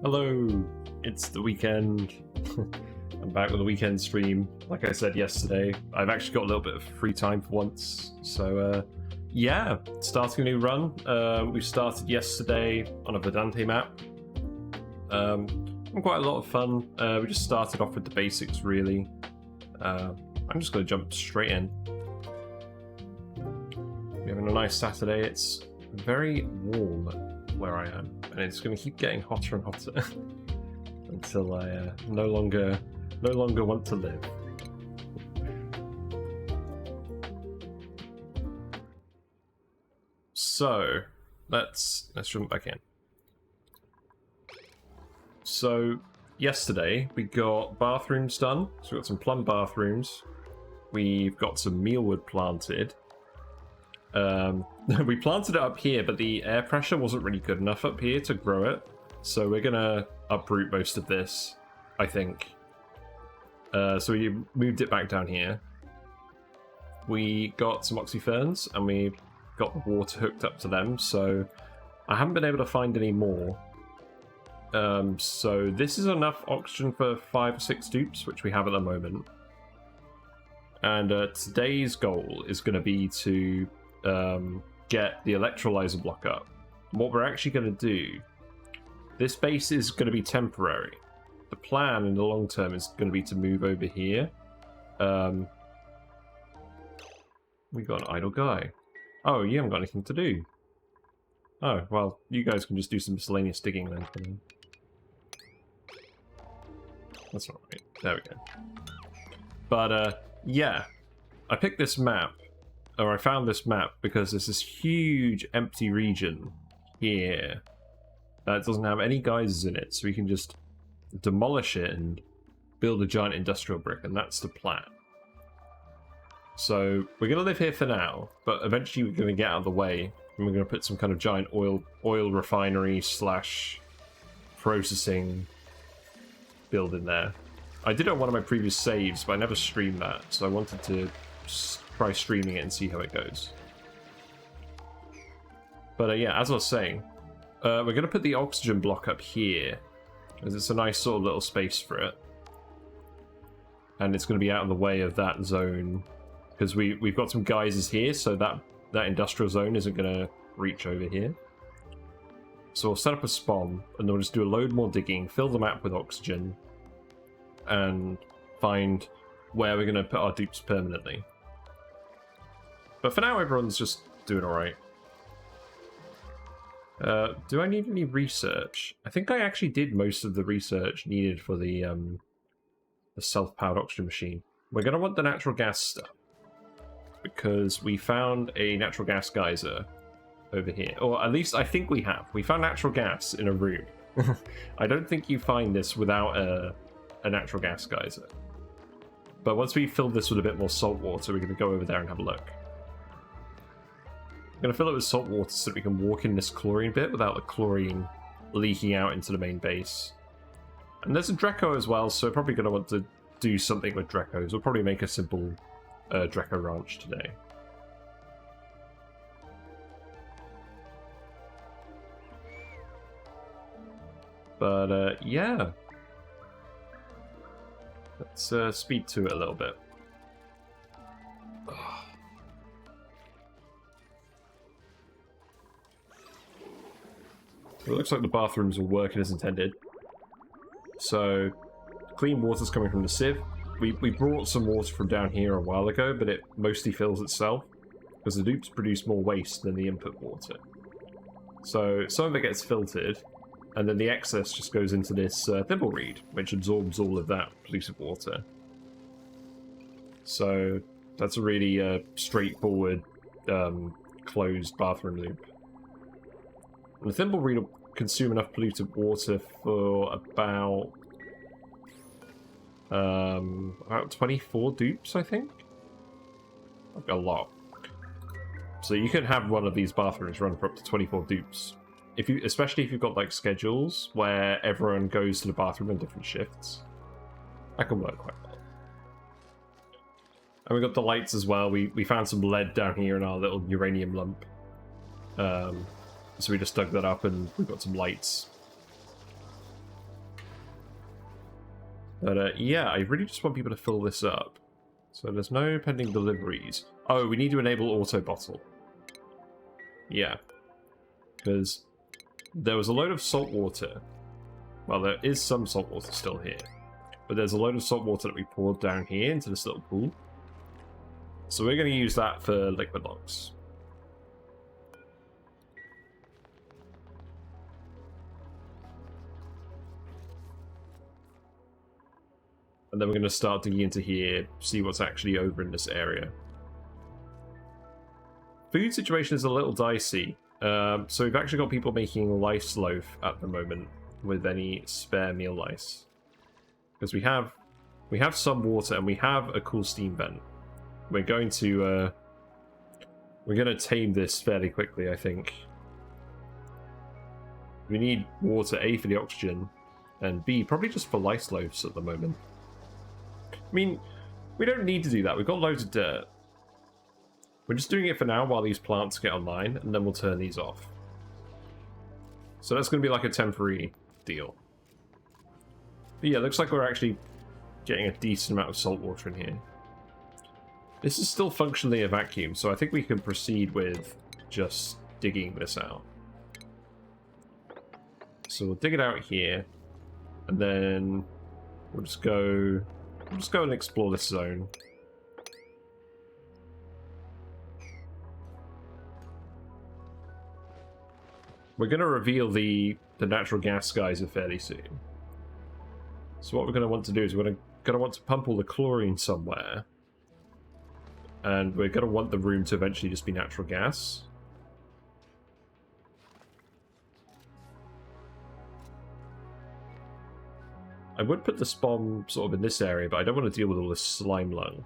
Hello, it's the weekend. I'm back with a weekend stream. Like I said yesterday, I've actually got a little bit of free time for once. So, yeah, starting a new run. We started yesterday on a Verdante map. Quite a lot of fun. We just started off with the basics, really. I'm just going to jump straight in. We're having a nice Saturday. It's very warm where I am, and it's going to keep getting hotter and hotter until I no longer want to live. So let's jump back in. So yesterday we got bathrooms done. So we got some plum bathrooms. We've got some mealwood planted. We planted it up here, but the air pressure wasn't really good enough up here to grow it. So we're gonna uproot most of this, I think. So we moved it back down here. We got some oxyferns, and we got the water hooked up to them. So I haven't been able to find any more. So this is enough oxygen for 5 or 6 dupes, which we have at the moment. And today's goal is going to be to get the electrolyzer block up. What we're actually going to do, this base is going to be temporary. The plan in the long term is going to be to move over here. We got an idle guy. Oh, you haven't got anything to do. Oh, well, you guys can just do some miscellaneous digging then for me. That's not right. There we go. But, yeah. I picked this map, or I found this map, because there's this huge empty region here that doesn't have any geysers in it, so we can just demolish it and build a giant industrial brick, and that's the plan. So we're going to live here for now, but eventually we're going to get out of the way, and we're going to put some kind of giant oil refinery slash processing building there. I did it on one of my previous saves, but I never streamed that, so I wanted to try streaming it and see how it goes. But yeah, as I was saying, we're going to put the oxygen block up here, because it's a nice sort of little space for it. And it's going to be out of the way of that zone, because we've got some geysers here, so that industrial zone isn't going to reach over here. So we'll set up a SPOM, and then we'll just do a load more digging, fill the map with oxygen, and find where we're going to put our dupes permanently. But for now, everyone's just doing alright. Do I need any research? I think I actually did most of the research needed for the self-powered oxygen machine. We're going to want the natural gas stuff, because we found a natural gas geyser over here. Or at least I think we have. We found natural gas in a room. I don't think you find this without a natural gas geyser. But once we fill this with a bit more salt water, we're going to go over there and have a look. I'm going to fill it with salt water so that we can walk in this chlorine bit without the chlorine leaking out into the main base. And there's a Dreco as well, so we're probably going to want to do something with Drecos. We'll probably make a simple Dreco ranch today. But yeah. Let's speed to it a little bit. It looks like the bathrooms are working as intended. So, clean water's coming from the sieve. We brought some water from down here a while ago, but it mostly fills itself, because the dupes produce more waste than the input water. So, some of it gets filtered, and then the excess just goes into this thimble reed, which absorbs all of that polluted water. So that's a really straightforward, closed bathroom loop. And the thimble reed will consume enough polluted water for about 24 dupes, I think? A lot. So you could have one of these bathrooms run for up to 24 dupes. Especially if you've got like schedules where everyone goes to the bathroom in different shifts. That can work quite well. And we got the lights as well. We found some lead down here in our little uranium lump. So we just dug that up and we've got some lights. But yeah, I really just want people to fill this up. So there's no pending deliveries. Oh, we need to enable auto bottle. Yeah. Because there was a load of salt water. Well, there is some salt water still here. But there's a load of salt water that we poured down here into this little pool. So we're going to use that for liquid locks. And then we're going to start digging into here, see what's actually over in this area. Food situation is a little dicey. So we've actually got people making lice loaf at the moment with any spare meal lice. Because we have some water and we have a cool steam vent. We're going to tame this fairly quickly, I think. We need water, A, for the oxygen, and B, probably just for lice loaves at the moment. I mean, we don't need to do that. We've got loads of dirt. We're just doing it for now while these plants get online, and then we'll turn these off. So that's going to be like a temporary deal. But yeah, looks like we're actually getting a decent amount of salt water in here. This is still functionally a vacuum, so I think we can proceed with just digging this out. So we'll dig it out here, and then we'll just go and explore this zone. We're going to reveal the natural gas geyser fairly soon. So what we're going to want to do is we're going to want to pump all the chlorine somewhere. And we're going to want the room to eventually just be natural gas. I would put the SPOM sort of in this area, but I don't want to deal with all this slime lung.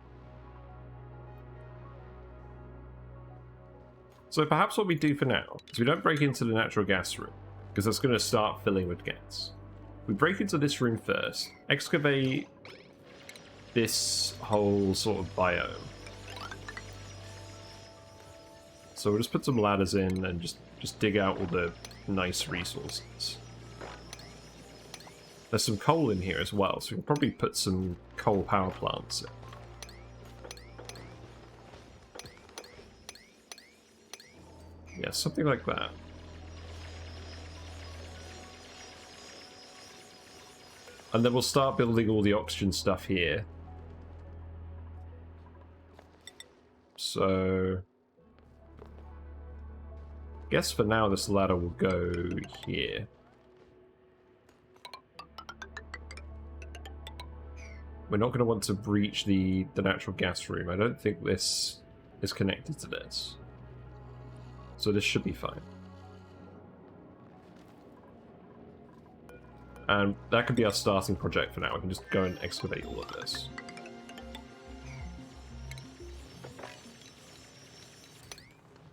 So perhaps what we do for now is we don't break into the natural gas room, because that's going to start filling with gas. We break into this room first, excavate this whole sort of biome. So we'll just put some ladders in and just dig out all the nice resources. There's some coal in here as well, so we can probably put some coal power plants in. Yeah, something like that. And then we'll start building all the oxygen stuff here. So I guess for now this ladder will go here. We're not going to want to breach the natural gas room. I don't think this is connected to this. So this should be fine. And that could be our starting project for now. We can just go and excavate all of this.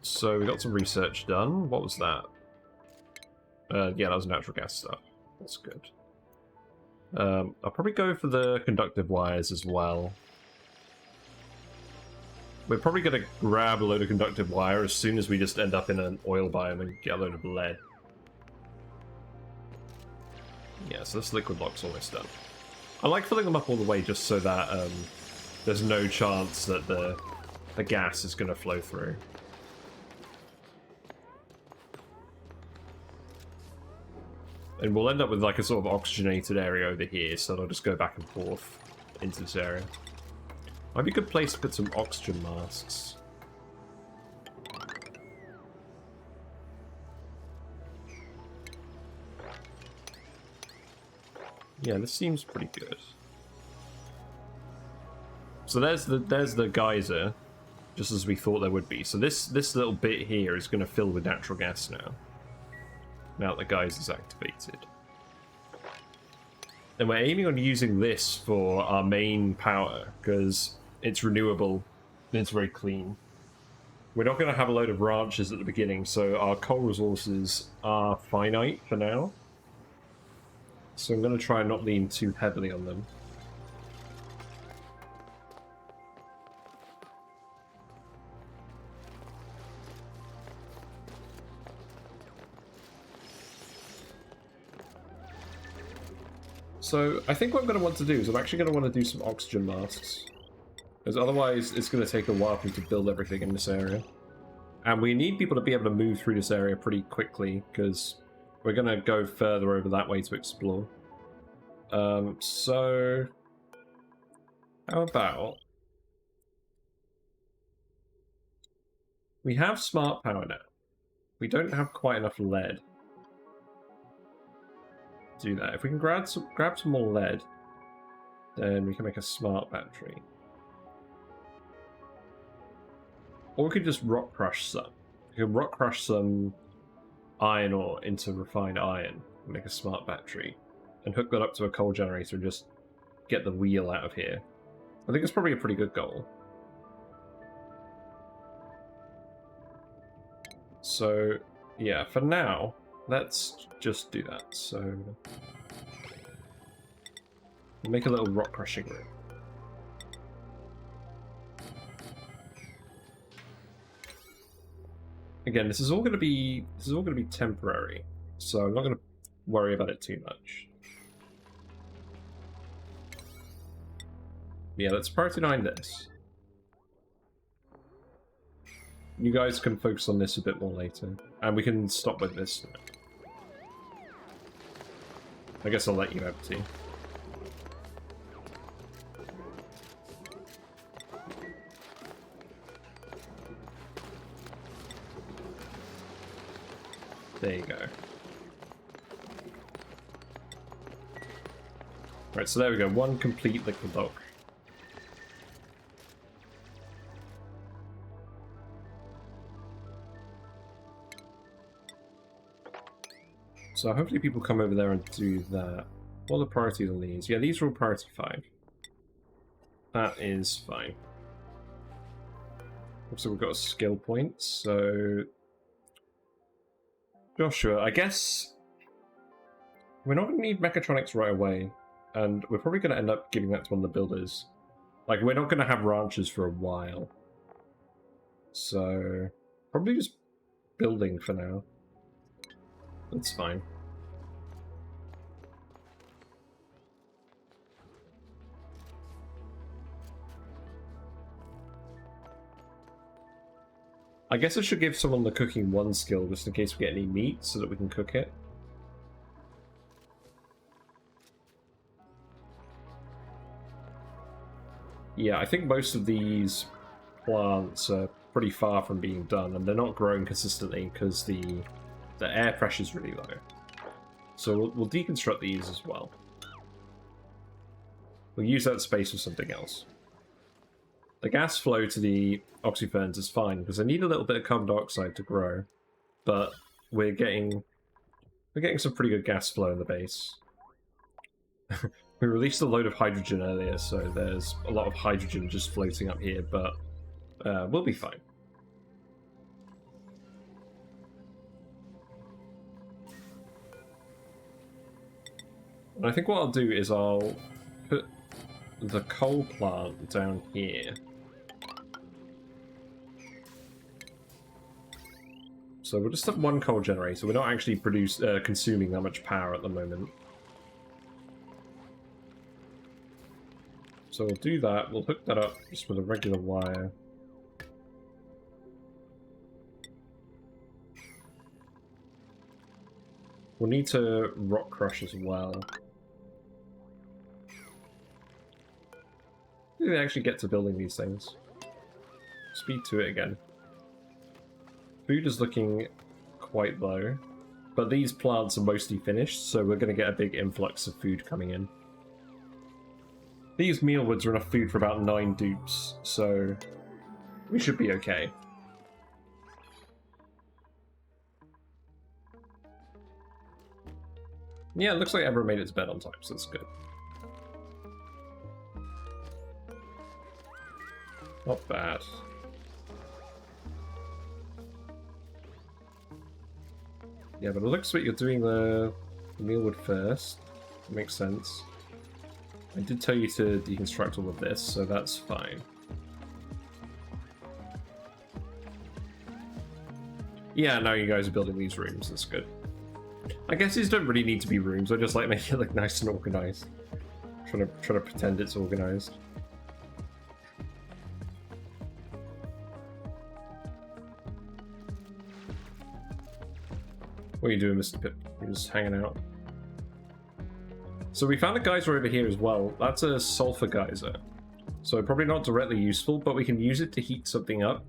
So we got some research done. What was that? Yeah, that was natural gas stuff. That's good. I'll probably go for the conductive wires as well. We're probably going to grab a load of conductive wire as soon as we just end up in an oil biome and get a load of lead. Yeah, so this liquid lock's almost done. I like filling them up all the way just so that there's no chance that the gas is going to flow through. And we'll end up with like a sort of oxygenated area over here, so they'll just go back and forth into this area. Might be a good place to put some oxygen masks. Yeah, this seems pretty good. So there's the geyser, just as we thought there would be. So this little bit here is going to fill with natural gas now. Now that the geyser's activated. And we're aiming on using this for our main power, because it's renewable and it's very clean. We're not going to have a load of ranches at the beginning, so our coal resources are finite for now. So I'm going to try and not lean too heavily on them. So I think what I'm going to want to do is I'm actually going to want to do some oxygen masks. Because otherwise it's going to take a while for me to build everything in this area. And we need people to be able to move through this area pretty quickly, because we're going to go further over that way to explore. So how about... we have smart power now. We don't have quite enough lead. Do that. If we can grab some more lead, then we can make a smart battery. Or we could just rock crush some. We can rock crush some iron ore into refined iron and make a smart battery. And hook that up to a coal generator and just get the wheel out of here. I think it's probably a pretty good goal. So, yeah, for now, let's just do that. So, make a little rock crushing room. Again, this is all going to be temporary, so I'm not going to worry about it too much. Yeah, let's priority 9 this. You guys can focus on this a bit more later, and we can stop with this now. I guess I'll let you empty. There you go. Right, so there we go. One complete liquid bulk. So hopefully people come over there and do that. What are the priorities on these? Yeah, these are all priority 5. That is fine. Also, we've got a skill point, so... Joshua, I guess... we're not going to need mechatronics right away, and we're probably going to end up giving that to one of the builders. Like, we're not going to have ranches for a while. So... probably just building for now. That's fine. I guess I should give someone the cooking 1 skill just in case we get any meat so that we can cook it. Yeah, I think most of these plants are pretty far from being done, and they're not growing consistently because the air pressure is really low. So we'll deconstruct these as well. We'll use that space for something else. The gas flow to the oxyferns is fine because I need a little bit of carbon dioxide to grow, but we're getting some pretty good gas flow in the base. We released a load of hydrogen earlier, so there's a lot of hydrogen just floating up here, but we'll be fine. And I think what I'll do is I'll put the coal plant down here. So we'll just have 1 coal generator. We're not actually consuming that much power at the moment. So we'll do that. We'll hook that up just with a regular wire. We'll need to rock crush as well. We actually get to building these things. Speed to it again. Food is looking quite low, but these plants are mostly finished, so we're going to get a big influx of food coming in. These mealwoods are enough food for about 9 dupes, so we should be okay. Yeah, it looks like everyone made its bed on time, so that's good. Not bad. Yeah, but it looks like you're doing the mealwood first. That makes sense. I did tell you to deconstruct all of this, so that's fine. Yeah, now you guys are building these rooms, that's good. I guess these don't really need to be rooms, I just like making it look nice and organized. Trying to pretend it's organized. What are you doing, Mr. Pip? You're just hanging out. So we found a geyser over here as well. That's a sulfur geyser. So probably not directly useful, but we can use it to heat something up.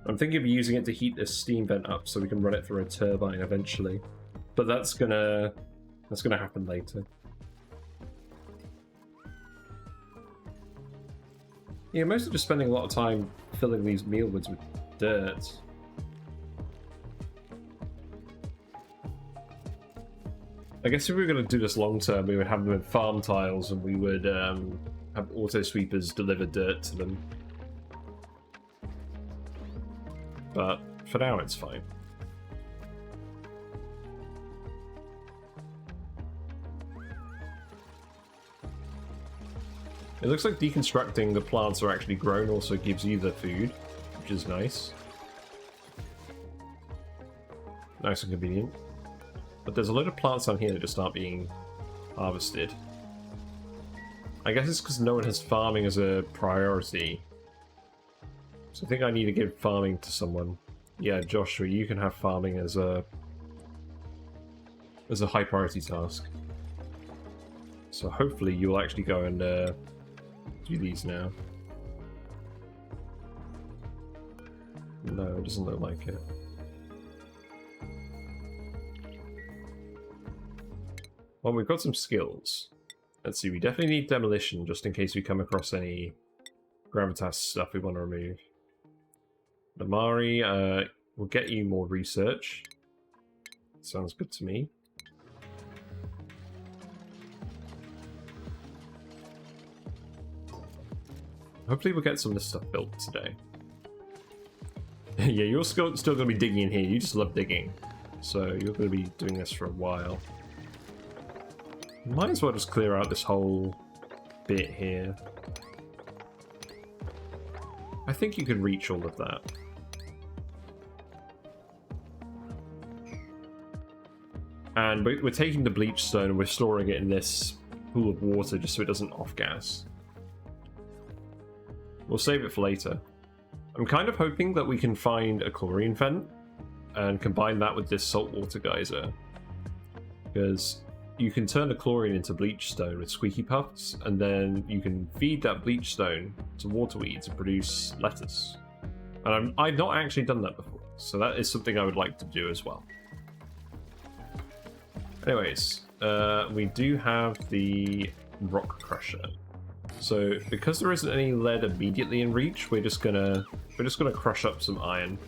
I'm thinking of using it to heat this steam vent up so we can run it through a turbine eventually. But that's gonna happen later. Yeah, mostly just spending a lot of time filling these mealwoods with dirt. I guess if we were going to do this long term, we would have them in farm tiles and we would have auto sweepers deliver dirt to them. But for now, it's fine. It looks like deconstructing the plants are actually grown also gives you the food, which is nice. Nice and convenient. But there's a load of plants on here that just aren't being harvested. I guess it's because no one has farming as a priority. So I think I need to give farming to someone. Yeah, Joshua, you can have farming as a high priority task. So hopefully you'll actually go and do these now. No, it doesn't look like it. Well, we've got some skills. Let's see, we definitely need demolition just in case we come across any gravitas stuff we want to remove. Damari, we'll get you more research. Sounds good to me. Hopefully we'll get some of this stuff built today. Yeah, you're still going to be digging in here. You just love digging. So you're going to be doing this for a while. Might as well just clear out this whole bit here. I think you can reach all of that. And we're taking the bleach stone and we're storing it in this pool of water just so it doesn't off-gas. We'll save it for later. I'm kind of hoping that we can find a chlorine vent and combine that with this saltwater geyser. Because you can turn the chlorine into bleach stone with squeaky puffs, and then you can feed that bleach stone to water weeds to produce lettuce. And I've not actually done that before, so that is something I would like to do as well. Anyways, we do have the rock crusher. So because there isn't any lead immediately in reach, we're just gonna crush up some iron,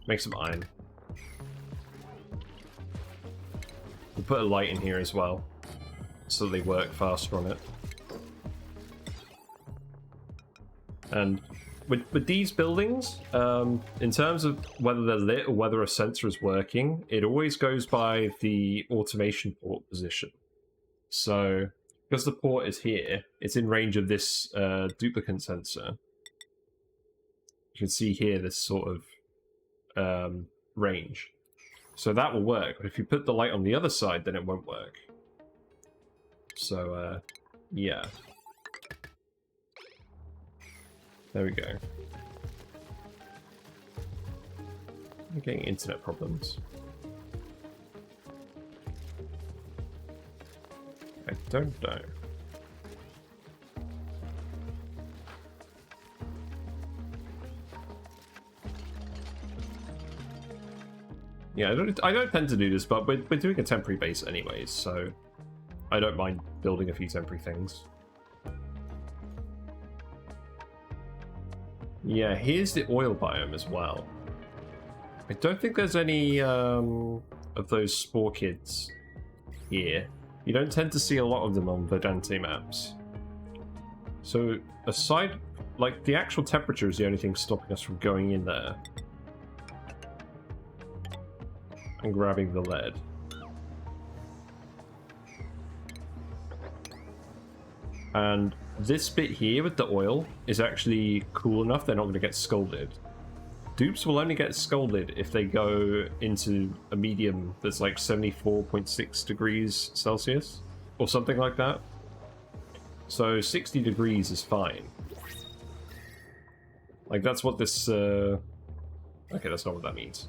make some iron. We'll put a light in here as well, so they work faster on it. And with these buildings, in terms of whether they're lit or whether a sensor is working, it always goes by the automation port position. So because the port is here, it's in range of this duplicate sensor. You can see here this sort of range. So that will work, but if you put the light on the other side, then it won't work. So, yeah. There we go. I'm getting internet problems. I don't know. Yeah, I don't tend to do this, but we're doing a temporary base anyways, so I don't mind building a few temporary things. Yeah, here's the oil biome as well. I don't think there's any of those spore kids here. You don't tend to see a lot of them on Verdante maps. So aside, like, the actual temperature is the only thing stopping us from going in there and grabbing the lead. And this bit here with the oil is actually cool enough they're not going to get scalded. Dupes will only get scalded if they go into a medium that's like 74.6 degrees Celsius or something like that. So 60 degrees is fine. Like, that's what this... Okay, that's not what that means.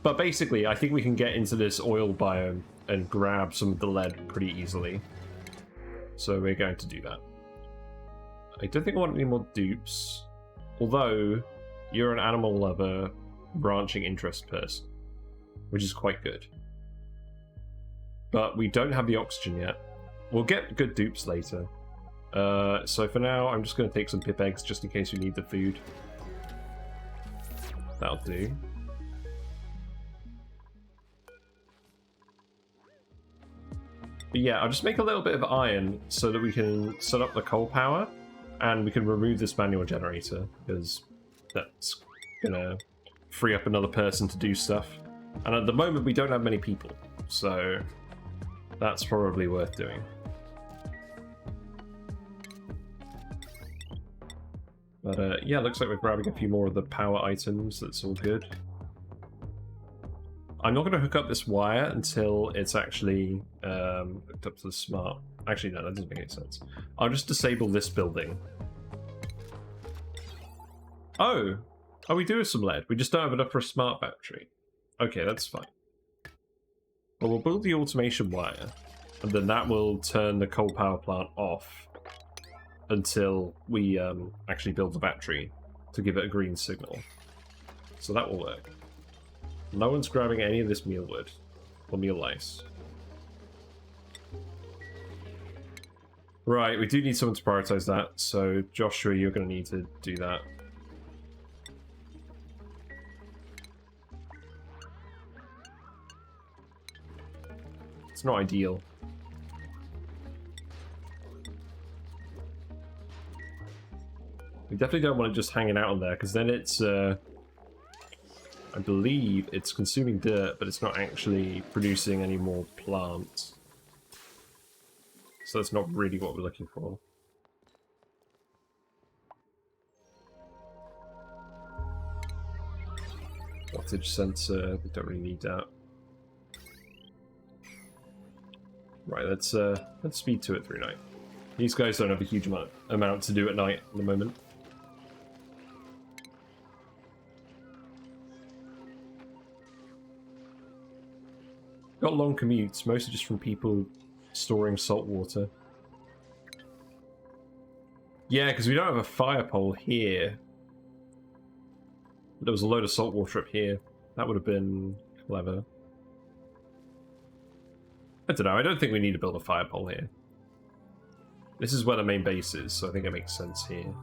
But basically, I think we can get into this oil biome and grab some of the lead pretty easily. So we're going to do that. I don't think I want any more dupes. Although, you're an animal lover, branching interest person. Which is quite good. But we don't have the oxygen yet. We'll get good dupes later. So for now, I'm just going to take some pip eggs just in case we need the food. That'll do. But yeah, I'll just make a little bit of iron so that we can set up the coal power and we can remove this manual generator because that's gonna free up another person to do stuff. And at the moment we don't have many people, so that's probably worth doing. But yeah, looks like we're grabbing a few more of the power items. That's all good. I'm not going to hook up this wire until it's actually hooked up to the smart. Actually, no, that doesn't make any sense. I'll just disable this building. Oh, we do have some lead. We just don't have enough for a smart battery. Okay, that's fine. Well, we'll build the automation wire, and then that will turn the coal power plant off until we actually build the battery to give it a green signal. So that will work. No one's grabbing any of this mealwood or meal ice. Right, we do need someone to prioritize that, so Joshua, you're going to need to do that. It's not ideal. We definitely don't want it just hanging out on there, because then it's, I believe it's consuming dirt, but it's not actually producing any more plants. So that's not really what we're looking for. Wattage sensor, we don't really need that. Right, let's speed to it through night. These guys don't have a huge amount to do at night at the moment. Got long commutes, mostly just from people storing salt water. Yeah, because we don't have a fire pole here. There was a load of salt water up here. That would have been clever. I don't know, I don't think we need to build a fire pole here. This is where the main base is, so I think it makes sense here.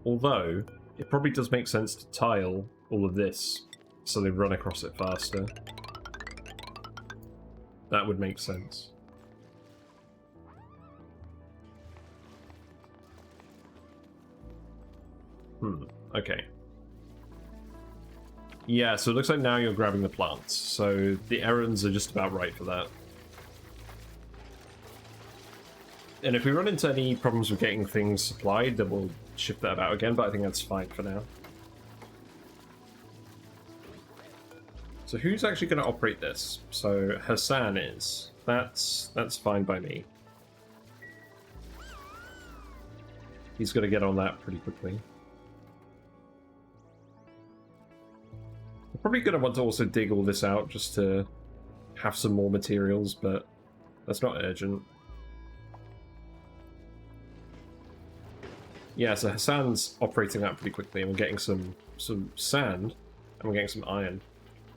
Although, it probably does make sense to tile all of this so they run across it faster. That would make sense. Okay. Yeah, so it looks like now you're grabbing the plants, so the errands are just about right for that. And if we run into any problems with getting things supplied, then we'll shift that about again, but I think that's fine for now. So who's actually going to operate this? So Hassan is. That's fine by me. He's going to get on that pretty quickly. We're probably going to want to also dig all this out just to have some more materials, but that's not urgent. Yeah, so Hassan's operating that pretty quickly, and we're getting some sand, and we're getting some iron.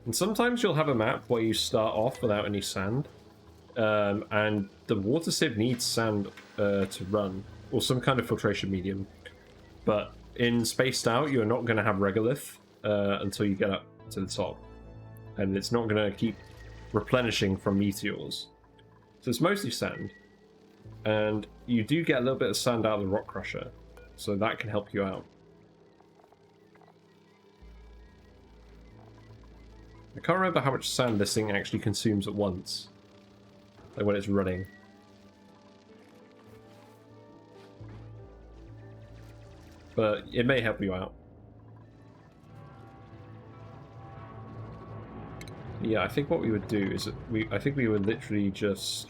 And sometimes you'll have a map where you start off without any sand, and the water sieve needs sand to run, or some kind of filtration medium. But in Spaced Out, you're not going to have regolith until you get up to the top, and it's not going to keep replenishing from meteors. So it's mostly sand, and you do get a little bit of sand out of the rock crusher. So that can help you out. I can't remember how much sand this thing actually consumes at once. Like when it's running. But it may help you out. Yeah, I think what we would do is I think we would literally just...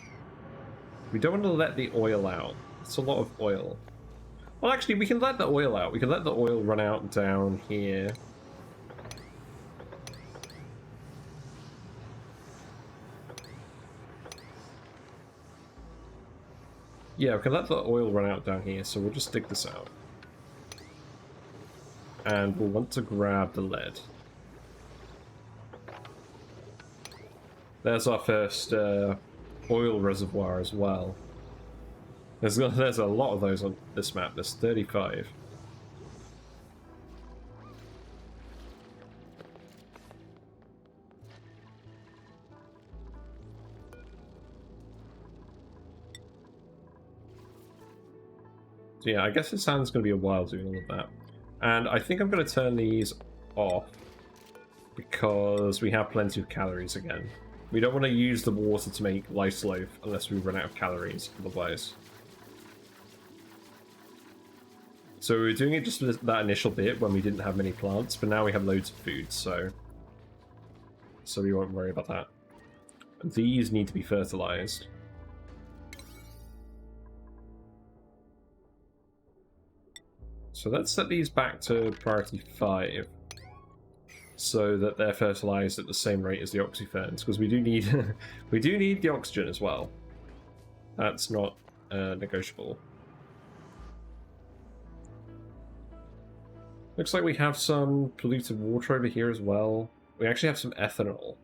We don't want to let the oil out. It's a lot of oil. Well, actually, we can let the oil out. We can let the oil run out down here. Yeah, we can let the oil run out down here, so we'll just dig this out. And we'll want to grab the lead. There's our first oil reservoir as well. There's a lot of those on this map. There's 35. So yeah, I guess it sounds going to be a while doing all of that. And I think I'm going to turn these off because we have plenty of calories again. We don't want to use the water to make lice loaf unless we run out of calories otherwise. So we were doing it just for that initial bit when we didn't have many plants, but now we have loads of food, so we won't worry about that. These need to be fertilized. So let's set these back to priority 5 so that they're fertilized at the same rate as the oxyferns, because we do need we do need the oxygen as well. That's not negotiable. Looks like we have some polluted water over here as well. We actually have some ethanol.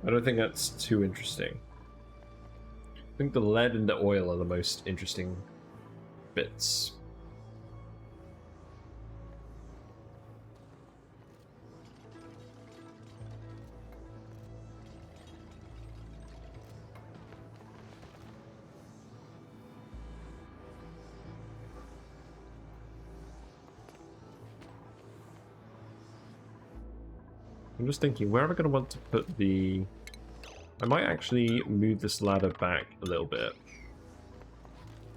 I don't think that's too interesting. I think the lead and the oil are the most interesting bits. I'm just thinking, where am I going to want to put the... I might actually move this ladder back a little bit.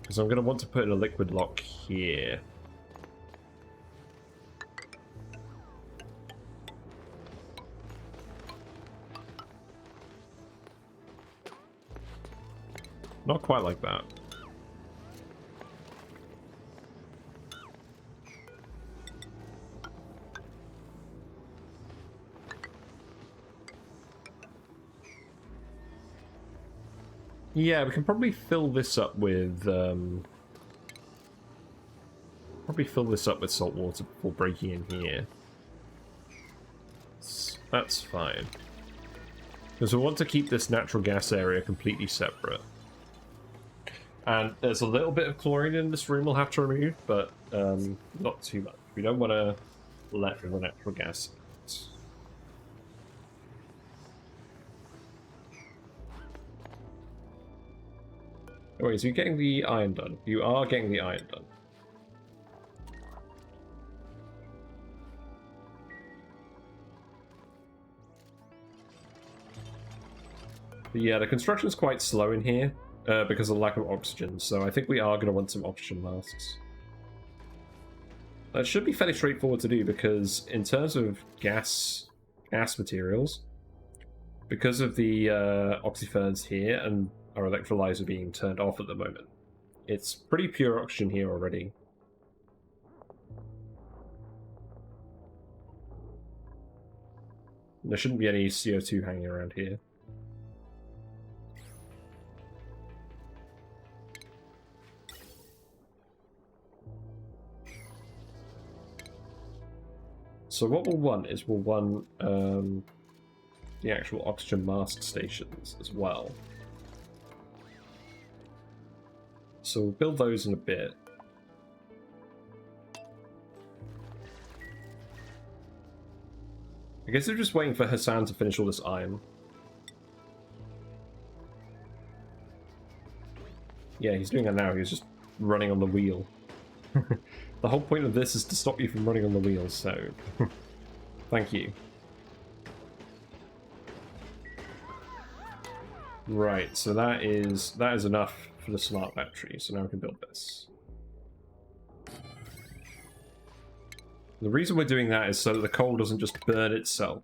Because I'm going to want to put in a liquid lock here. Not quite like that. Yeah, we can probably fill this up with salt water before breaking in here. That's fine. Because we want to keep this natural gas area completely separate. And there's a little bit of chlorine in this room we'll have to remove, but not too much. We don't want to let the natural gas out. Oh, wait, so you're getting the iron done. You are getting the iron done. But yeah, the construction's quite slow in here because of the lack of oxygen, so I think we are going to want some oxygen masks. That should be fairly straightforward to do because in terms of gas materials, because of the oxyferns here and our electrolyzer being turned off at the moment, it's pretty pure oxygen here already. There shouldn't be any CO2 hanging around here. So what we'll want is the actual oxygen mask stations as well. So we'll build those in a bit. I guess they're just waiting for Hassan to finish all this iron. Yeah, he's doing that now. He's just running on the wheel. The whole point of this is to stop you from running on the wheels, so thank you. Right, so that is enough for the smart battery, so now we can build this. The reason we're doing that is so that the coal doesn't just burn itself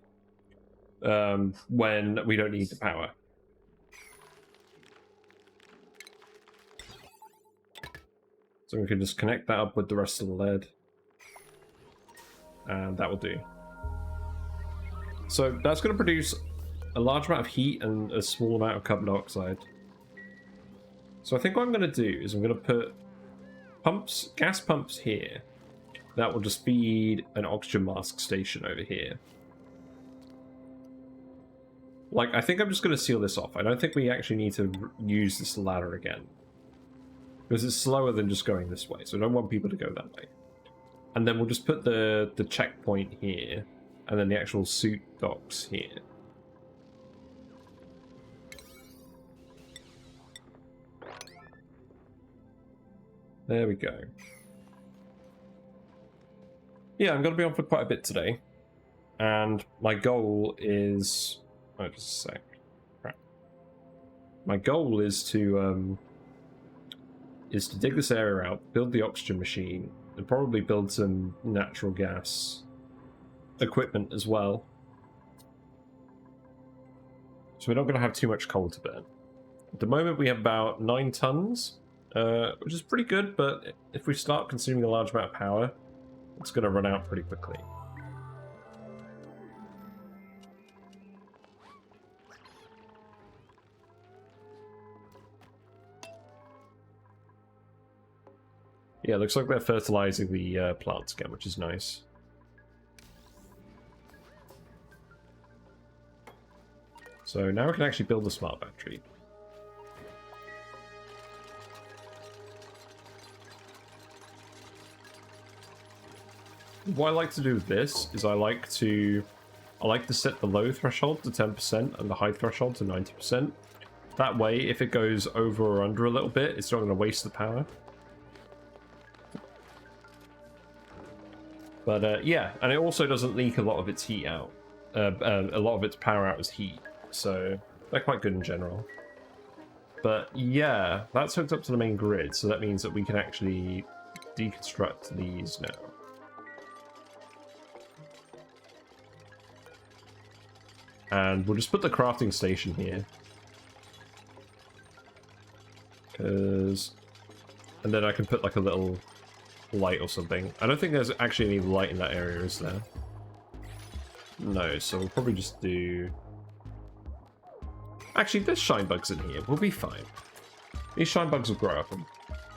when we don't need the power. So we can just connect that up with the rest of the lead. And that will do. So that's going to produce a large amount of heat and a small amount of carbon dioxide. So I think what I'm going to do is I'm going to put pumps, gas pumps here. That will just feed an oxygen mask station over here. Like, I think I'm just going to seal this off. I don't think we actually need to use this ladder again. Because it's slower than just going this way, so I don't want people to go that way. And then we'll just put the checkpoint here, and then the actual suit docks here. There we go. Yeah, I'm going to be on for quite a bit today. And my goal is... Oh, just a sec. Crap. My goal is to dig this area out, build the oxygen machine, and probably build some natural gas equipment as well. So we're not going to have too much coal to burn. At the moment we have about 9 tons, which is pretty good, but if we start consuming a large amount of power, it's going to run out pretty quickly. Yeah, looks like they're fertilizing the plants again, which is nice. So now we can actually build a smart battery. What I like to do with this is I like to set the low threshold to 10% and the high threshold to 90%. That way, if it goes over or under a little bit, it's not going to waste the power. But yeah, and it also doesn't leak a lot of its heat out. A lot of its power out as heat. So they're quite good in general. But yeah, that's hooked up to the main grid, so that means that we can actually deconstruct these now. And we'll just put the crafting station here. And then I can put like a little light or something. I don't think there's actually any light in that area, is there? No, so we'll probably just do... Actually, there's shine bugs in here. We'll be fine. These shine bugs will grow up. And,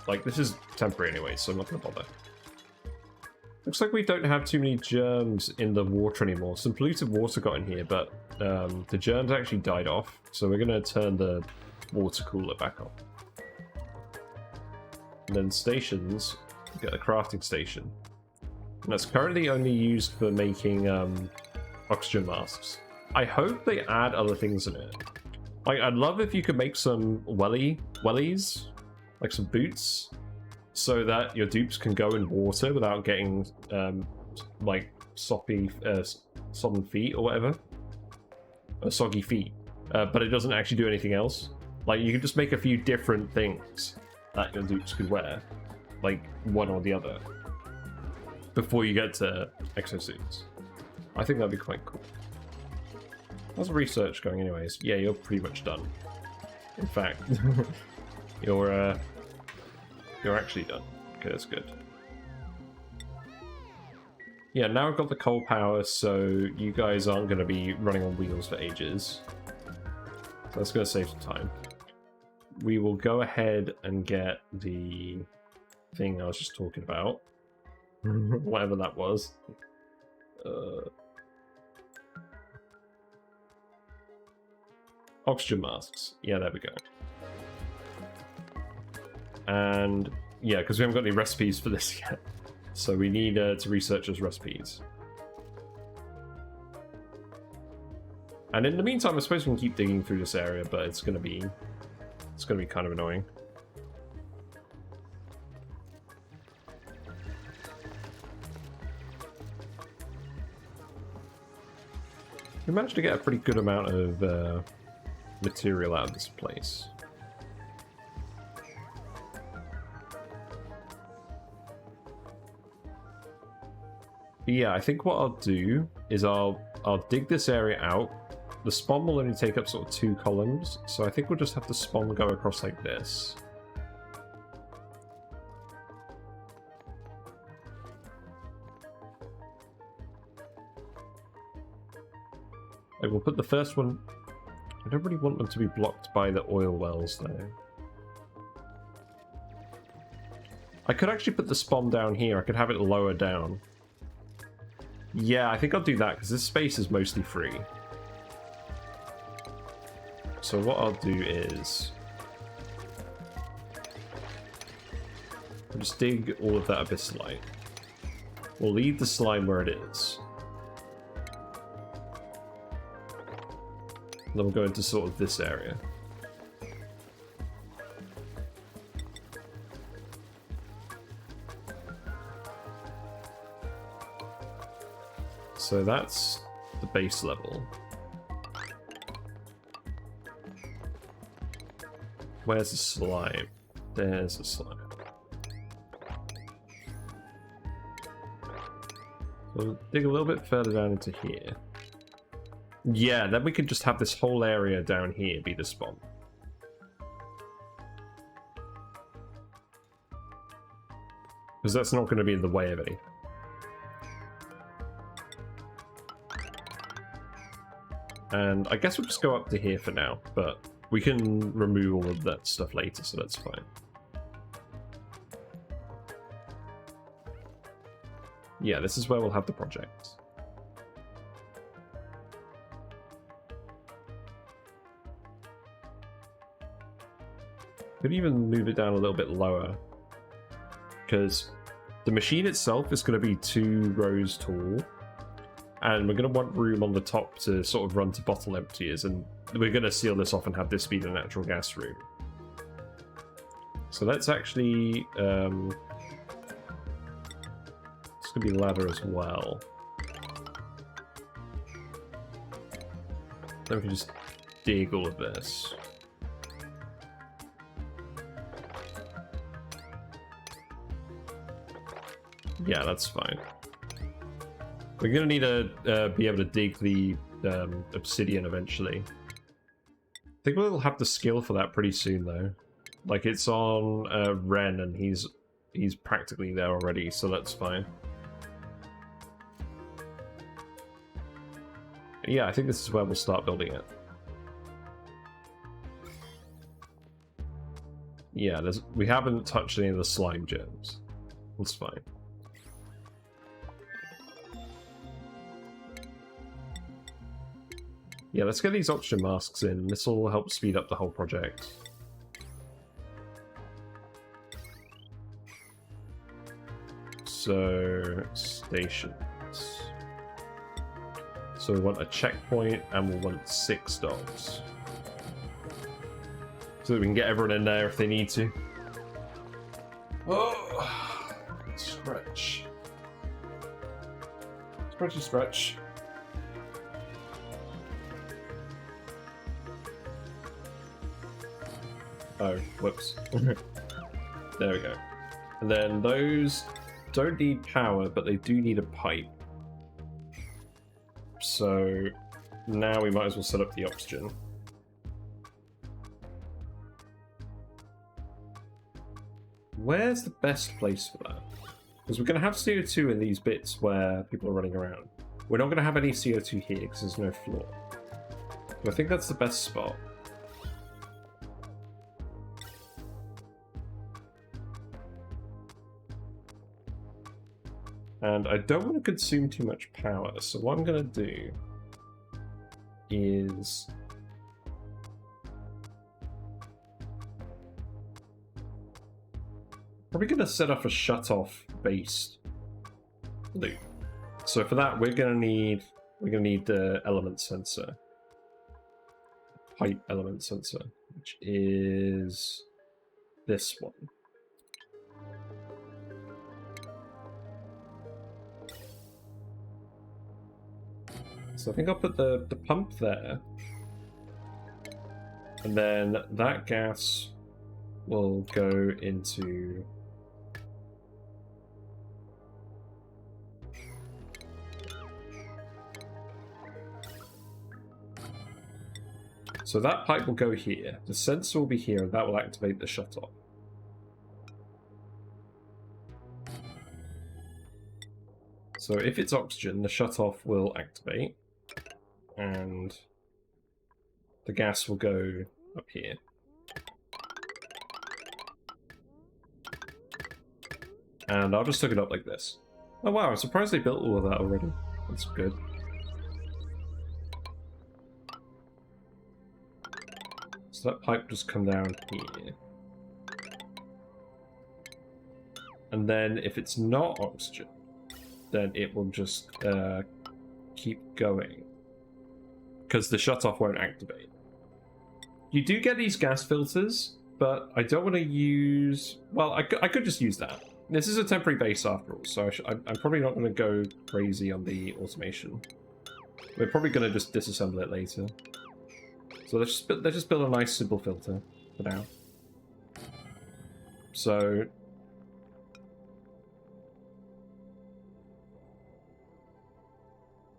like, this is temporary anyway, so I'm not going to bother. Looks like we don't have too many germs in the water anymore. Some polluted water got in here, but the germs actually died off. So we're going to turn the water cooler back on. And then stations, get a crafting station. And that's currently only used for making oxygen masks. I hope they add other things in it. Like, I'd love if you could make some wellies, like some boots, so that your dupes can go in water without getting like sodden feet or whatever, or soggy feet. But it doesn't actually do anything else. Like, you can just make a few different things that your dupes could wear, like one or the other, before you get to exosuits. I think that'd be quite cool. How's research going anyways? Yeah, you're pretty much done. In fact, you're actually done. Okay, that's good. Yeah, now I've got the coal power, so you guys aren't going to be running on wheels for ages. So that's going to save some time. We will go ahead and get the thing I was just talking about. Whatever that was. Oxygen masks. Yeah, there we go. And yeah, because we haven't got any recipes for this yet. So we need to research those recipes. And in the meantime, I suppose we can keep digging through this area, but it's gonna be kind of annoying. We managed to get a pretty good amount of material out of this place. Yeah, I think what I'll do is I'll dig this area out. The SPOM will only take up sort of 2 columns, so I think we'll just have the SPOM go across like this. Like, we'll put the first one... I don't really want them to be blocked by the oil wells, though. I could actually put the SPOM down here. I could have it lower down. Yeah, I think I'll do that, because this space is mostly free. So what I'll do is... I'll just dig all of that abyssalite. We'll leave the slime where it is. Then we'll go into sort of this area. So that's the base level. Where's the slime? There's the slime. We'll dig a little bit further down into here. Yeah, then we could just have this whole area down here be the SPOM. Because that's not going to be in the way of anything. And I guess we'll just go up to here for now, but we can remove all of that stuff later, so that's fine. Yeah, this is where we'll have the project. Could even move it down a little bit lower, because the machine itself is going to be 2 rows tall, and we're going to want room on the top to sort of run to bottle emptiers, and we're going to seal this off and have this be the natural gas room. So let's actually... it's going to be ladder as well. Then we can just dig all of this. Yeah, that's fine. We're going to need to be able to dig the obsidian eventually. I think we'll have the skill for that pretty soon, though. Like, it's on Ren, and he's practically there already, so that's fine. Yeah, I think this is where we'll start building it. Yeah, we haven't touched any of the slime gems. That's fine. Yeah, let's get these oxygen masks in. This will help speed up the whole project. So, stations. So we want a checkpoint, and we'll want 6 dogs. So that we can get everyone in there if they need to. Oh, stretch. Stretchy stretch. Oh, whoops. There we go. And then those don't need power, but they do need a pipe. So now we might as well set up the oxygen. Where's the best place for that? Because we're going to have CO2 in these bits where people are running around. We're not going to have any CO2 here because there's no floor. But I think that's the best spot. And I don't want to consume too much power, so what I'm going to do is... probably going to set up a shut-off based loop. So for that, we're going to need the element sensor, pipe element sensor, which is this one. So I think I'll put the pump there, and then that gas will go into So that pipe will go here. The sensor will be here, and that will activate the shutoff. So if it's oxygen, the shutoff will activate, and the gas will go up here. And I'll just hook it up like this. Oh wow, I'm surprised they built all of that already. That's good. So that pipe just come down here. And then if it's not oxygen, then it will just keep going. Because the shutoff won't activate. You do get these gas filters, but I don't want to use... Well, I could just use that. This is a temporary base after all, so I'm probably not going to go crazy on the automation. We're probably going to just disassemble it later. So let's just build a nice simple filter for now. So...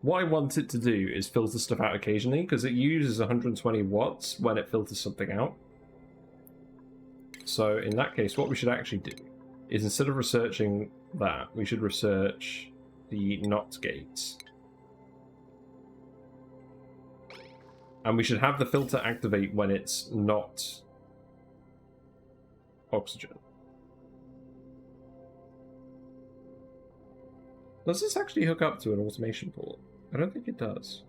what I want it to do is filter stuff out occasionally, because it uses 120 watts when it filters something out. So in that case, what we should actually do is, instead of researching that, we should research the NOT gates. And we should have the filter activate when it's not oxygen. Does this actually hook up to an automation port? I don't think it does.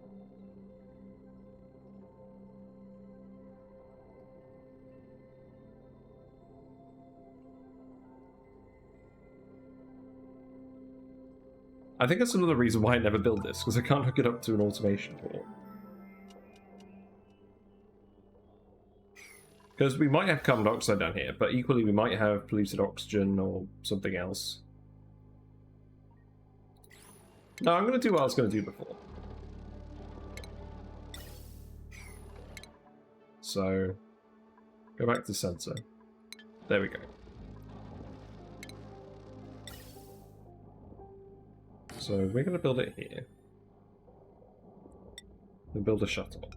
I think that's another reason why I never build this, because I can't hook it up to an automation port. Because we might have carbon dioxide down here, but equally we might have polluted oxygen or something else. No, I'm going to do what I was going to do before. So, go back to sensor. There we go. So we're going to build it here. We'll build a shuttle.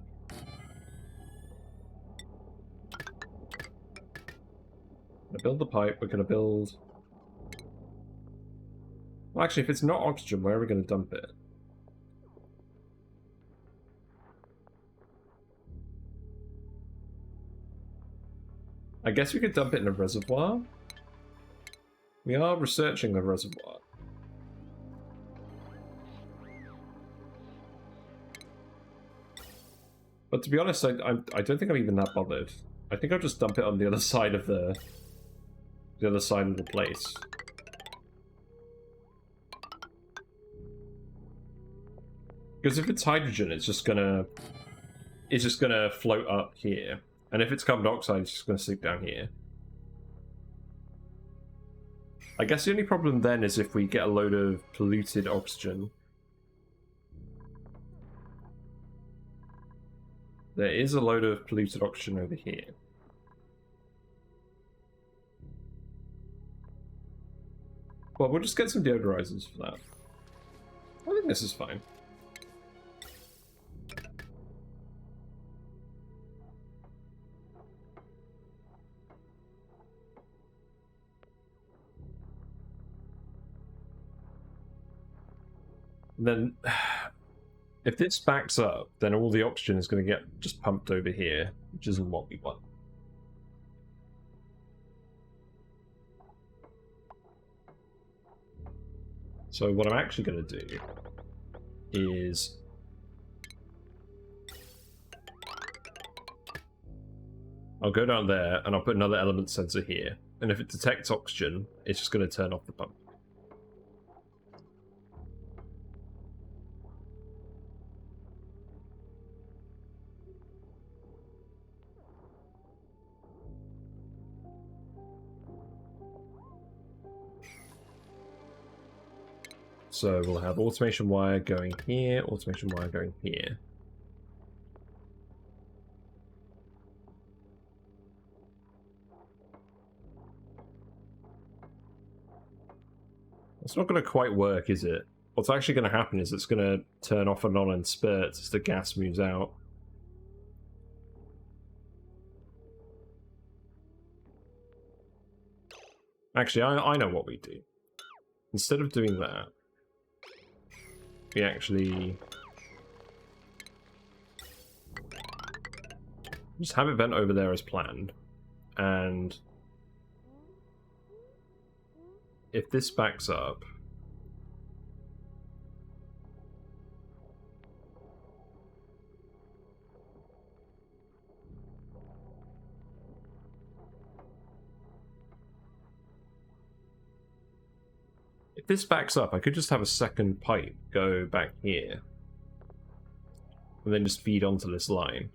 We're going to build the pipe. We're going to build... Well, actually, if it's not oxygen, where are we going to dump it? I guess we could dump it in a reservoir. We are researching the reservoir. But to be honest, I don't think I'm even that bothered. I think I'll just dump it on the other side of the place. Because if it's hydrogen, it's just gonna float up here, and if it's carbon dioxide, it's just gonna sink down here. I guess the only problem then is if we get a load of polluted oxygen. There is a load of polluted oxygen over here. Well, we'll just get some deodorizers for that. I think this is fine. And then, if this backs up, then all the oxygen is going to get just pumped over here, which isn't what we want. So what I'm actually going to do is I'll go down there and I'll put another element sensor here, and if it detects oxygen, it's just going to turn off the pump. So we'll have automation wire going here, automation wire going here. It's not going to quite work, is it? What's actually going to happen is it's going to turn off and on in spurts as the gas moves out. Actually, I know what we do. Instead of doing that, we actually just have it bent over there as planned. And if this backs up, I could just have a second pipe go back here and then just feed onto this line.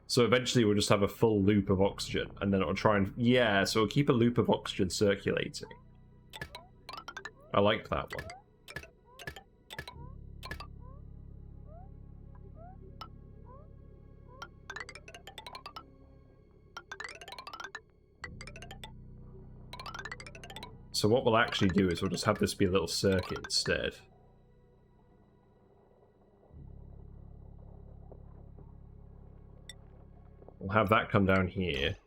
So eventually we'll just have a full loop of oxygen, and then it'll try and... Yeah, so it'll keep a loop of oxygen circulating. I like that one. So what we'll actually do is we'll just have this be a little circuit instead. We'll have that come down here,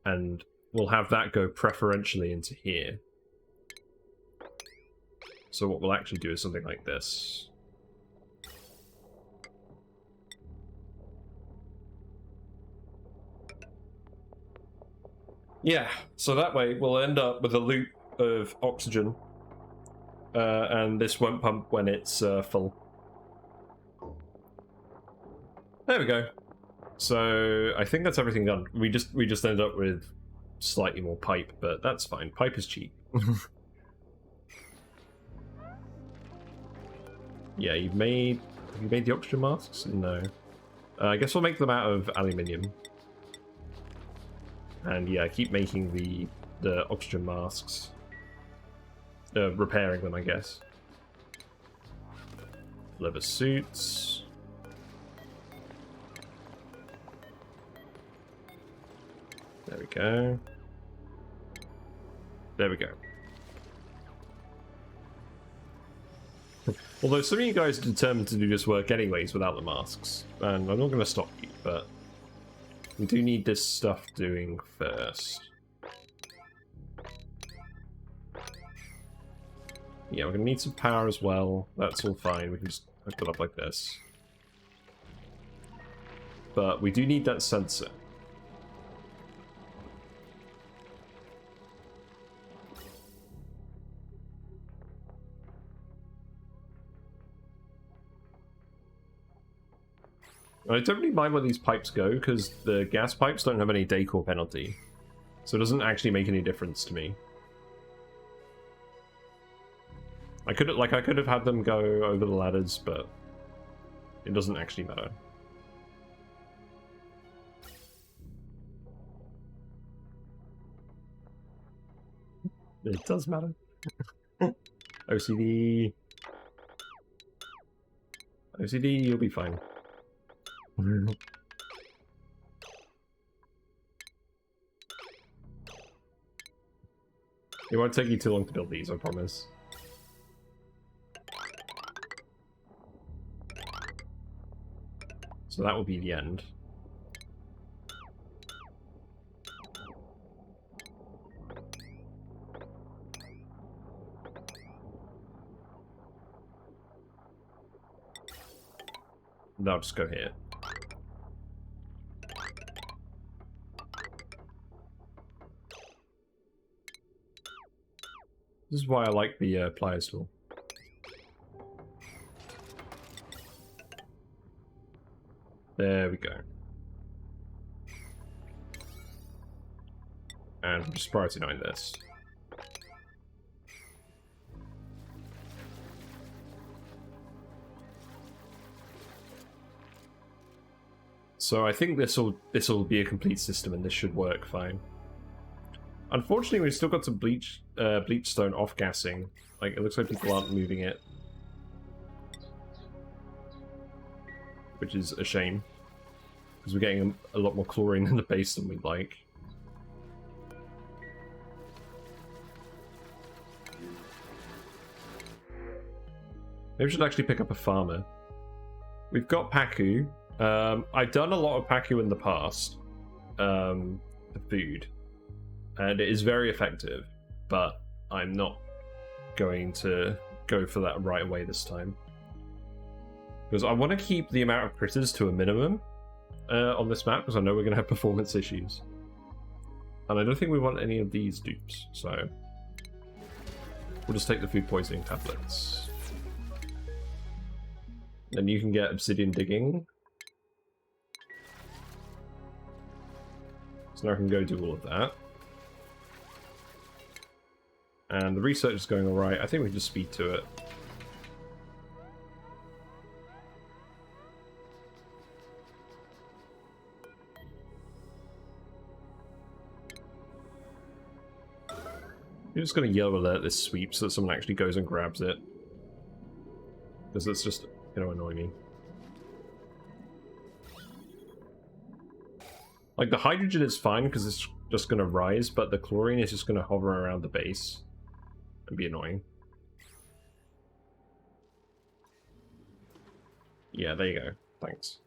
and we'll have that go preferentially into here. So what we'll actually do is something like this. Yeah, so that way we'll end up with a loop of oxygen, and this won't pump when it's full. There we go. So I think that's everything done. We just ended up with slightly more pipe, but that's fine. Pipe is cheap. Yeah, have you made the oxygen masks? No. I guess we'll make them out of aluminium. And yeah, keep making the oxygen masks. Repairing them, I guess. Leather suits. There we go. There we go. Although some of you guys are determined to do this work anyways without the masks, and I'm not going to stop you, but we do need this stuff doing first. Yeah, we're going to need some power as well. That's all fine. We can just hook it up like this. But we do need that sensor. I don't really mind where these pipes go, because the gas pipes don't have any decor penalty. So it doesn't actually make any difference to me. I could have had them go over the ladders, but it doesn't actually matter. It does matter. OCD. OCD, you'll be fine. It won't take you too long to build these, I promise. So that will be the end. And I'll just go here. This is why I like the pliers tool. There we go. And I'm just priority 9 this. So I think this will be a complete system, and this should work fine. Unfortunately, we've still got some bleach stone off gassing. Like, it looks like people aren't moving it, which is a shame, because we're getting a lot more chlorine in the base than we'd like. Maybe we should actually pick up a farmer. We've got Paku. I've done a lot of Paku in the past, for food, and it is very effective. but I'm not going to go for that right away this time. Because I want to keep the amount of critters to a minimum on this map, because I know we're going to have performance issues. And I don't think we want any of these dupes, so we'll just take the food poisoning tablets. And you can get obsidian digging. So now I can go do all of that. And the research is going alright. I think we can just speed to it. You're just going to yellow alert this sweep so that someone actually goes and grabs it. Because it's just going to annoy me. Like, the hydrogen is fine because it's just going to rise, but the chlorine is just going to hover around the base and be annoying. Yeah, there you go. Thanks.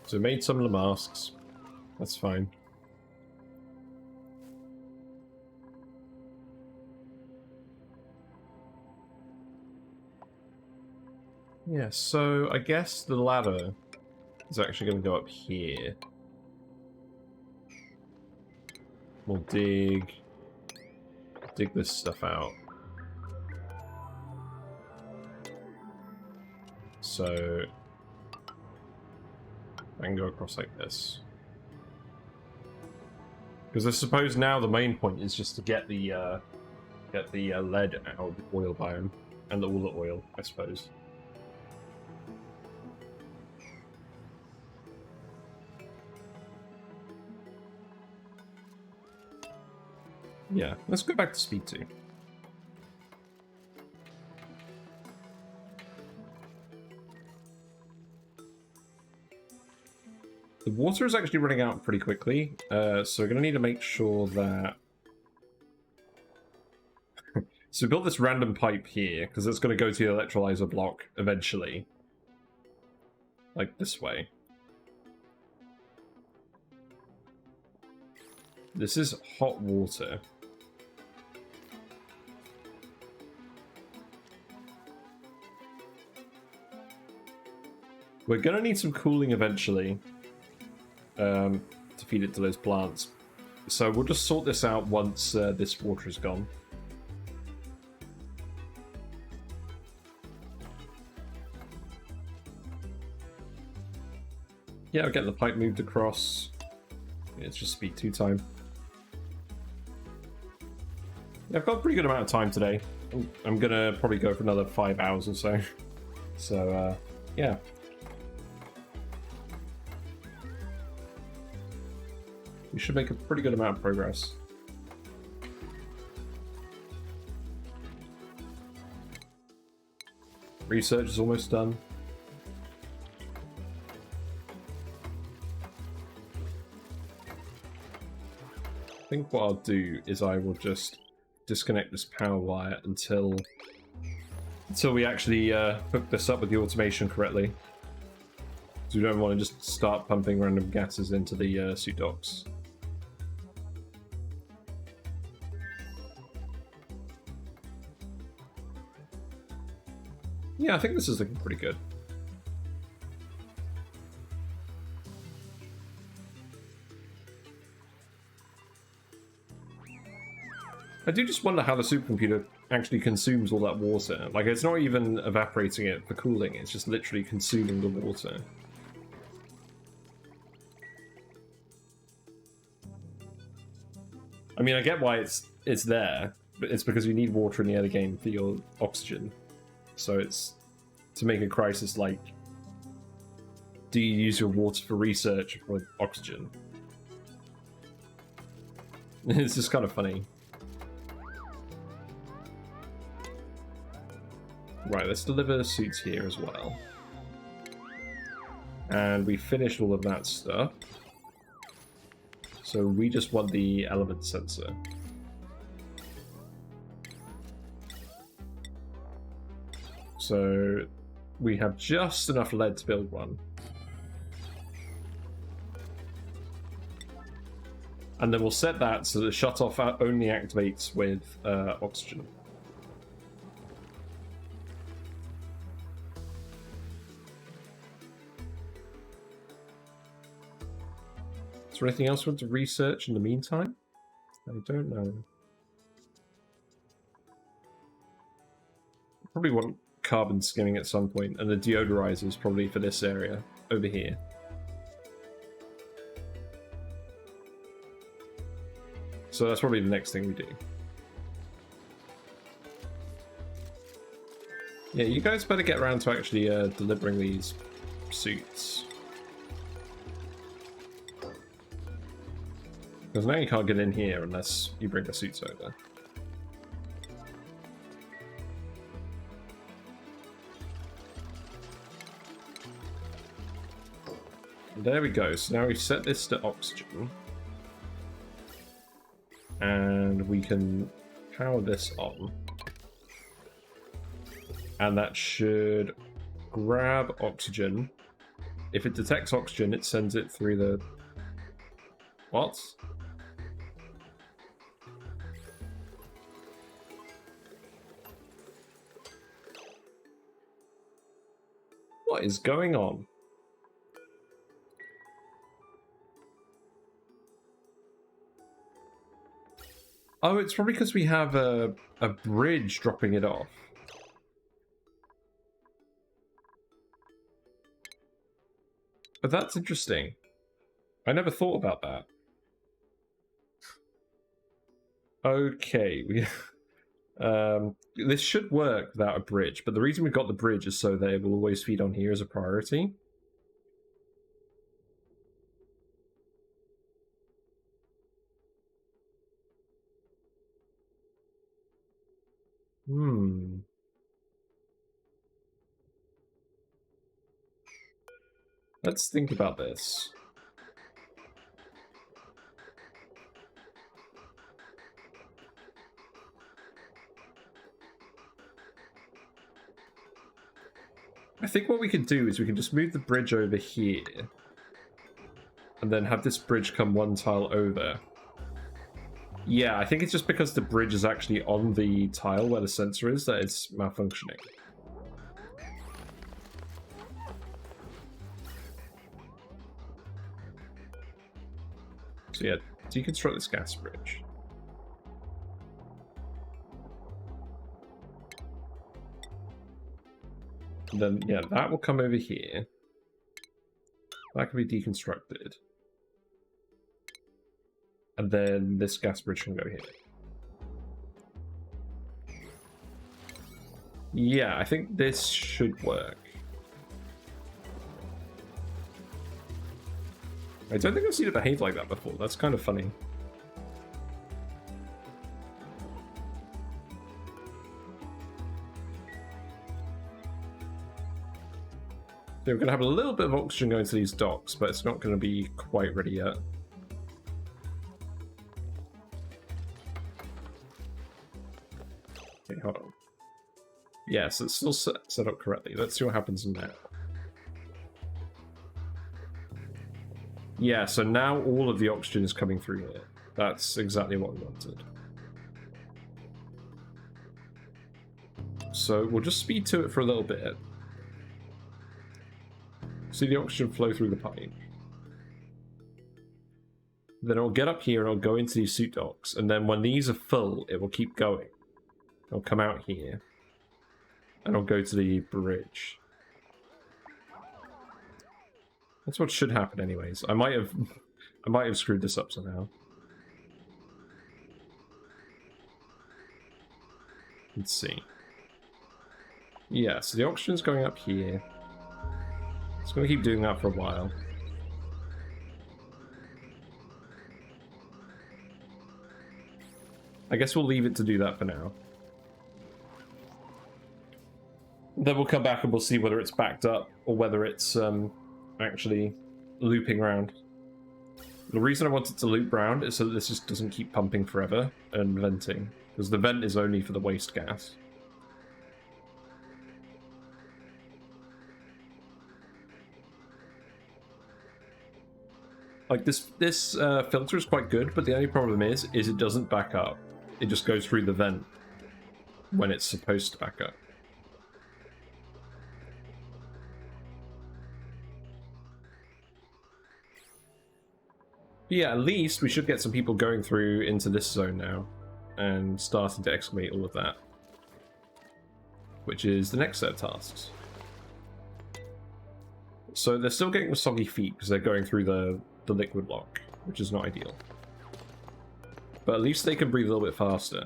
So we made some of the masks. That's fine. Yeah, so I guess the ladder is actually going to go up here. We'll dig this stuff out. So I can go across like this. Because I suppose now the main point is just to get the lead out of the oil biome and all the oil, I suppose. Yeah, let's go back to speed 2. The water is actually running out pretty quickly, so we're going to need to make sure that... So we built this random pipe here, because it's going to go to the electrolyzer block eventually. Like this way. This is hot water. We're going to need some cooling eventually. To feed it to those plants. So we'll just sort this out once this water is gone. Yeah, I'll get the pipe moved across. Yeah, it's just speed 2 time. Yeah, I've got a pretty good amount of time today. I'm gonna probably go for another 5 hours or so. So, yeah. We should make a pretty good amount of progress. Research is almost done. I think what I'll do is I will just disconnect this power wire until we actually hook this up with the automation correctly. So we don't want to just start pumping random gases into the suit docks. Yeah, I think this is looking pretty good. I do just wonder how the supercomputer actually consumes all that water. Like, it's not even evaporating it for cooling, it's just literally consuming the water. I mean, I get why it's there, but it's because you need water in the other game for your oxygen. So it's to make a crisis like, do you use your water for research or for oxygen? It's just kind of funny. Right, let's deliver the suits here as well. And we finished all of that stuff. So we just want the element sensor. So we have just enough lead to build one. And then we'll set that so the shut-off only activates with oxygen. Is there anything else we want to research in the meantime? I don't know. Probably want carbon skimming at some point, and the deodorizer is probably for this area over here. So that's probably the next thing we do. Yeah, you guys better get around to actually delivering these suits. Because now you can't get in here unless you bring the suits over. There we go. So now we've set this to oxygen. And we can power this on. And that should grab oxygen. If it detects oxygen, it sends it through the... What? What is going on? Oh, it's probably because we have a bridge dropping it off. But that's interesting. I never thought about that. Okay, this should work without a bridge, but the reason we've got the bridge is so that it will always feed on here as a priority. Let's think about this. I think what we can do is we can just move the bridge over here. And then have this bridge come one tile over. Yeah, I think it's just because the bridge is actually on the tile where the sensor is that it's malfunctioning. So yeah, deconstruct this gas bridge. And then, yeah, that will come over here. That can be deconstructed. And then this gas bridge can go here. Yeah, I think this should work. I don't think I've seen it behave like that before. That's kind of funny. So we're going to have a little bit of oxygen going to these docks, but it's not going to be quite ready yet. Okay, hold on. Yes, it's still set up correctly. Let's see what happens now. Yeah, so now all of the oxygen is coming through here. That's exactly what we wanted. So we'll just speed to it for a little bit. See the oxygen flow through the pipe. Then it'll get up here and it'll go into these suit docks. And then when these are full, it will keep going. It'll come out here. And it'll go to the bridge. That's what should happen anyways. I might have screwed this up somehow. Let's see. Yeah, so the oxygen's going up here. It's going to keep doing that for a while. I guess we'll leave it to do that for now. Then we'll come back and we'll see whether it's backed up or whether it's actually looping around. The reason I want it to loop round is so that this just doesn't keep pumping forever and venting, because the vent is only for the waste gas. Like this filter is quite good, but the only problem is it doesn't back up. It just goes through the vent when it's supposed to back up. But yeah, at least we should get some people going through into this zone now and starting to excavate all of that, which is the next set of tasks. So they're still getting soggy feet because they're going through the liquid lock, which is not ideal. But at least they can breathe a little bit faster.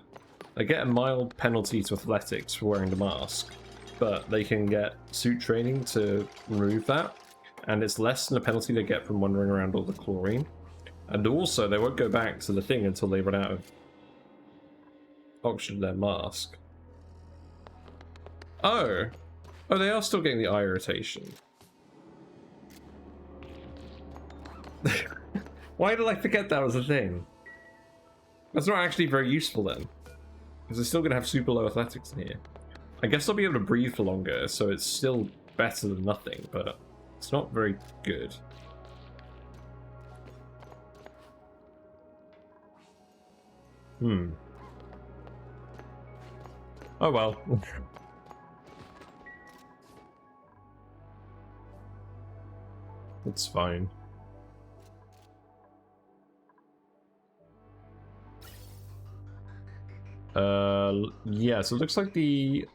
They get a mild penalty to athletics for wearing the mask, but they can get suit training to remove that, and it's less than the penalty they get from wandering around all the chlorine. And also, they won't go back to the thing until they run out of oxygen in their mask. Oh! Oh, they are still getting the eye irritation. Why did I forget that was a thing? That's not actually very useful then. Because they're still going to have super low athletics in here. I guess they'll be able to breathe for longer, so it's still better than nothing, but it's not very good. Oh well. It's fine. Yeah, so it looks like the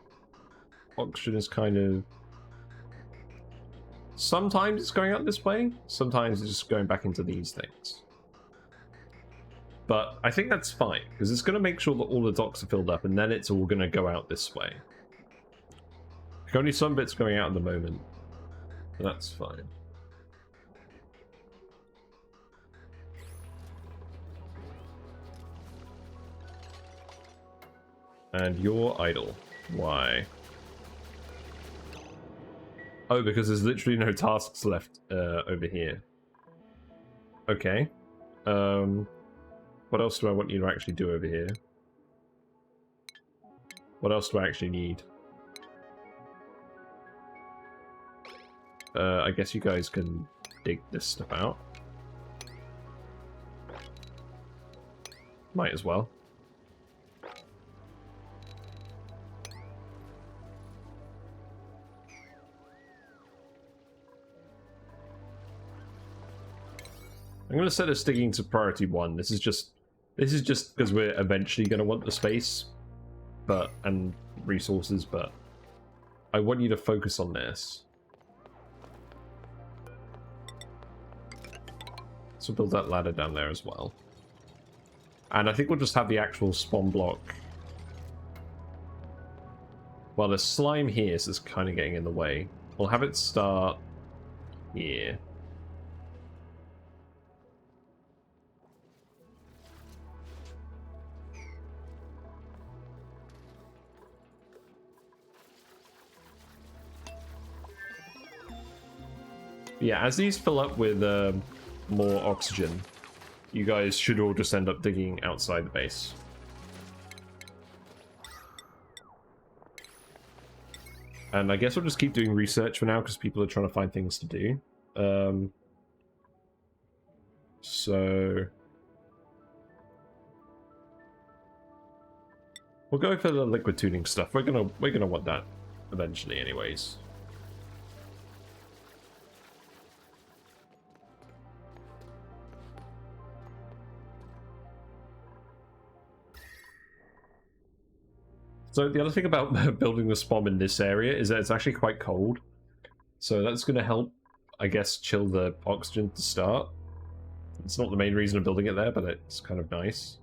oxygen is kind of... Sometimes it's going out this way, sometimes it's just going back into these things. But I think that's fine, because it's going to make sure that all the docks are filled up, and then it's all going to go out this way. Only some bits going out at the moment, but that's fine. And you're idle. Why? Oh, because there's literally no tasks left over here. Okay. What else do I want you to actually do over here? What else do I actually need? I guess you guys can dig this stuff out. Might as well. I'm going to set this digging to priority 1. This is just because we're eventually going to want the space, and resources, but I want you to focus on this. So build that ladder down there as well. And I think we'll just have the actual spawn block. Well, there's slime here, so it's kind of getting in the way. We'll have it start here. Yeah, as these fill up with more oxygen, you guys should all just end up digging outside the base. And I guess we'll just keep doing research for now, because people are trying to find things to do. So... we'll go for the liquid tuning stuff. We're gonna want that eventually anyways. So the other thing about building the SPOM in this area is that it's actually quite cold. So that's going to help, I guess, chill the oxygen to start. It's not the main reason of building it there, but it's kind of nice.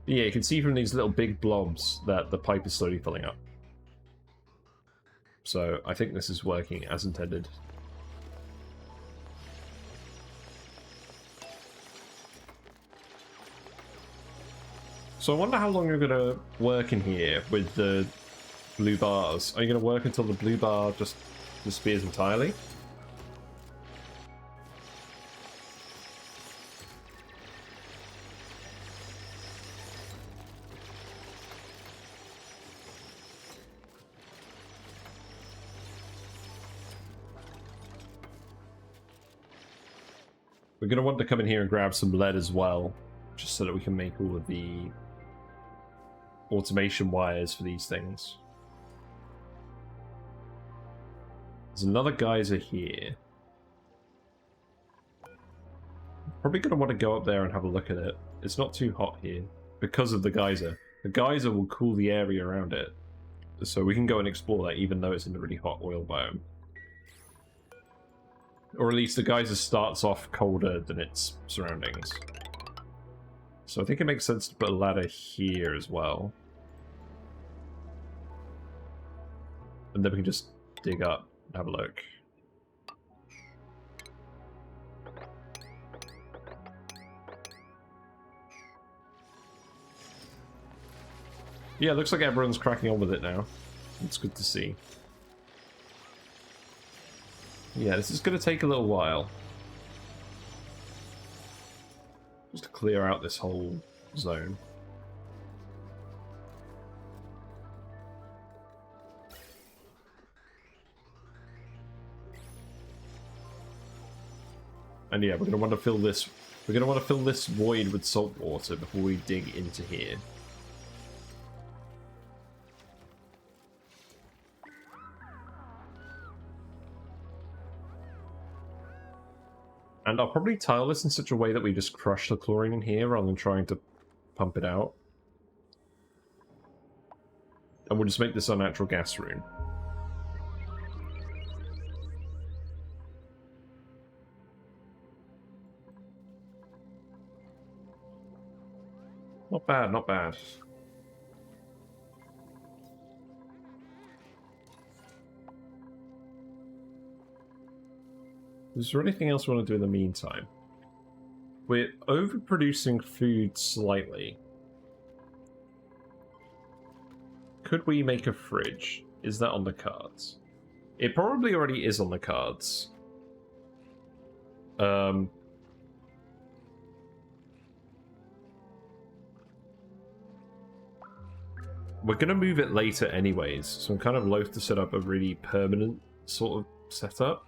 Yeah, you can see from these little big blobs that the pipe is slowly filling up. So I think this is working as intended. So I wonder how long you're going to work in here with the blue bars. Are you going to work until the blue bar just disappears entirely? We're going to want to come in here and grab some lead as well, just so that we can make all of the automation wires for these things. There's another geyser here. Probably going to want to go up there and have a look at it. It's not too hot here because of the geyser. The geyser will cool the area around it, so we can go and explore that even though it's in a really hot oil biome. Or at least the geyser starts off colder than its surroundings. So I think it makes sense to put a ladder here as well. And then we can just dig up and have a look. Yeah, it looks like everyone's cracking on with it now. It's good to see. Yeah, this is going to take a little while. Just to clear out this whole zone. And yeah, we're going to want to fill this. We're going to want to fill this void with salt water before we dig into here. And I'll probably tile this in such a way that we just crush the chlorine in here rather than trying to pump it out. And we'll just make this our natural gas room. Not bad, not bad. Is there anything else we want to do in the meantime? We're overproducing food slightly. Could we make a fridge? Is that on the cards? It probably already is on the cards. We're going to move it later anyways, so I'm kind of loath to set up a really permanent sort of setup.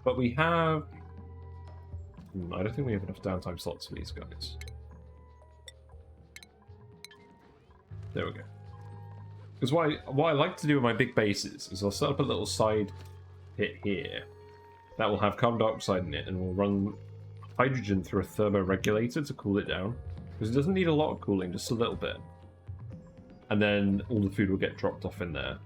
But we have... I don't think we have enough downtime slots for these guys. There we go. Because what I like to do with my big bases is I'll set up a little side pit here that will have carbon dioxide in it, and we'll run hydrogen through a thermoregulator to cool it down. Because it doesn't need a lot of cooling, just a little bit. And then all the food will get dropped off in there.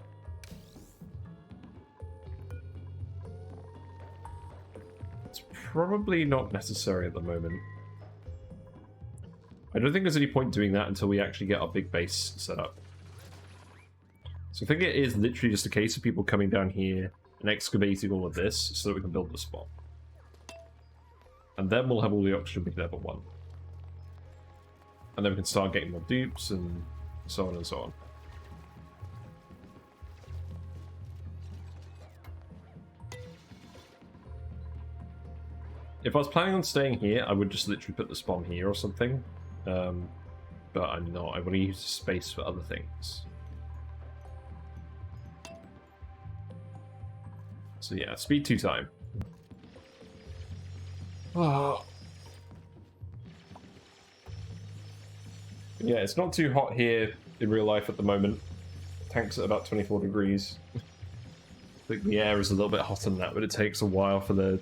Probably not necessary at the moment. I don't think there's any point doing that until we actually get our big base set up. So I think it is literally just a case of people coming down here and excavating all of this so that we can build the spot. And then we'll have all the oxygen we can ever want. And then we can start getting more dupes and so on and so on. If I was planning on staying here, I would just literally put the SPOM here or something. But I'm not. I want to use the space for other things. So yeah, speed 2 time. Oh. Yeah, it's not too hot here in real life at the moment. Tank's at about 24 degrees. I think the air is a little bit hotter than that, but it takes a while for the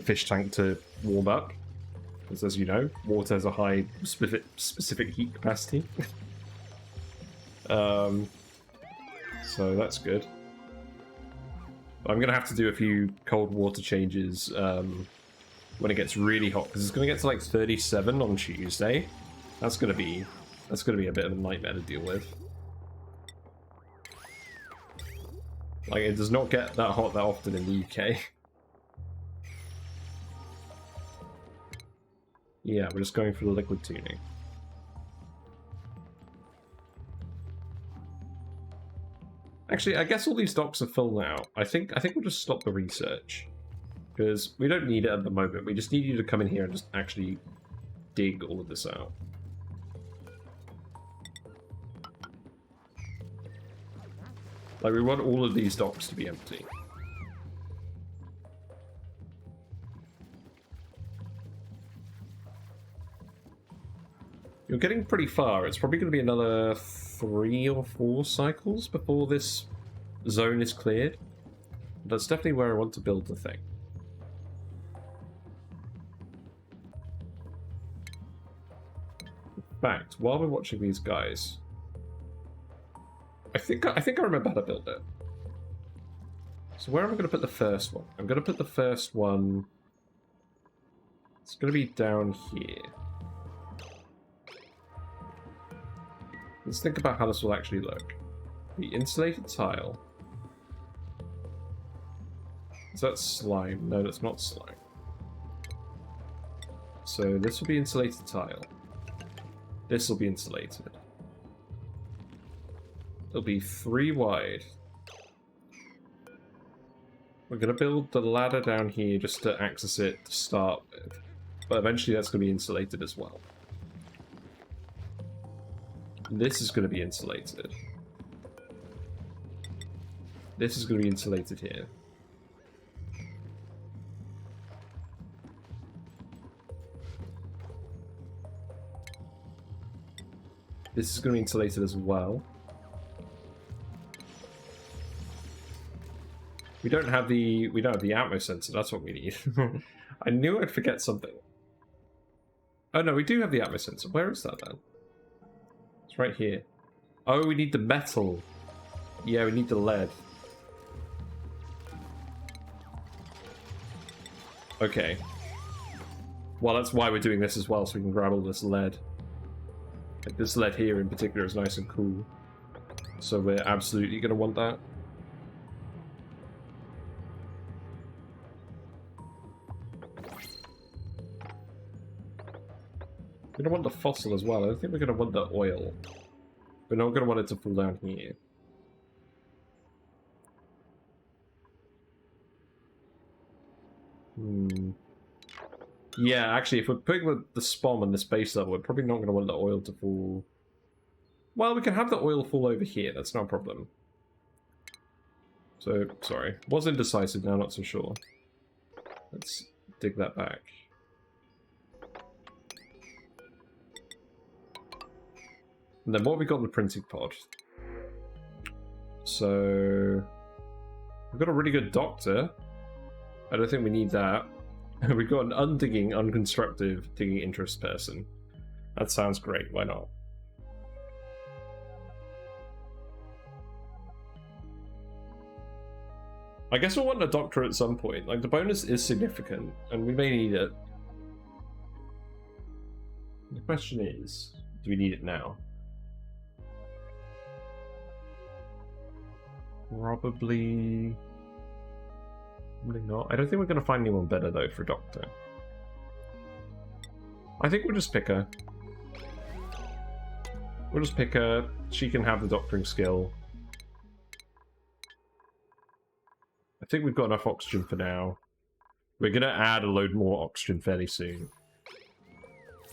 fish tank to warm up, because as you know, water has a high specific heat capacity. So that's good. But I'm gonna have to do a few cold water changes when it gets really hot, because it's gonna get to like 37 on Tuesday. That's gonna be a bit of a nightmare to deal with. Like, it does not get that hot that often in the UK. Yeah, we're just going for the liquid tuning. Actually, I guess all these docks are full now. I think we'll just stop the research, because we don't need it at the moment. We just need you to come in here and just actually dig all of this out. Like, we want all of these docks to be empty. We're getting pretty far. It's probably going to be another 3 or 4 cycles before this zone is cleared. That's definitely where I want to build the thing. In fact, while we're watching these guys, I think I remember how to build it. So where am I going to put the first one? I'm going to put the first one... It's going to be down here. Let's think about how this will actually look. The insulated tile. Is that slime? No, that's not slime. So this will be insulated tile. This will be insulated. It'll be 3 wide. We're going to build the ladder down here just to access it to start with. But eventually that's going to be insulated as well. This is going to be insulated. This is going to be insulated here. This is going to be insulated as well. We don't have the atmo sensor. That's what we need. I knew I'd forget something. Oh no, we do have the atmo sensor. Where is that then? It's right here. Oh, we need the metal. Yeah, we need the lead. Okay. Well, that's why we're doing this as well, so we can grab all this lead. Like this lead here in particular is nice and cool. So we're absolutely going to want that. We're going to want the fossil as well. I don't think we're going to want the oil. We're not going to want it to fall down here. Yeah, actually, if we're putting the SPOM on this base level, we're probably not going to want the oil to fall... Well, we can have the oil fall over here. That's not a problem. So, sorry. Was indecisive, now not so sure. Let's dig that back. And then what have we got in the printing pod? So... We've got a really good doctor. I don't think we need that. We've got an undigging, unconstructive digging interest person. That sounds great, why not? I guess we'll want a doctor at some point. Like, the bonus is significant, and we may need it. The question is, do we need it now? Probably not. I don't think we're going to find anyone better, though, for a doctor. I think we'll just pick her. We'll just pick her. She can have the doctoring skill. I think we've got enough oxygen for now. We're going to add a load more oxygen fairly soon.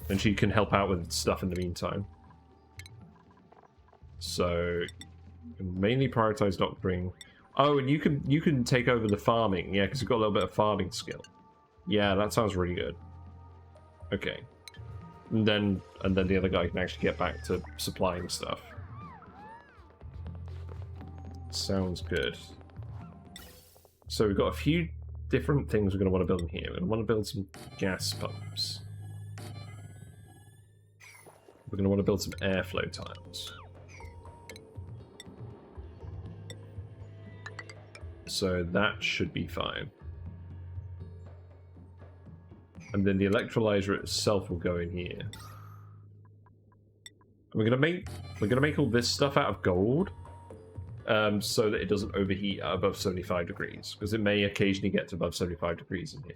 And she can help out with stuff in the meantime. So, mainly prioritize doctoring. Oh, and you can take over the farming, yeah, because you've got a little bit of farming skill. Yeah, that sounds really good. Okay. And then the other guy can actually get back to supplying stuff. Sounds good. So we've got a few different things we're going to want to build in here. We're going to want to build some gas pumps. We're going to want to build some airflow tiles. So that should be fine. And then the electrolyzer itself will go in here. And we're gonna make all this stuff out of gold, so that it doesn't overheat at above 75 degrees, because it may occasionally get to above 75 degrees in here.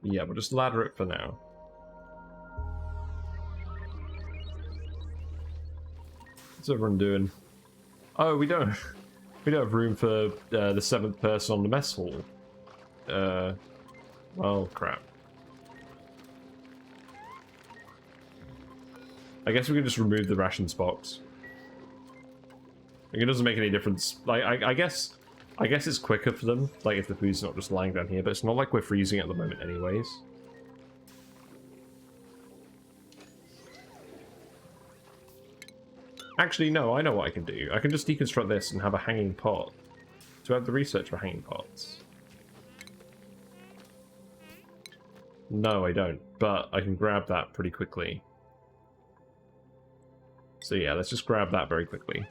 Yeah, we'll just ladder it for now. What's everyone doing? Oh, we don't have room for the 7th person on the mess hall. Well, crap. I guess we can just remove the rations box. Like, it doesn't make any difference. Like, I guess it's quicker for them, like, if the food's not just lying down here, but it's not like we're freezing at the moment anyways. Actually, no, I know what I can do. I can just deconstruct this and have a hanging pot. Do I have the research for hanging pots? No, I don't, but I can grab that pretty quickly. So yeah, let's just grab that very quickly.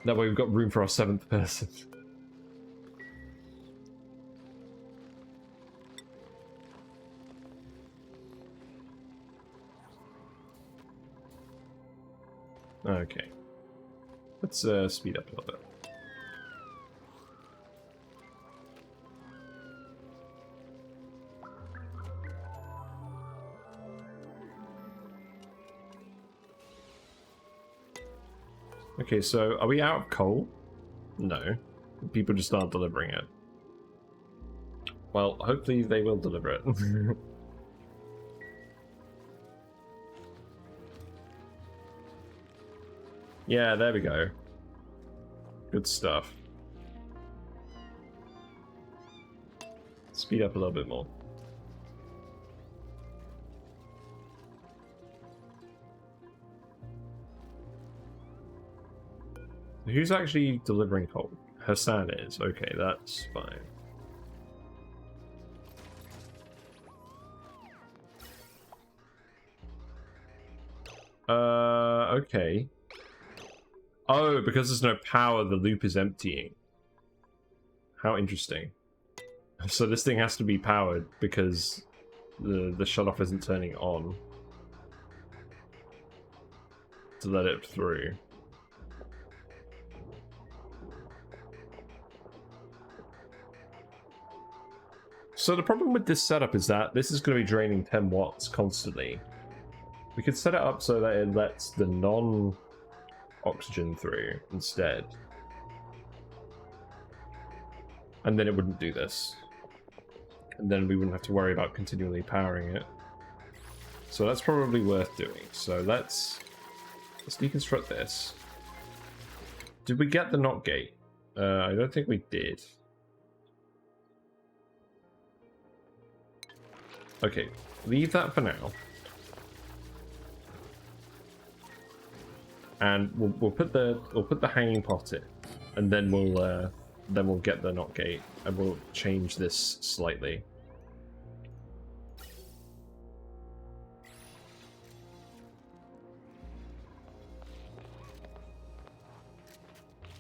That way we've got room for our 7th person. Okay. Let's speed up a little bit. Okay, so are we out of coal? No. People just aren't delivering it. Well, hopefully they will deliver it. Yeah, there we go. Good stuff. Speed up a little bit more. Who's actually delivering coal? Hassan is. Okay, that's fine. Okay. Oh, because there's no power, the loop is emptying. How interesting. So this thing has to be powered because the shut-off isn't turning on to let it through. So the problem with this setup is that this is going to be draining 10 watts constantly. We could set it up so that it lets the non-oxygen through instead. And then it wouldn't do this. And then we wouldn't have to worry about continually powering it. So that's probably worth doing. So let's deconstruct this. Did we get the NOT gate? I don't think we did. Okay, leave that for now. And we'll put the hanging pot in, and then we'll get the NOT gate, and we'll change this slightly.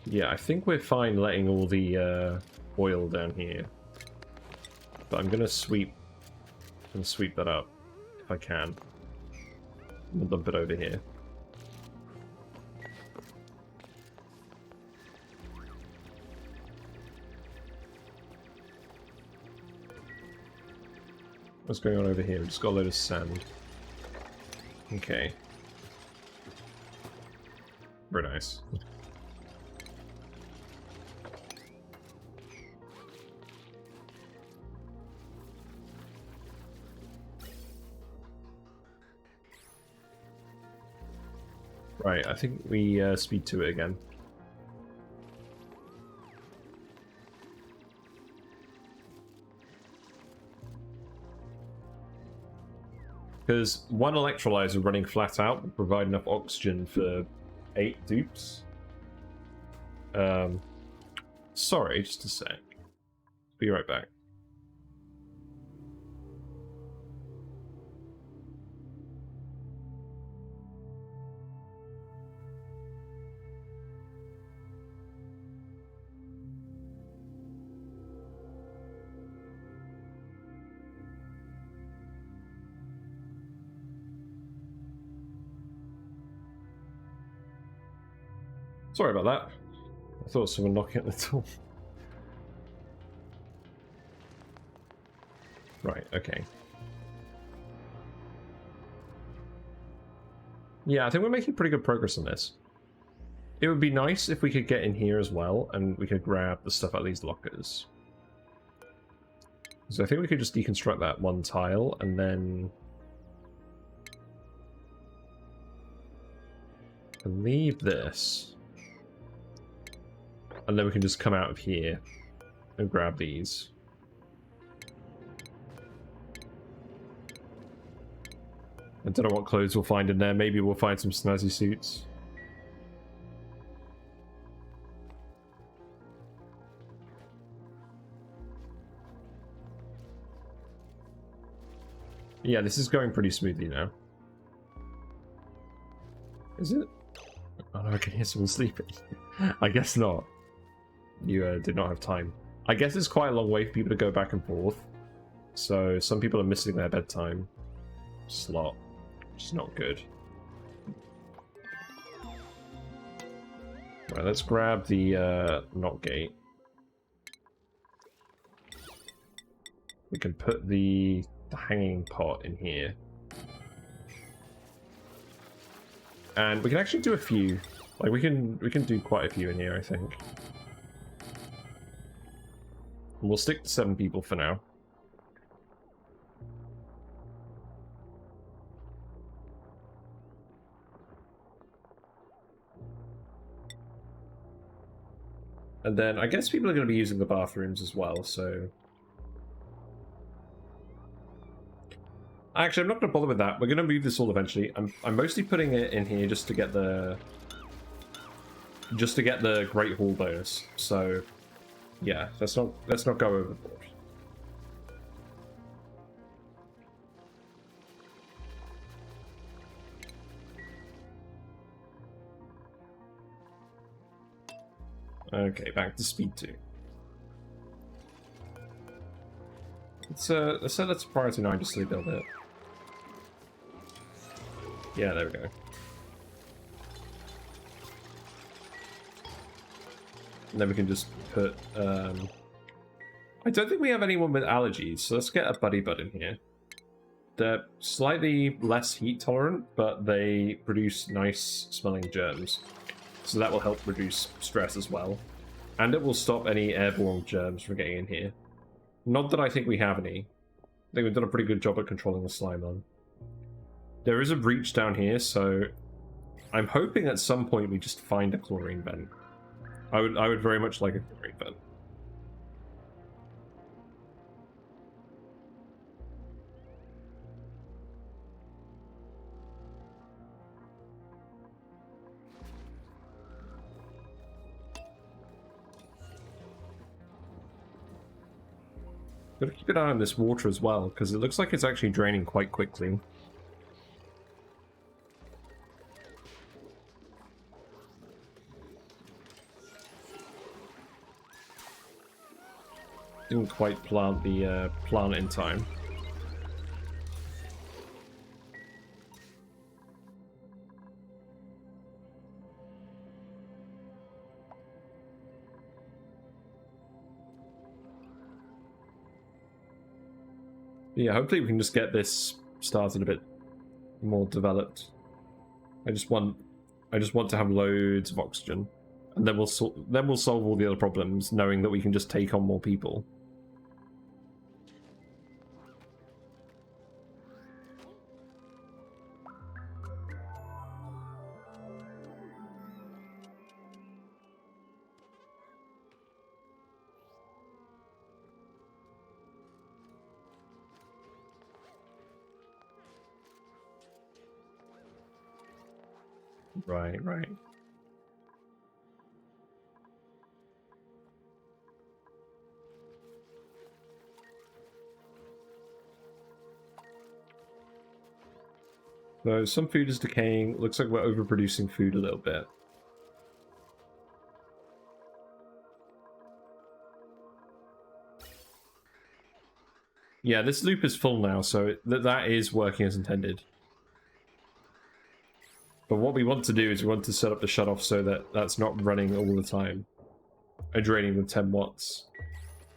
Yeah, I think we're fine letting all the oil down here, but I'm gonna sweep that up if I can. We'll dump it over here. What's going on over here? We just got a load of sand. Okay. Very nice. Right, I think we speed to it again. Because one electrolyzer running flat out will provide enough oxygen for 8 dupes. Sorry, just a sec. Be right back. Sorry about that. I thought someone knocking at the door. Right, okay. Yeah, I think we're making pretty good progress on this. It would be nice if we could get in here as well, and we could grab the stuff out of these lockers. So I think we could just deconstruct that one tile, and then... leave this. And then we can just come out of here and grab these. I don't know what clothes we'll find in there. Maybe we'll find some snazzy suits. Yeah, this is going pretty smoothly now. Is it? Oh no, I can hear someone sleeping. I guess not. You did not have time. I guess it's quite a long way for people to go back and forth. So some people are missing their bedtime slot, which is not good. Right, let's grab the knot gate. We can put the hanging pot in here. And we can actually do a few. Like we can do quite a few in here, I think. And we'll stick to 7 people for now. And then I guess people are going to be using the bathrooms as well, so... Actually, I'm not going to bother with that. We're going to move this all eventually. I'm mostly putting it in here just to get the... Great Hall bonus. So, yeah, let's not go overboard. Okay, back to speed 2. Let's set that to priority 9 just to build it. Yeah, there we go. And then we can just put, I don't think we have anyone with allergies, so let's get a buddy bud in here. They're slightly less heat tolerant, but they produce nice smelling germs. So that will help reduce stress as well. And it will stop any airborne germs from getting in here. Not that I think we have any. I think we've done a pretty good job at controlling the slime on. There is a breach down here, so I'm hoping at some point we just find a chlorine vent. I would very much like a chlorine vent. Gotta keep an eye on this water as well, because it looks like it's actually draining quite quickly. Didn't quite plant the plant in time. Yeah, hopefully we can just get this started a bit more developed. I just want to have loads of oxygen, and then we'll solve all the other problems, knowing that we can just take on more people. Right, right. So some food is decaying. Looks like we're overproducing food a little bit. Yeah, this loop is full now, so that is working as intended. But what we want to do is we want to set up the shutoff so that that's not running all the time and draining with 10 watts.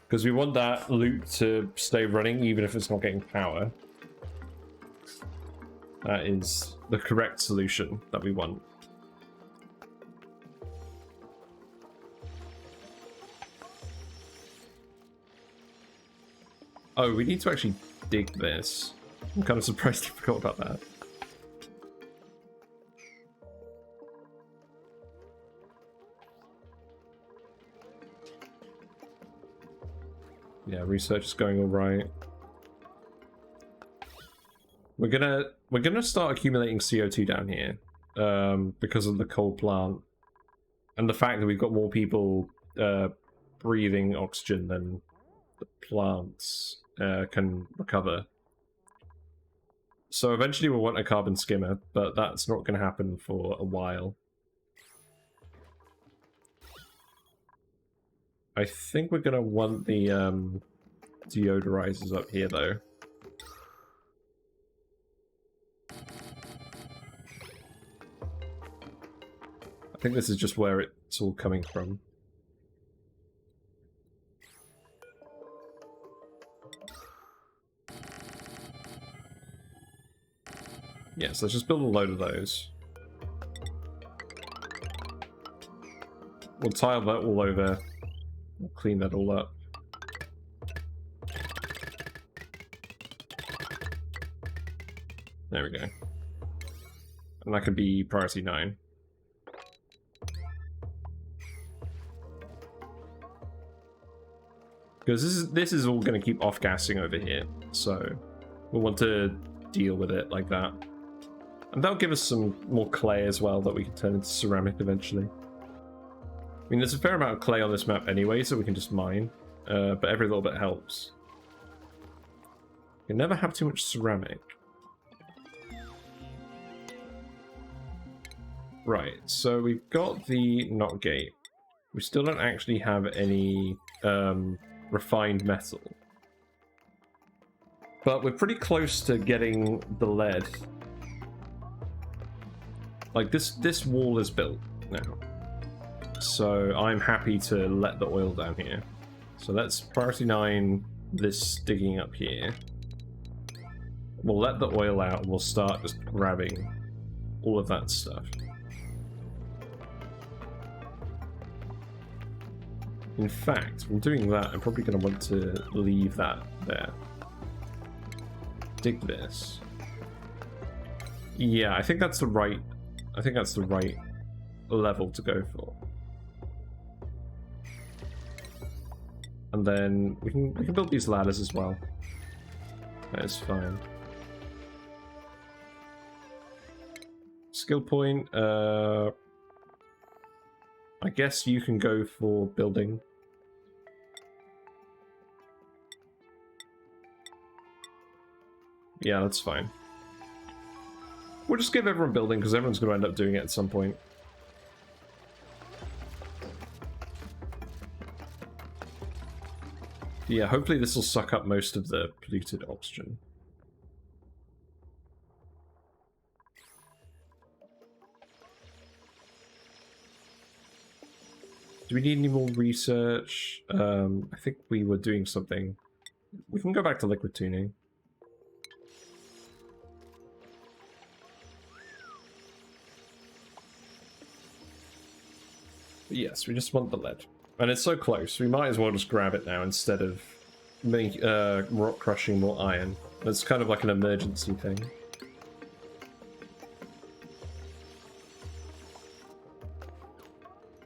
Because we want that loop to stay running even if it's not getting power. That is the correct solution that we want. Oh, we need to actually dig this. I'm kind of surprised I forgot about that. Yeah, research is going all right. We're gonna start accumulating CO2 down here because of the coal plant and the fact that we've got more people breathing oxygen than the plants can recover. So eventually we'll want a carbon skimmer, but that's not going to happen for a while. I think we're going to want the deodorizers up here, though. I think this is just where it's all coming from. Yeah, so let's just build a load of those. We'll tile that all over. We'll clean that all up. There we go. And that could be priority 9. Because this is all going to keep off-gassing over here, so we'll want to deal with it like that. And that'll give us some more clay as well that we can turn into ceramic eventually. I mean, there's a fair amount of clay on this map anyway, so we can just mine, but every little bit helps. You never have too much ceramic. Right, so we've got the knot gate. We still don't actually have any refined metal. But we're pretty close to getting the lead. Like, this wall is built now. So I'm happy to let the oil down here. So let's priority 9 this digging up here. We'll let the oil out and we'll start just grabbing all of that stuff. In fact, from doing that, I'm probably going to want to leave that there. Dig this. Yeah, I think that's the right level to go for. And then we can build these ladders as well. That is fine. Skill point, I guess you can go for building. Yeah, that's fine. We'll just give everyone building, because everyone's going to end up doing it at some point. Yeah, hopefully this will suck up most of the polluted oxygen. Do we need any more research? I think we were doing something. We can go back to liquid tuning. But yes, we just want the lead. And it's so close, we might as well just grab it now instead of rock crushing more iron. It's kind of like an emergency thing.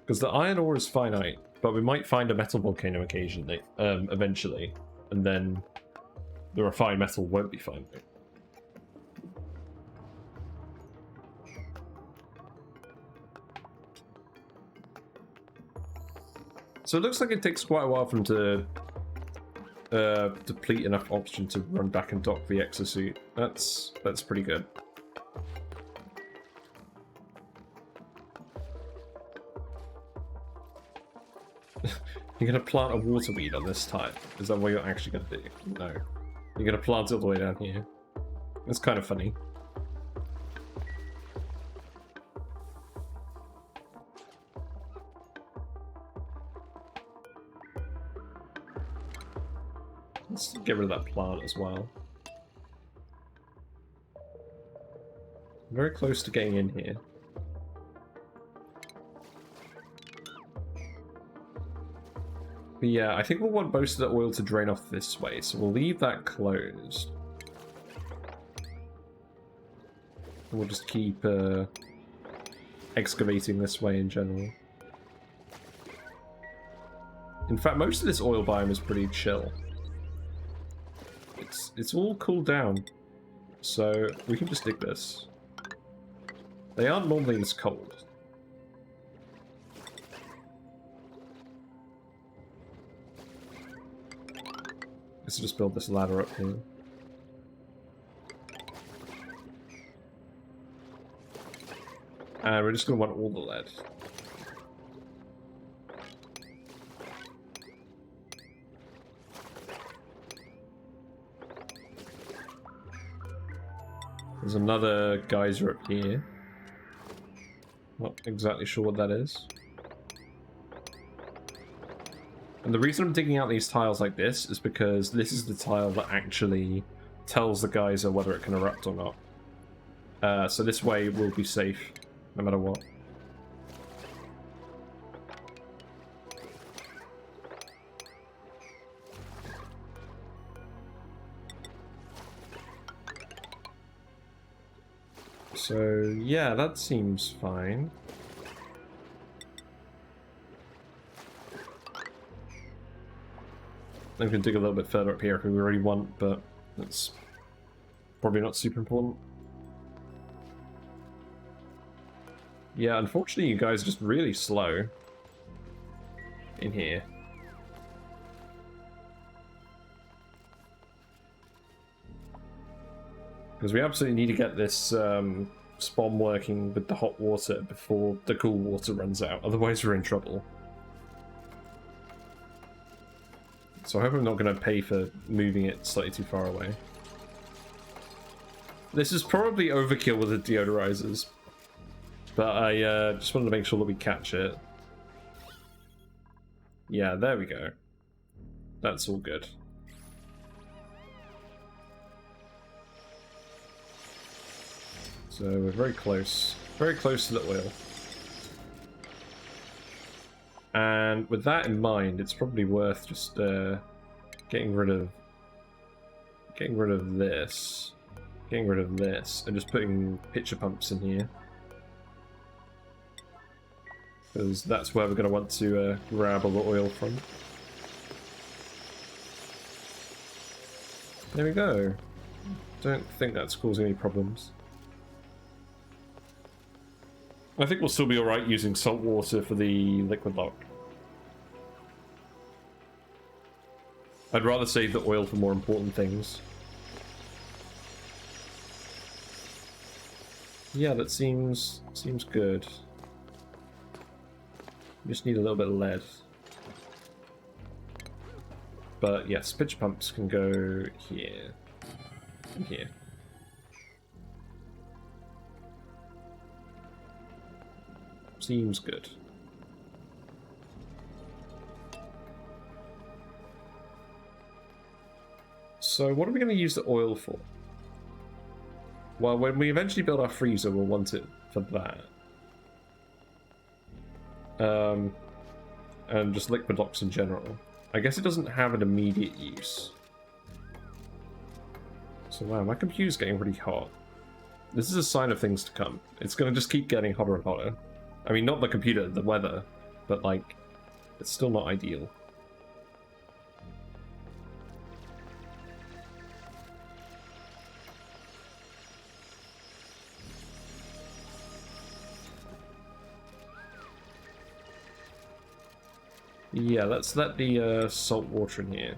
Because the iron ore is finite, but we might find a metal volcano occasionally, eventually, and then the refined metal won't be finite. So it looks like it takes quite a while for them to deplete enough oxygen to run back and dock the exosuit. That's pretty good. You're gonna plant a water weed on this type? Is that what you're actually gonna do? No. You're gonna plant it all the way down here. It's kind of funny. Let's get rid of that plant as well. Very close to getting in here. But yeah, I think we'll want most of the oil to drain off this way, so we'll leave that closed. And we'll just keep excavating this way in general. In fact, most of this oil biome is pretty chill. it's all cooled down. So we can just dig this. They aren't normally this cold. Let's just build this ladder up here. And we're just going to want all the lead. There's another geyser up here. Not exactly sure what that is. And the reason I'm digging out these tiles like this is because this is the tile that actually tells the geyser whether it can erupt or not. So this way we'll be safe, no matter what. So, yeah, that seems fine. We can dig a little bit further up here if we really want, but that's probably not super important. Yeah, unfortunately you guys are just really slow in here. Because we absolutely need to get this SPOM working with the hot water before the cool water runs out, otherwise we're in trouble. So I hope I'm not going to pay for moving it slightly too far away. This is probably overkill with the deodorizers, but I just wanted to make sure that we catch it. Yeah, there we go. That's all good. So we're very close to the oil. And with that in mind, it's probably worth just getting rid of this, and just putting pitcher pumps in here, because that's where we're going to want to grab all the oil from. There we go. Don't think that's causing any problems. I think we'll still be alright using salt water for the liquid lock. I'd rather save the oil for more important things. Yeah, that seems good. We just need a little bit of lead. But yes, pitch pumps can go here and here. Seems good. So what are we going to use the oil for? Well, when we eventually build our freezer, we'll want it for that. And just liquid locks in general. I guess it doesn't have an immediate use. So wow, my computer's getting pretty hot. This is a sign of things to come. It's going to just keep getting hotter and hotter. I mean, not the computer, the weather, but like, it's still not ideal. Yeah, let's let the salt water in here.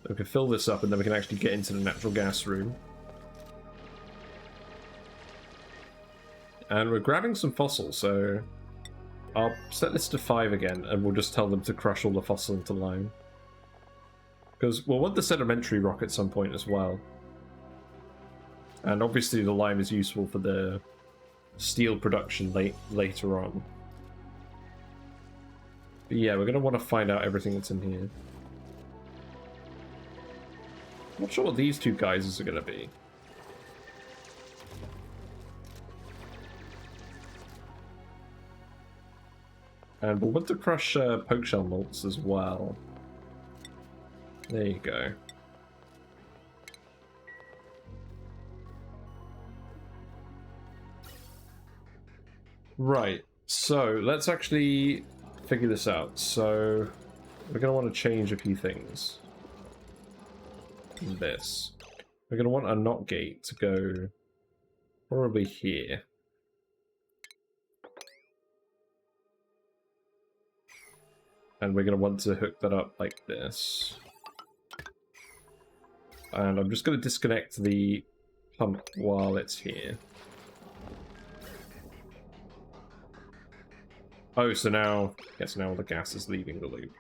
We can fill this up and then we can actually get into the natural gas room. And we're grabbing some fossil, so I'll set this to 5 again, and we'll just tell them to crush all the fossil into lime. Because we'll want the sedimentary rock at some point as well. And obviously the lime is useful for the steel production later on. But yeah, we're going to want to find out everything that's in here. I'm not sure what these two geysers are going to be. And we'll want to crush poke shell malts as well. There you go. Right, so let's actually figure this out. So we're going to want to change a few things. this. We're going to want our NOT gate to go probably here. And we're going to want to hook that up like this. And I'm just going to disconnect the pump while it's here. Oh, so now... yes, now all the gas is leaving the loop.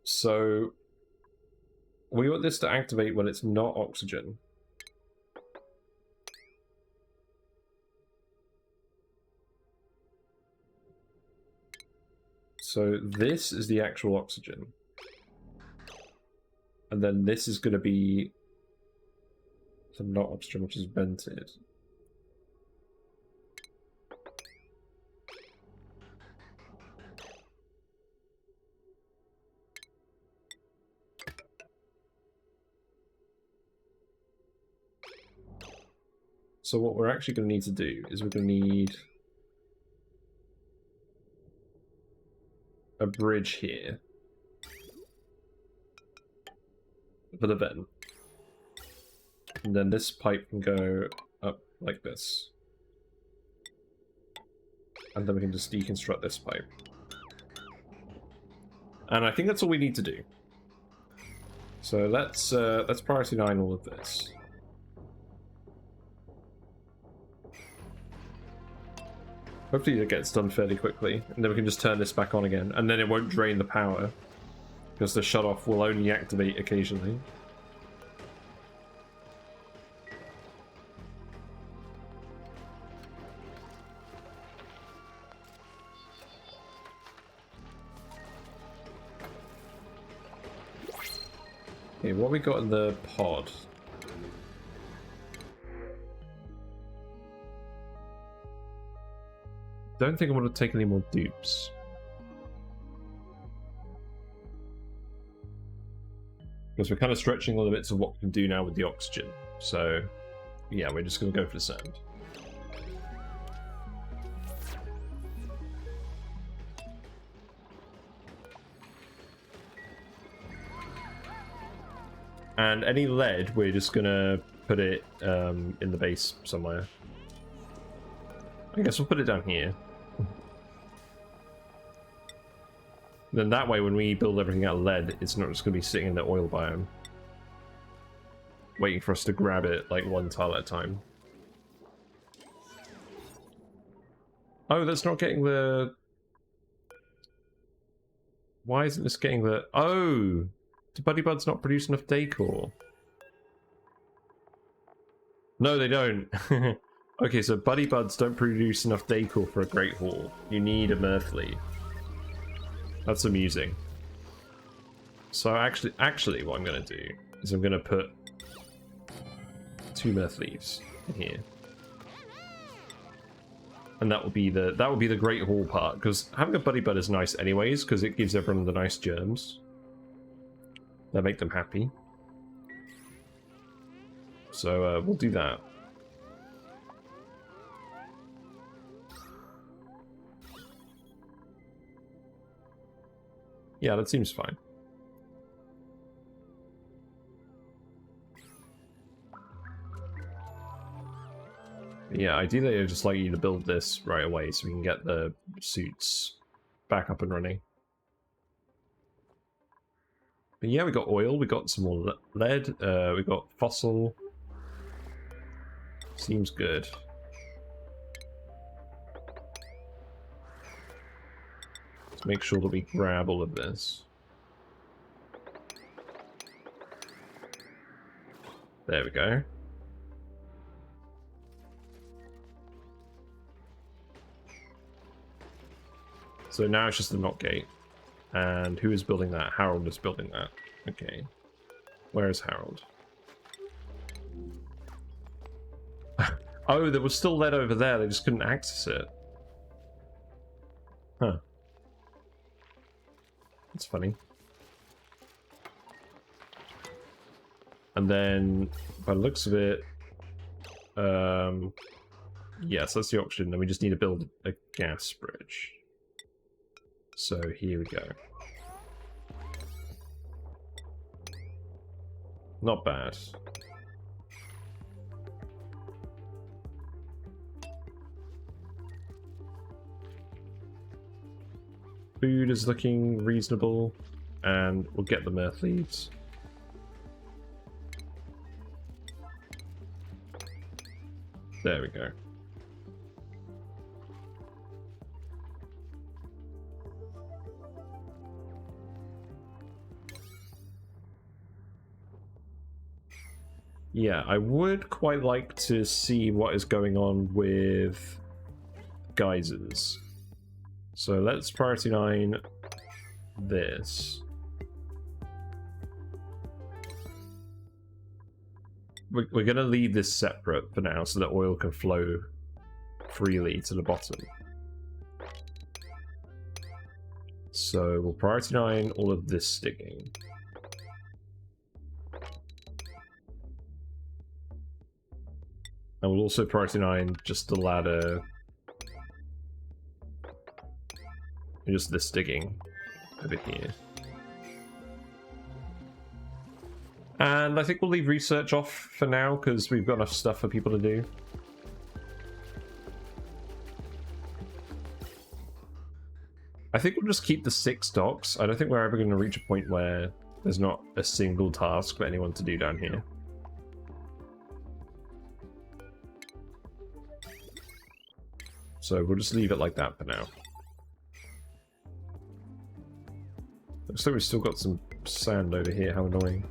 So... we want this to activate when it's not oxygen. So this is the actual oxygen. And then this is going to be the not oxygen, which is vented. So what we're actually going to need to do is we're going to need a bridge here for the vent. And then this pipe can go up like this. And then we can just deconstruct this pipe. And I think that's all we need to do. So let's priority 9 all of this. Hopefully it gets done fairly quickly, and then we can just turn this back on again, and then it won't drain the power, because the shutoff will only activate occasionally. Okay, what we got in the pod? Don't think I want to take any more dupes. Because we're kind of stretching the limits of what we can do now with the oxygen. So, yeah, we're just going to go for the sand. And any lead, we're just going to put it in the base somewhere. I guess we'll put it down here. Then that way, when we build everything out of lead, it's not just going to be sitting in the oil biome, waiting for us to grab it like one tile at a time. Oh, that's not getting the... why isn't this getting the... oh! Do Buddy Buds not produce enough decor? No, they don't. Okay, so Buddy Buds don't produce enough decor for a Great Hall. You need a Mirth Leaf. That's amusing. So actually what I'm going to do is I'm going to put 2 Mirth Leaves in here. And that will be the Great Hall part, because having a Buddy Bud is nice anyways, because it gives everyone the nice germs that make them happy. So we'll do that. Yeah, that seems fine. Yeah, ideally I'd just like you to build this right away so we can get the suits back up and running. But yeah, we got oil, we got some more lead, we got fossil. Seems good. Let's make sure that we grab all of this. There we go. So now it's just the knot gate. And who is building that? Harold is building that. Okay. Where is Harold? Oh, there was still lead over there. They just couldn't access it. Huh. That's funny. And then, by the looks of it, yes, that's the option. Then we just need to build a gas bridge. So here we go. Not bad. Food is looking reasonable, and we'll get the earth leaves. There we go. Yeah, I would quite like to see what is going on with geysers. So let's priority 9 this. We're going to leave this separate for now so that oil can flow freely to the bottom. So we'll priority 9 all of this digging. And we'll also priority 9 just the ladder. And just this digging over here. And I think we'll leave research off for now because we've got enough stuff for people to do. I think we'll just keep the 6 docks. I don't think we're ever going to reach a point where there's not a single task for anyone to do down here. So we'll just leave it like that for now. Looks like we've still got some sand over here, how annoying.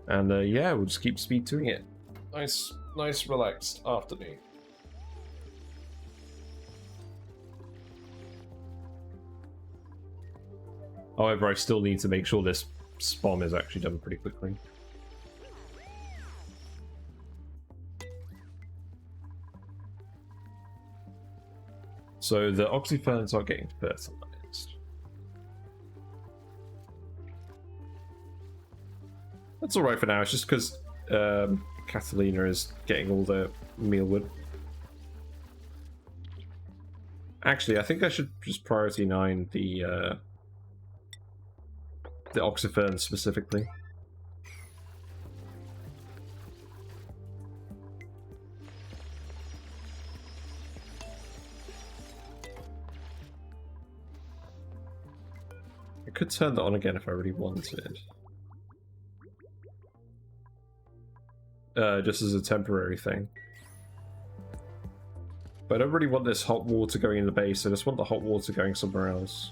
And yeah, we'll just keep speed doing it. Nice, relaxed afternoon. However, I still need to make sure this SPOM is actually done pretty quickly. So the oxyferns are getting fertilized. That's alright for now, it's just because Catalina is getting all the mealwood. Actually, I think I should just priority 9 the oxyferns specifically. I could turn that on again if I really wanted. Just as a temporary thing. But I don't really want this hot water going in the base, I just want the hot water going somewhere else.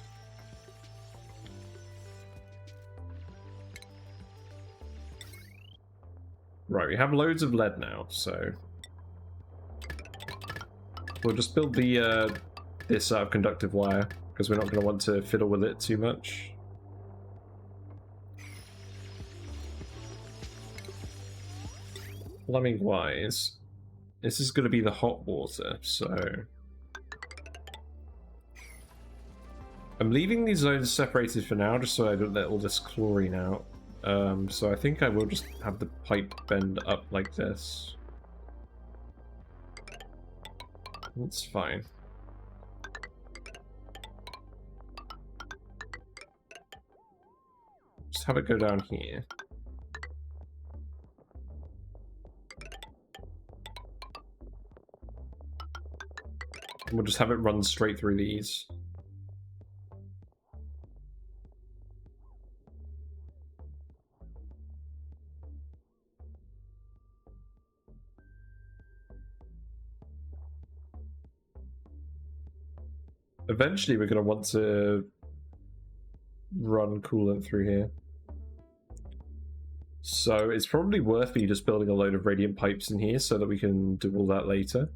Right, we have loads of lead now, so we'll just build the this out of conductive wire, because we're not going to want to fiddle with it too much. Plumbing wise, this is going to be the hot water, so I'm leaving these zones separated for now, just so I don't let all this chlorine out. So I think I will just have the pipe bend up like this. That's fine. Just have it go down here. And we'll just have it run straight through these. Eventually we're going to want to run coolant through here. So it's probably worth me just building a load of radiant pipes in here so that we can do all that later.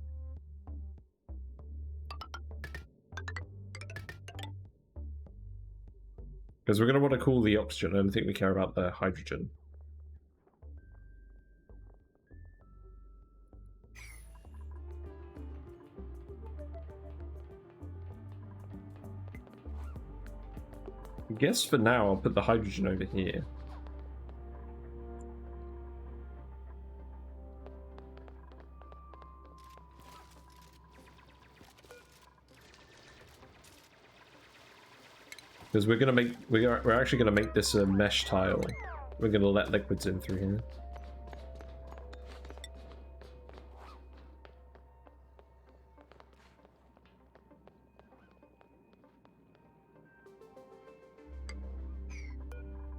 Because we're going to want to cool the oxygen. I don't think we care about the hydrogen. I guess for now I'll put the hydrogen over here. Because we're actually gonna make this a mesh tile. We're gonna let liquids in through here.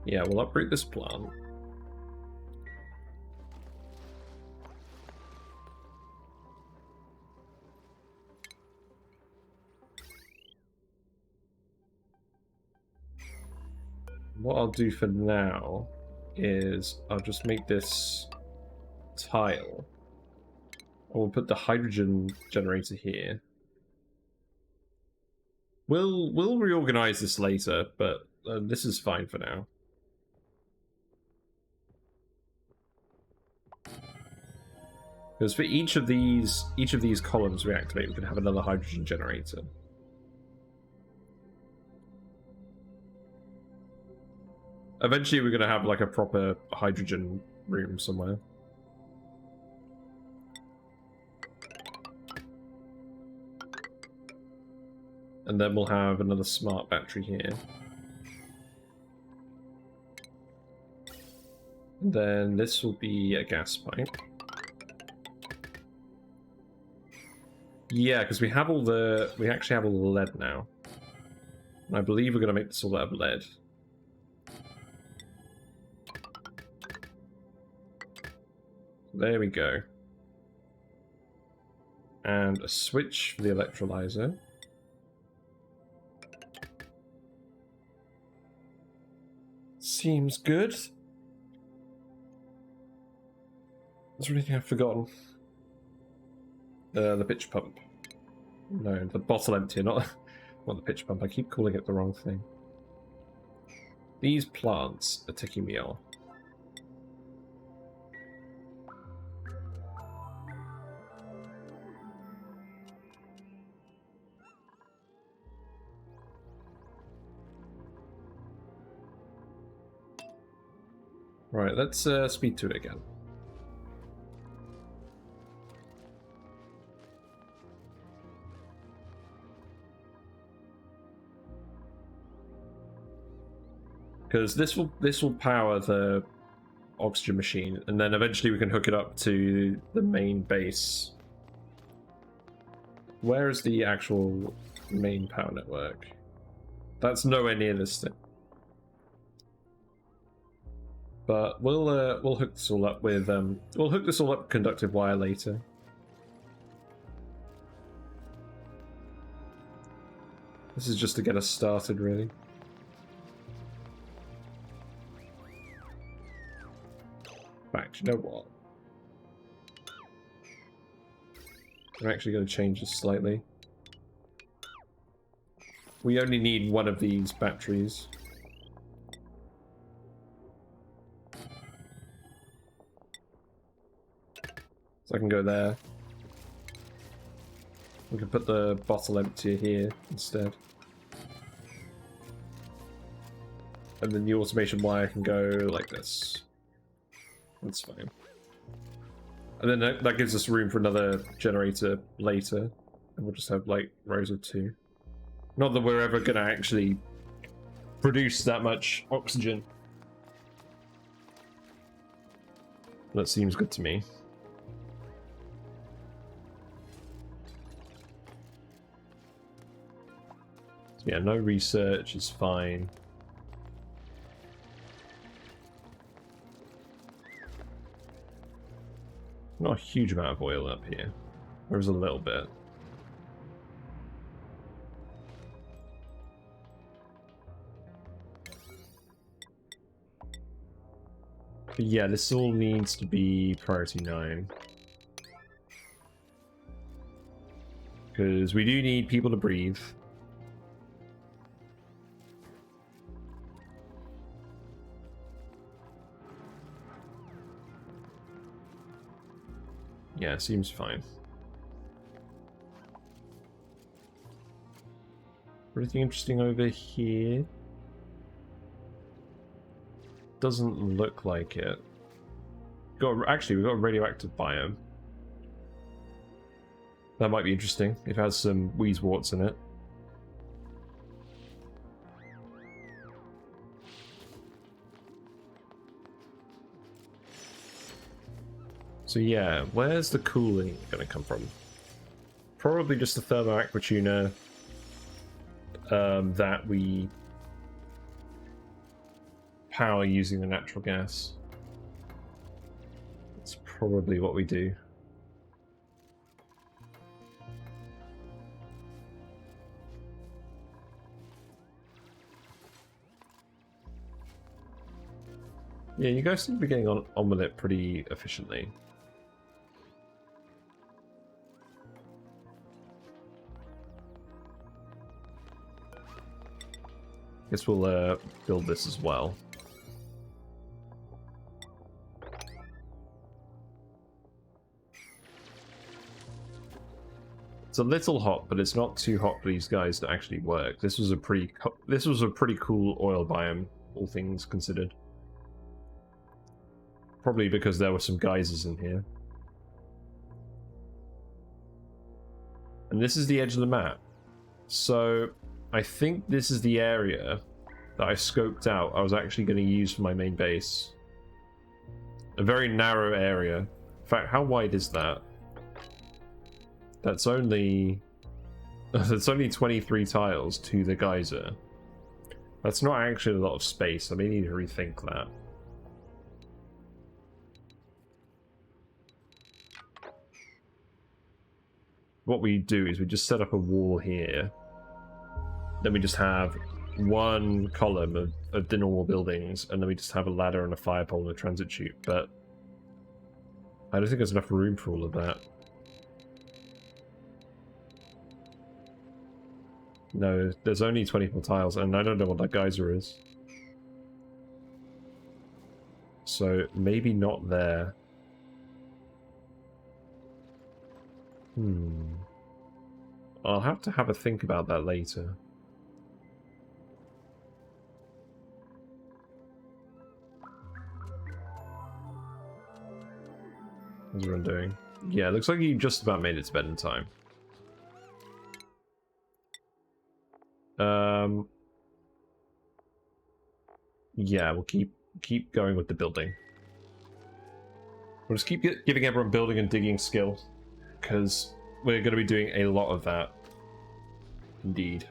Yeah, we'll uproot this plant. What I'll do for now is I'll just make this tile. We'll put the hydrogen generator here. We'll reorganize this later, but this is fine for now. Because for each of these columns we activate, we can have another hydrogen generator. Eventually we're going to have like a proper hydrogen room somewhere. And then we'll have another smart battery here. And then this will be a gas pipe. Yeah, because we actually have all the lead now. And I believe we're going to make this all out of lead. There we go. And a switch for the electrolyzer. Seems good. Is there anything I've forgotten? The pitch pump. No, the bottle emptier, not the pitch pump. I keep calling it the wrong thing. These plants are ticking me off. Right, let's speed to it again. Because this will power the oxygen machine, and then eventually we can hook it up to the main base. Where is the actual main power network? That's nowhere near this thing. But we'll hook this all up with we'll hook this all up with conductive wire later. This is just to get us started, really. In fact, you know what? I'm actually going to change this slightly. We only need one of these batteries. So I can go there. We can put the bottle emptier here instead. And then the automation wire can go like this. That's fine. And then that gives us room for another generator later. And we'll just have like rows of two. Not that we're ever going to actually produce that much oxygen. That seems good to me. So yeah, no research is fine. Not a huge amount of oil up here. There is a little bit. But yeah, this all needs to be priority 9. Because we do need people to breathe. Yeah, it seems fine. Anything interesting over here? Doesn't look like it. Actually, we've got a radioactive biome. That might be interesting if it has some wheeze warts in it. So yeah, where's the cooling going to come from? Probably just the thermo aqua tuner that we power using the natural gas. That's probably what we do. Yeah, you guys seem to be getting on with it pretty efficiently. Guess we'll build this as well. It's a little hot, but it's not too hot for these guys to actually work. This was a pretty cool oil biome, all things considered. Probably because there were some geysers in here. And this is the edge of the map. So I think this is the area that I scoped out I was actually going to use for my main base. A very narrow area. In fact, how wide is that? That's only 23 tiles to the geyser. That's not actually a lot of space. I may need to rethink that. What we do is we just set up a wall here. Then we just have one column of the normal buildings, and then we just have a ladder and a fire pole and a transit chute. But I don't think there's enough room for all of that. No, there's only 24 tiles, and I don't know what that geyser is. So maybe not there. I'll have to have a think about that later. How's everyone doing? Yeah, it looks like you just about made it to bed in time. Yeah, we'll keep going with the building. We'll just keep giving everyone building and digging skill, because we're going to be doing a lot of that. Indeed.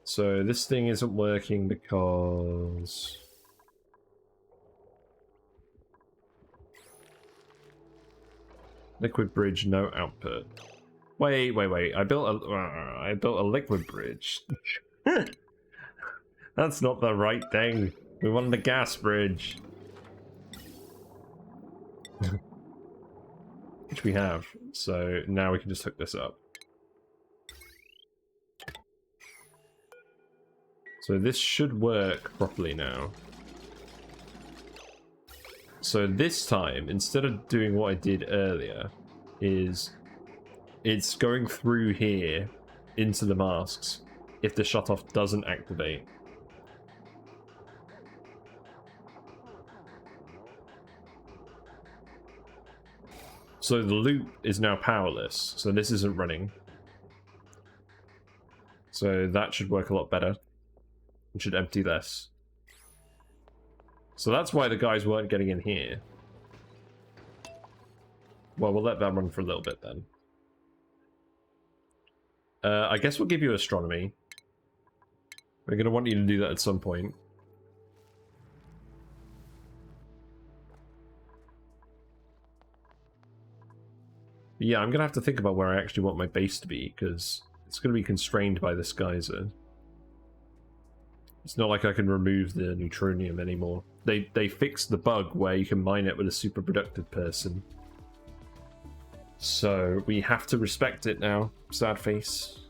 So this thing isn't working because... Liquid bridge, no output. Wait. I built a liquid bridge. That's not the right thing. We wanted a gas bridge. Which we have. So now we can just hook this up. So this should work properly now. So this time, instead of doing what I did earlier, is it's going through here into the masks if the shutoff doesn't activate. So the loop is now powerless, so this isn't running. So that should work a lot better. It should empty less. So that's why the guys weren't getting in here. Well, we'll let that run for a little bit then. I guess we'll give you astronomy. We're going to want you to do that at some point. But yeah, I'm going to have to think about where I actually want my base to be, because it's going to be constrained by this geyser. It's not like I can remove the neutronium anymore. They fixed the bug where you can mine it with a super productive person. So we have to respect it now, sad face.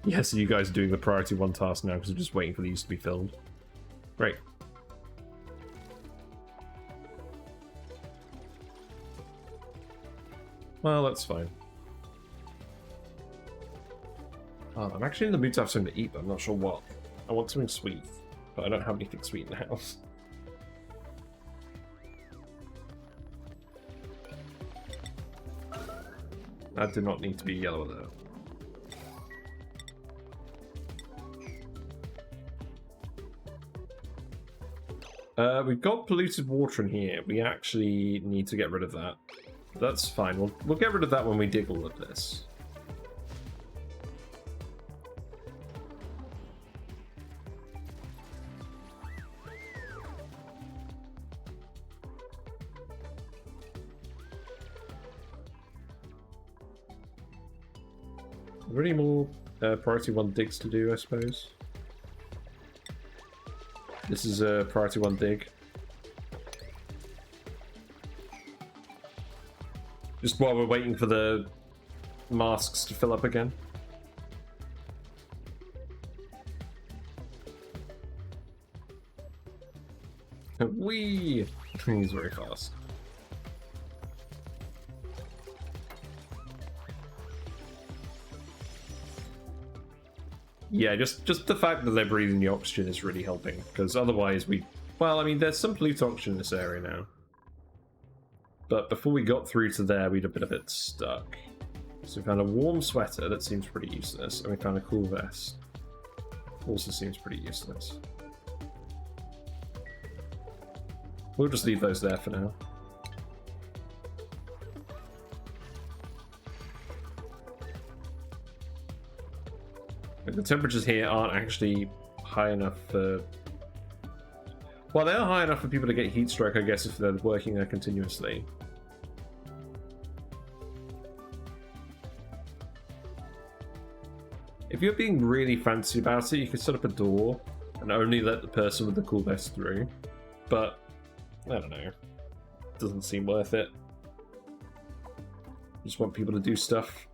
Yeah, so you guys are doing the priority 1 task now because we're just waiting for these to be filled. Great. Well, that's fine. I'm actually in the mood to have something to eat, but I'm not sure what. I want something sweet, but I don't have anything sweet in the house. That did not need to be yellow though. We've got polluted water in here. We actually need to get rid of that. That's fine. We'll get rid of that when we dig all of this. Are there any more priority 1 digs to do, I suppose? This is a priority 1 dig. Just while we're waiting for the masks to fill up again. Whee! He's very fast. Yeah, just the fact that they're breathing the oxygen is really helping, because otherwise we... Well, I mean, there's some polluted oxygen in this area now. But before we got through to there, we'd have been a bit stuck. So we found a warm sweater that seems pretty useless, and we found a cool vest. Also seems pretty useless. We'll just leave those there for now. The temperatures here aren't actually high enough for... Well, they are high enough for people to get heat stroke, I guess, if they're working there continuously. If you're being really fancy about it, you could set up a door and only let the person with the cool vest through. But, I don't know. Doesn't seem worth it. Just want people to do stuff.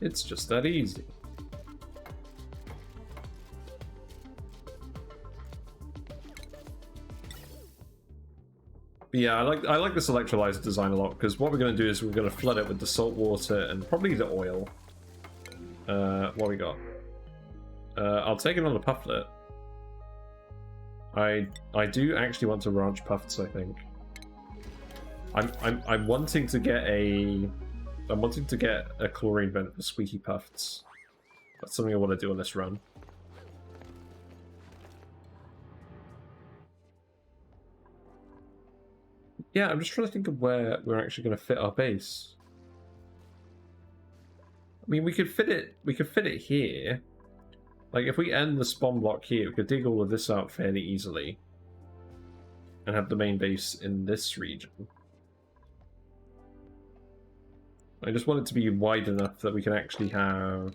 It's just that easy. But yeah, I like this electrolyzer design a lot, because what we're going to do is we're going to flood it with the salt water and probably the oil. What we got? I'll take another pufflet. I do actually want to ranch puffs, I think. I'm wanting to get a chlorine vent for squeaky puffs. That's something I want to do on this run. Yeah, I'm just trying to think of where we're actually going to fit our base. I mean, we could fit it here. Like, if we end the spawn block here, we could dig all of this out fairly easily. And have the main base in this region. I just want it to be wide enough that we can actually have...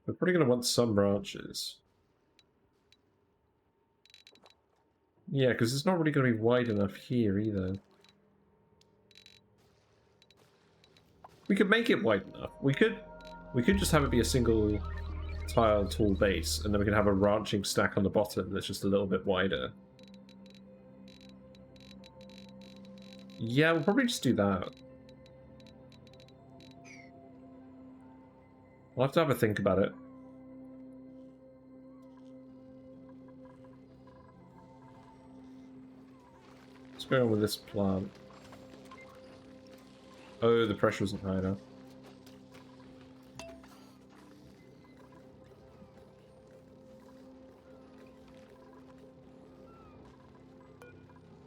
We're probably going to want some branches. Yeah, because it's not really going to be wide enough here either. We could make it wide enough. We could just have it be a single tile tall base, and then we can have a ranching stack on the bottom that's just a little bit wider. Yeah, we'll probably just do that. I'll have to have a think about it. What's going on with this plant? Oh, the pressure isn't high enough.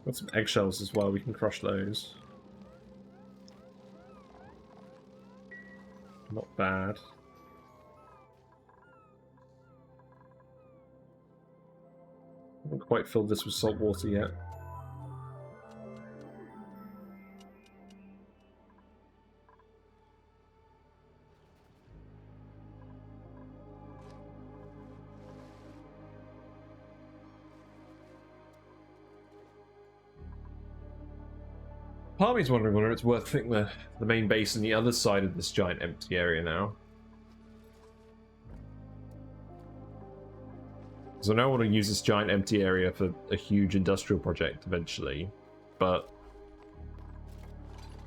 Got some eggshells as well, we can crush those. Not bad. Haven't quite filled this with salt water yet. Part of me's wondering whether it's worth putting the main base on the other side of this giant empty area now. So I know I want to use this giant empty area for a huge industrial project eventually, but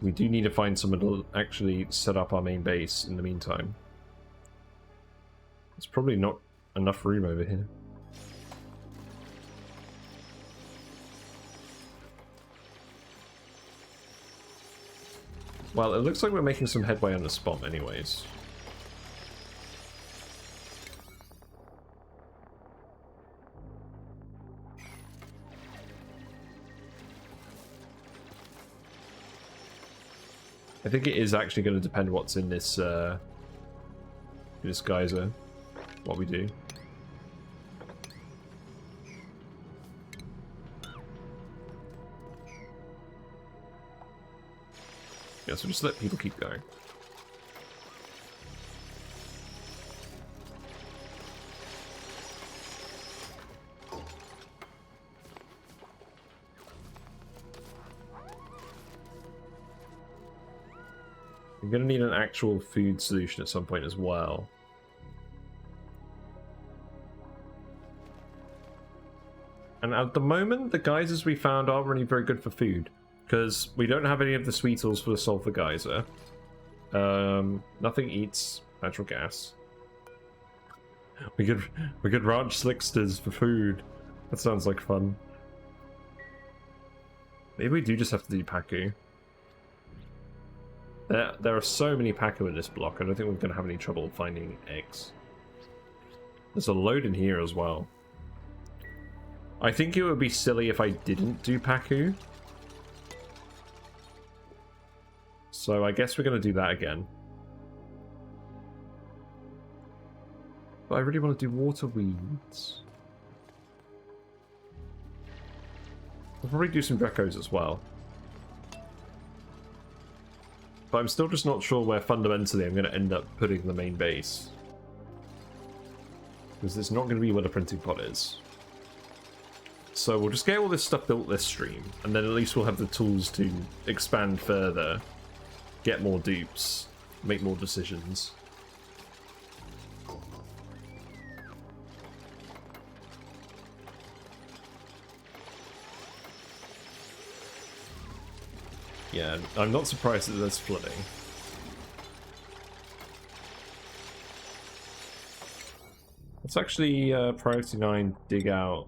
we do need to find someone to actually set up our main base in the meantime. There's probably not enough room over here. Well, it looks like we're making some headway on the SPOM anyways. I think it is actually going to depend what's in this geyser, what we do. Yeah, so just let people keep going. I'm going to need an actual food solution at some point as well. And at the moment, the geysers we found aren't really very good for food, because we don't have any of the sweetles for the sulfur geyser. Nothing eats natural gas. We could ranch slicksters for food. That sounds like fun. Maybe we do just have to do Paku. There are so many Paku in this block, I don't think we're going to have any trouble finding eggs. There's a load in here as well. I think it would be silly if I didn't do Paku. So I guess we're going to do that again. But I really want to do water weeds. I'll probably do some geckos as well. But I'm still just not sure where fundamentally I'm going to end up putting the main base. Because it's not going to be where the printing pot is. So we'll just get all this stuff built this stream, and then at least we'll have the tools to expand further, get more dupes, make more decisions. Yeah, I'm not surprised that there's flooding. Let's actually priority 9 dig out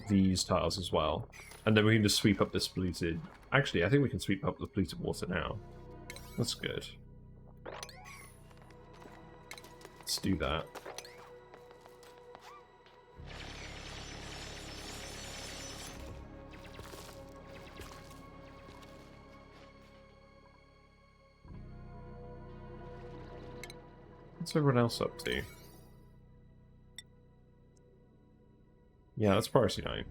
these tiles as well, and then we can just sweep up this polluted. Actually, I think we can sweep up the polluted water now. That's good. Let's do that. What's everyone else up to? Yeah, that's priority 9.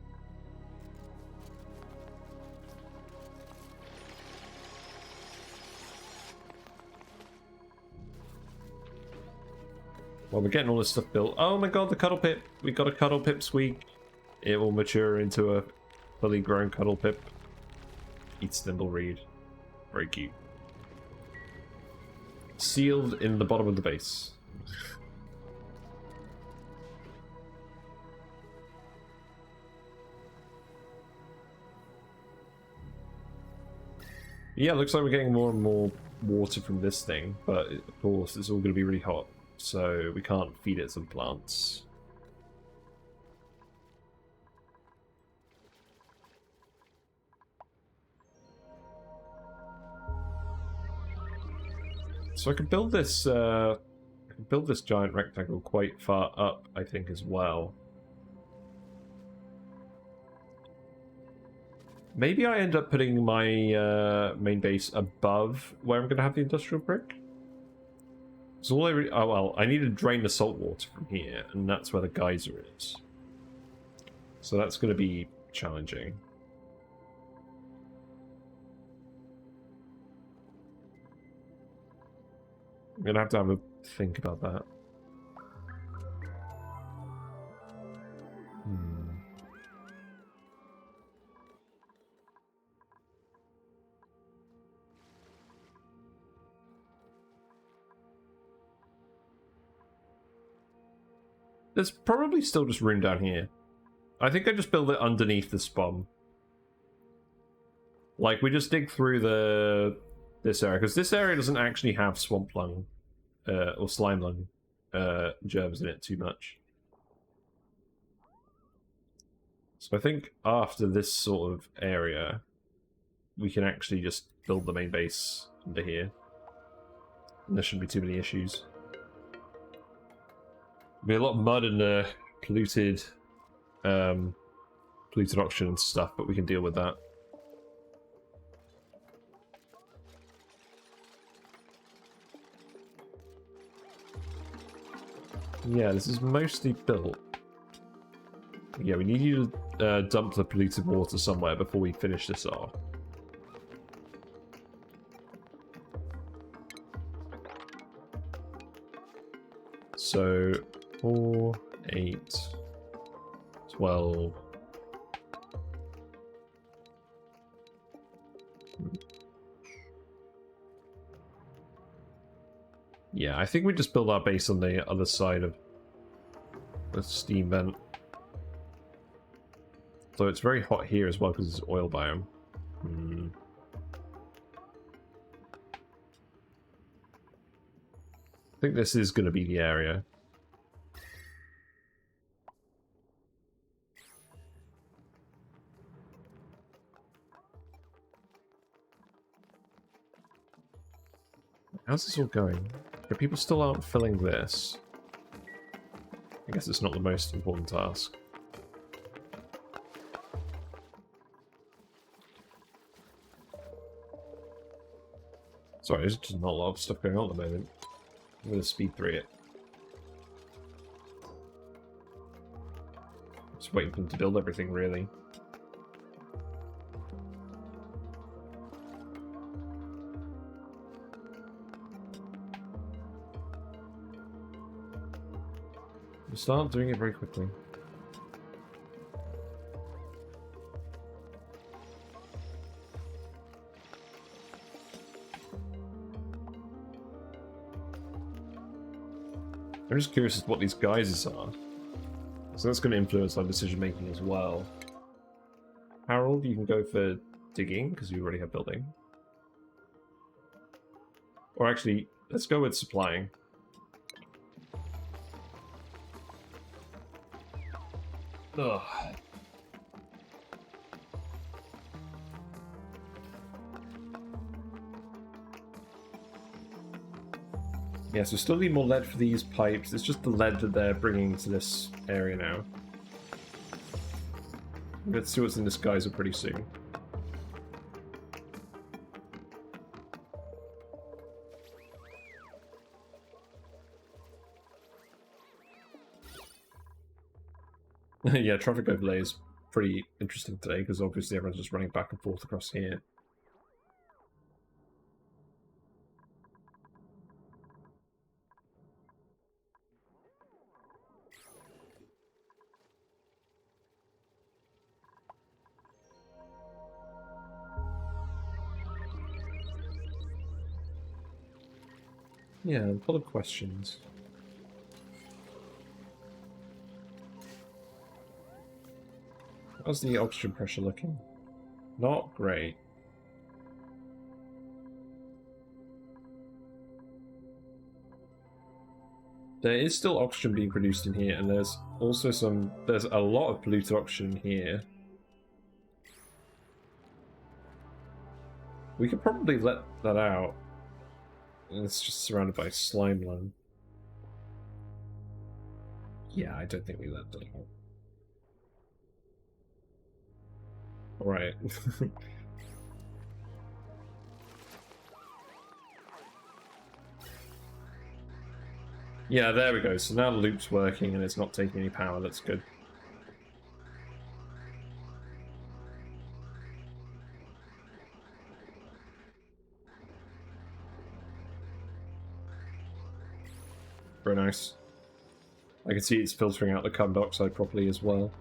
Well, we're getting all this stuff built. Oh my god, the cuddle pip! We got a cuddle pip squeak. It will mature into a fully grown cuddle pip. Eats thimbleweed. Very cute. Sealed in the bottom of the base. Yeah, looks like we're getting more and more water from this thing, but of course it's all going to be really hot, so we can't feed it some plants. So I could build this giant rectangle quite far up, I think, as well. Maybe I end up putting my main base above where I'm going to have the industrial brick. So all oh well, I need to drain the salt water from here, and that's where the geyser is. So that's going to be challenging. I'm going to have a think about that. There's probably still just room down here. I think I just build it underneath the SPOM. Like, we just dig through this area, because this area doesn't actually have swamp lung or slime lung germs in it too much. So I think after this sort of area, we can actually just build the main base under here. And there shouldn't be too many issues. There'll be a lot of mud and polluted oxygen and stuff, but we can deal with that. Yeah, this is mostly built. Yeah, we need you to dump the polluted water somewhere before we finish this off. So, 4, 8, 12... Yeah, I think we just build our base on the other side of the steam vent. So it's very hot here as well because it's oil biome. I think this is going to be the area. How's this all going? But people still aren't filling this. I guess it's not the most important task. Sorry, there's just not a lot of stuff going on at the moment. I'm going to speed through it. Just waiting for them to build everything, really. We'll start doing it very quickly. I'm just curious as to what these geysers are. So that's going to influence our decision making as well. Harold, you can go for digging, because you already have building. Or actually, let's go with supplying. Ugh. Yeah, so still need more lead for these pipes. It's just the lead that they're bringing to this area now. Let's see what's in this geyser pretty soon. Yeah, traffic overlay is pretty interesting today because obviously everyone's just running back and forth across here. Yeah, a lot of questions. How's the oxygen pressure looking? Not great. There is still oxygen being produced in here, and there's also there's a lot of polluted oxygen here. We could probably let that out. It's just surrounded by slime land. Yeah, I don't think we let that out. Alright. Yeah, there we go. So now the loop's working and it's not taking any power. That's good. Very nice. I can see it's filtering out the carbon dioxide properly as well.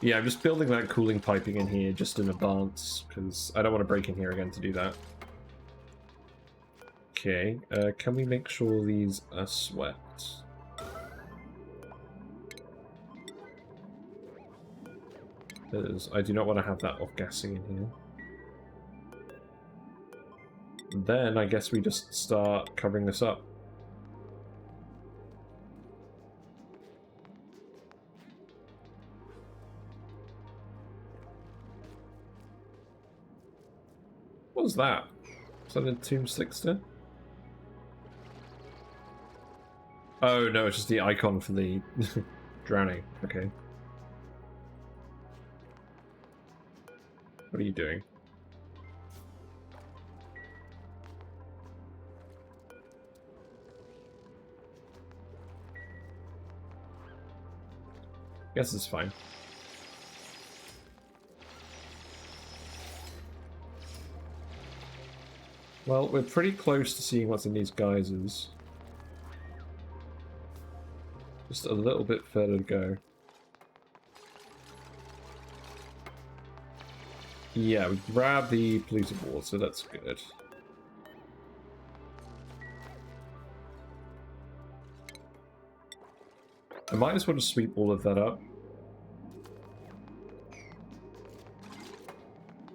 Yeah, I'm just building that cooling piping in here just in advance, because I don't want to break in here again to do that. Okay, can we make sure these are swept? Because I do not want to have that off-gassing in here. And then I guess we just start covering this up. What was that? Is that a Tomb Sixter? Oh no, it's just the icon for the drowning. Okay. What are you doing? Guess it's fine. Well, we're pretty close to seeing what's in these geysers. Just a little bit further to go. Yeah, we grab the polluted water, that's good. I might as well just sweep all of that up.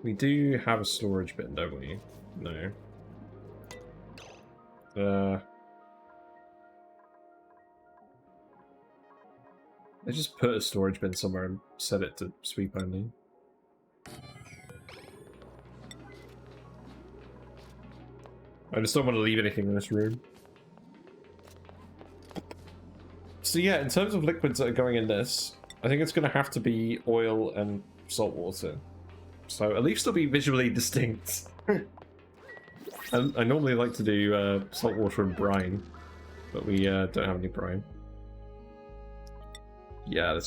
We do have a storage bin, don't we? No. I just put a storage bin somewhere and set it to sweep only. I just don't want to leave anything in this room. So yeah, in terms of liquids that are going in this, I think it's going to have to be oil and salt water. So at least they'll be visually distinct. I normally like to do salt water and brine, but we don't have any brine. Yeah,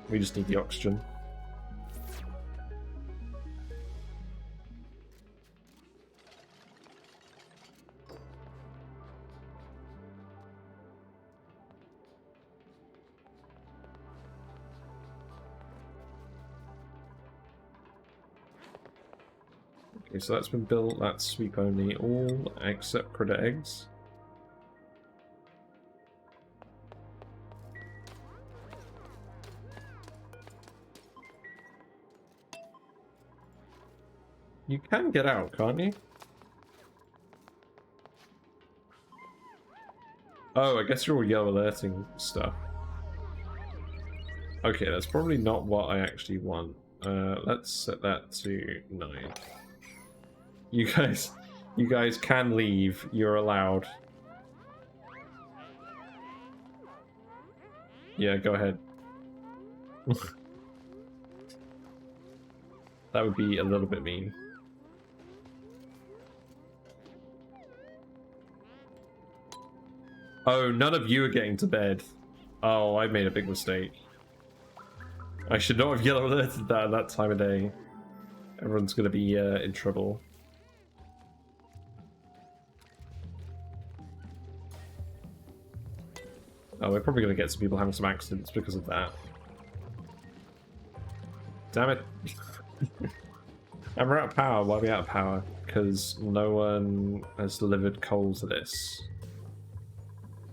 we just need the oxygen. Okay, so that's been built. That's sweep only, all except critter eggs. You can get out, can't you? Oh, I guess you're all yellow alerting stuff. Okay, that's probably not what I actually want. Let's set that to 9. You guys can leave. You're allowed. Yeah, go ahead. That would be a little bit mean. Oh, none of you are getting to bed. Oh, I made a big mistake. I should not have yellow alerted that at that time of day. Everyone's gonna be in trouble. Oh, we're probably gonna get some people having some accidents because of that. Damn it. And we're out of power. Why are we out of power? Because no one has delivered coal to this.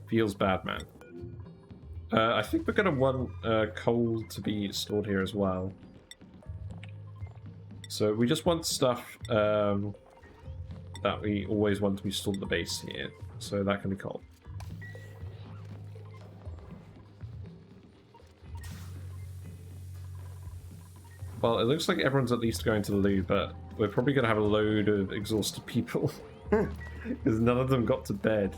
Feels bad, man. I think we're going to want coal to be stored here as well. So we just want stuff that we always want to be stored at the base here. So that can be coal. Well, it looks like everyone's at least going to the loo, but we're probably going to have a load of exhausted people. Because none of them got to bed.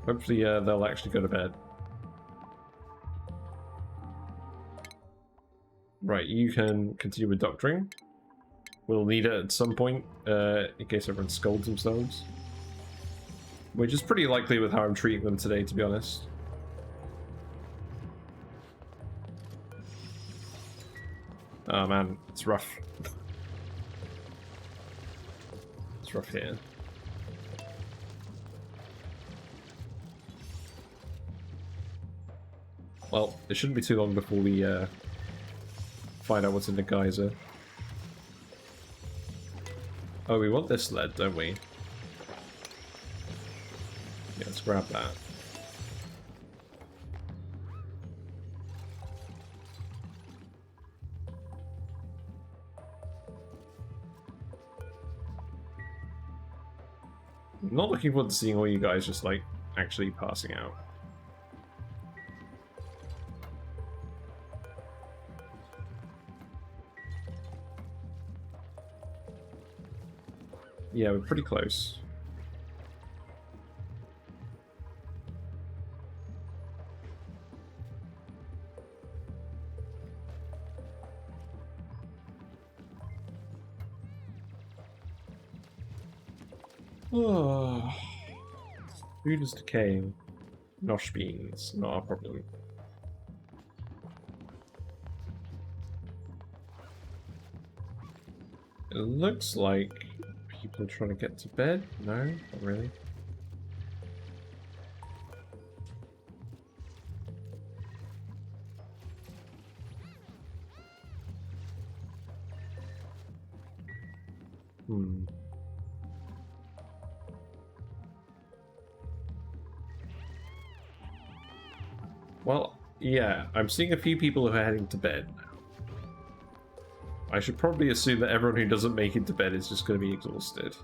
Hopefully they'll actually go to bed. Right, you can continue with doctoring. We'll need it at some point, in case everyone scolds themselves. Which is pretty likely with how I'm treating them today, to be honest. Oh man, it's rough. It's rough here. Well, it shouldn't be too long before we find out what's in the geyser. Oh, we want this lead, don't we? Yeah, let's grab that. I'm not looking forward to seeing all you guys just, like, actually passing out. Yeah, we're pretty close. Oh, food is decaying. Nosh beans, not our problem. It looks like people are trying to get to bed. No, not really. Hmm. Well, yeah, I'm seeing a few people who are heading to bed now. I should probably assume that everyone who doesn't make it to bed is just going to be exhausted.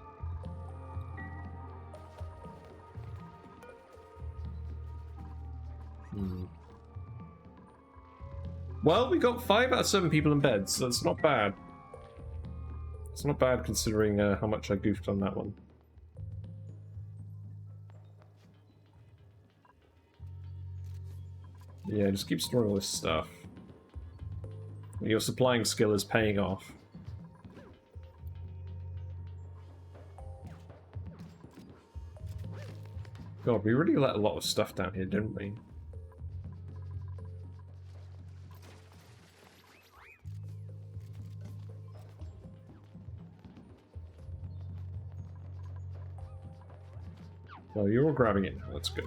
Hmm. Well, we got 5 out of 7 people in bed, so that's not bad. It's not bad considering how much I goofed on that one. Yeah, just keep storing all this stuff. Your supplying skill is paying off. God, we really let a lot of stuff down here, didn't we? Well, you're all grabbing it now, that's good.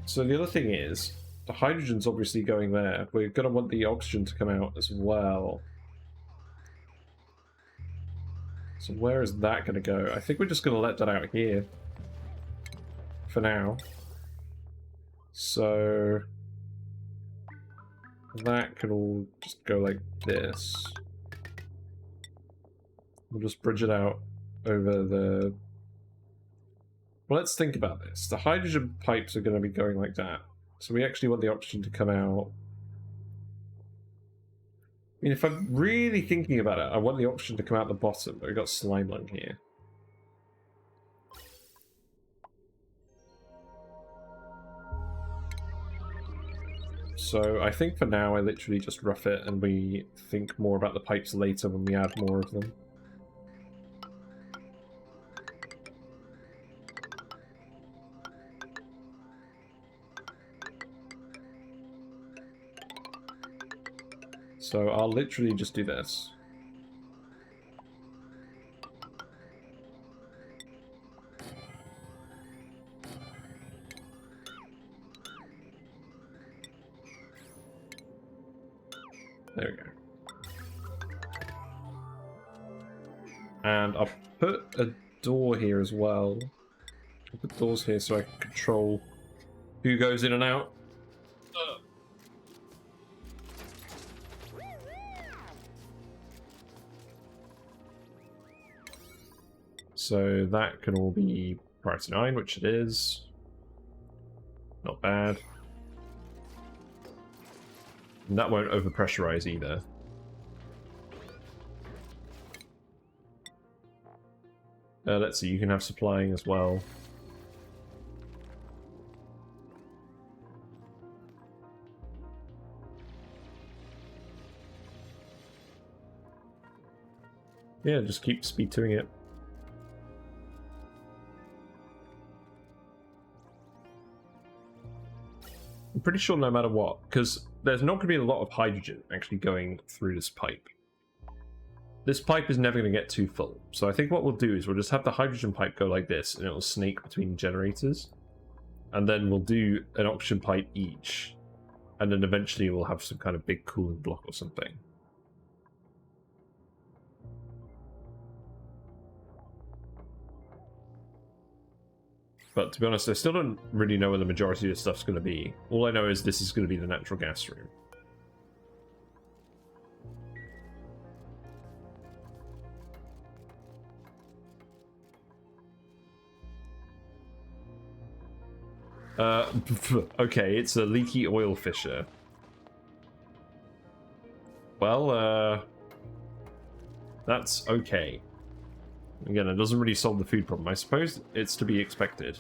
So the other thing is, the hydrogen's obviously going there. We're going to want the oxygen to come out as well. So where is that going to go? I think we're just going to let that out here. For now. So that could all just go like this. We'll just bridge it out over the... Well, let's think about this. The hydrogen pipes are going to be going like that. So we actually want the oxygen to come out. I mean, if I'm really thinking about it, I want the oxygen to come out the bottom, but we've got slime lung here. So I think for now I literally just rough it and we think more about the pipes later when we add more of them. So I'll literally just do this. There we go. And I'll put a door here as well. I'll put doors here so I can control who goes in and out. So that can all be priority 9, which it is. Not bad. And that won't overpressurize either. Let's see, you can have supplying as well. Yeah, just keep speed 2ing it. I'm pretty sure no matter what, because there's not going to be a lot of hydrogen actually going through this pipe. This pipe is never going to get too full. So I think what we'll do is we'll just have the hydrogen pipe go like this, and it'll snake between generators. And then we'll do an oxygen pipe each. And then eventually we'll have some kind of big cooling block or something. But to be honest, I still don't really know where the majority of this stuff's going to be. All I know is this is going to be the natural gas room. Okay, it's a leaky oil fissure. Well, that's okay. Again, it doesn't really solve the food problem. I suppose it's to be expected.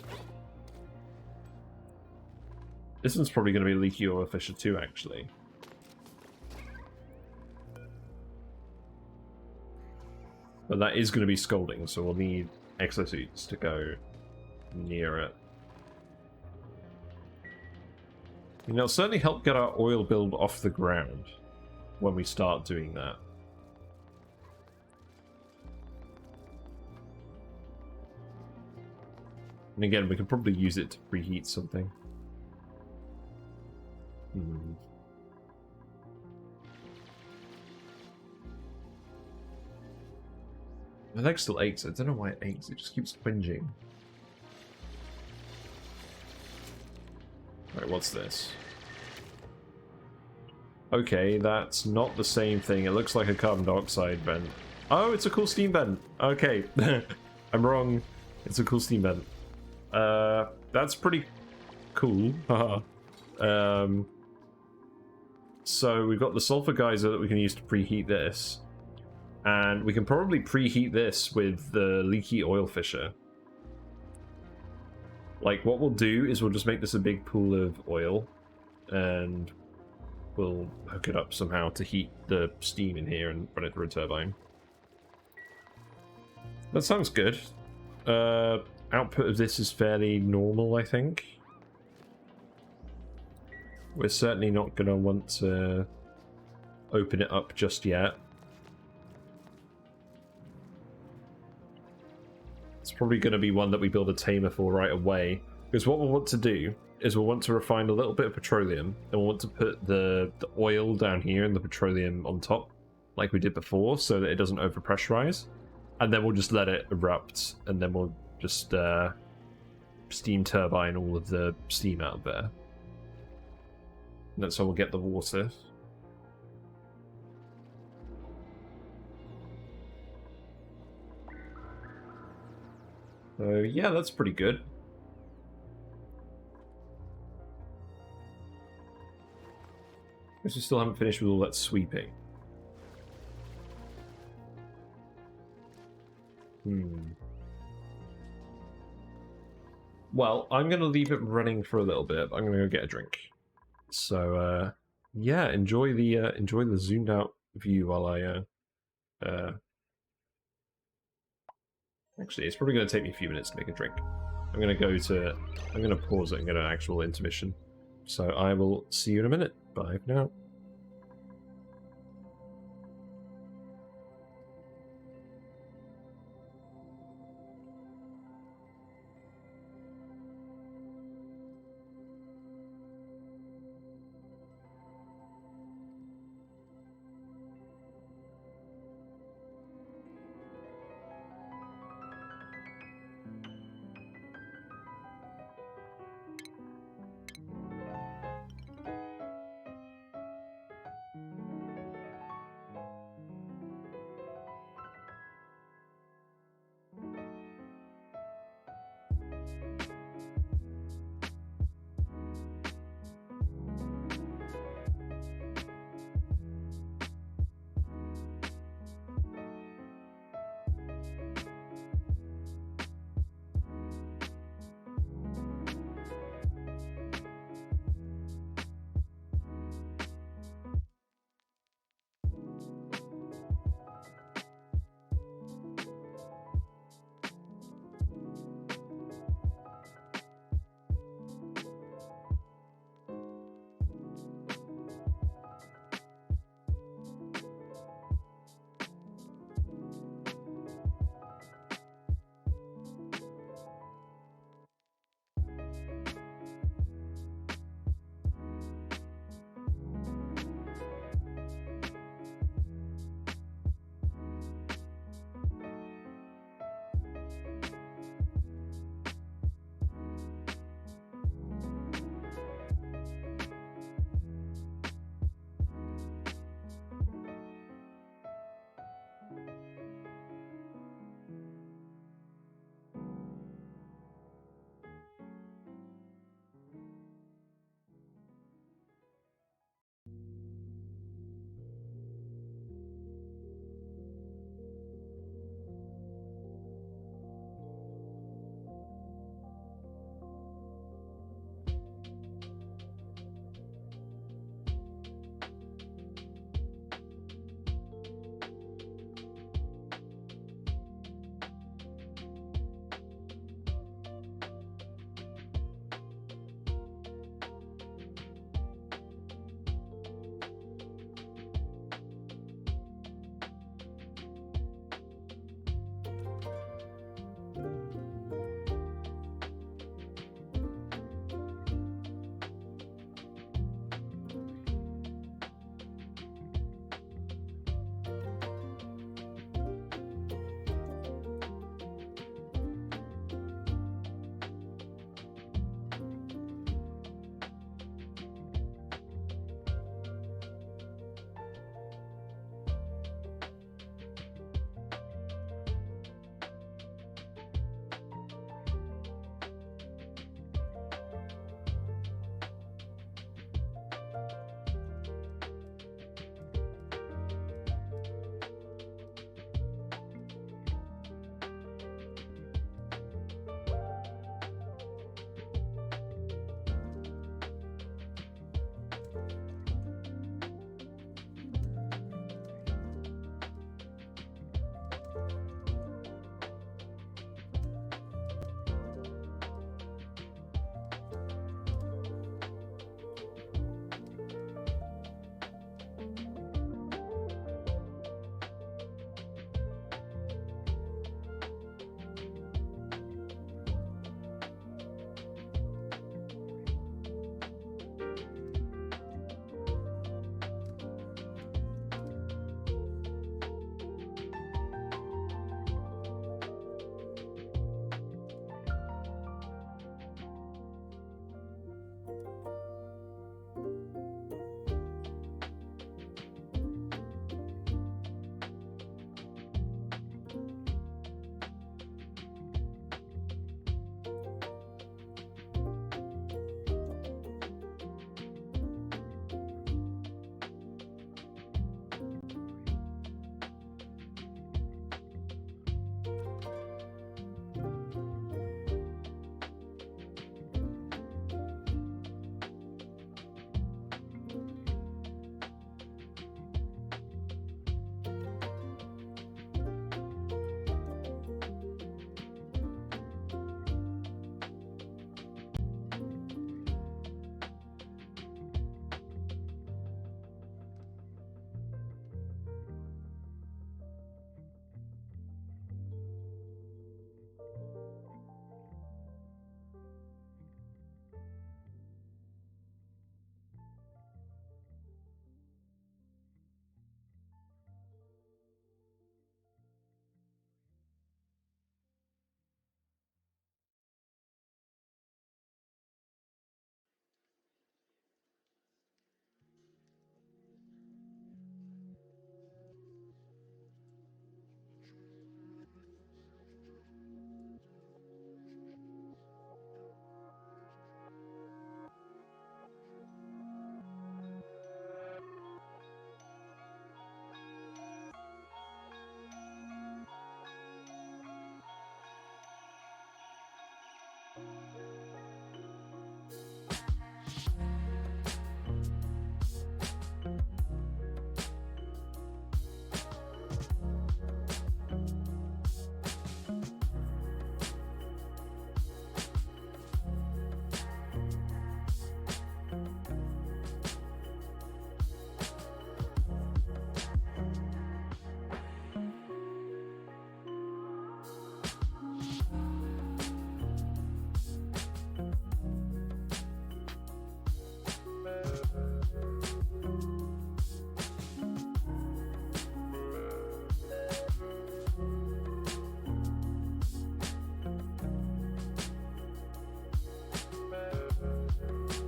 This one's probably going to be a leaky oil fissure too, actually. But that is going to be scalding, so we'll need exosuits to go near it. And it'll certainly help get our oil build off the ground when we start doing that. And again, we can probably use it to preheat something. My leg still aches. I don't know why it aches. It just keeps twinging. Right, what's this? Okay, that's not the same thing. It looks like a carbon dioxide vent. Oh, it's a cool steam vent. Okay, I'm wrong. It's a cool steam vent. That's pretty cool. So we've got the sulfur geyser that we can use to preheat this. And we can probably preheat this with the leaky oil fissure. Like, what we'll do is we'll just make this a big pool of oil. And we'll hook it up somehow to heat the steam in here and run it through a turbine. That sounds good. Output of this is fairly normal, I think. We're certainly not going to want to open it up just yet. It's probably going to be one that we build a tamer for right away. Because what we'll want to do is we'll want to refine a little bit of petroleum. And we'll want to put the oil down here and the petroleum on top, like we did before, so that it doesn't overpressurize. And then we'll just let it erupt, and then we'll just steam turbine all of the steam out of there. And that's how we'll get the water. So yeah, that's pretty good. Guess we still haven't finished with all that sweeping. Well, I'm going to leave it running for a little bit. I'm going to go get a drink. So, yeah, enjoy the zoomed out view while I, actually, it's probably going to take me a few minutes to make a drink. I'm going to pause it and get an actual intermission. So I will see you in a minute. Bye for now.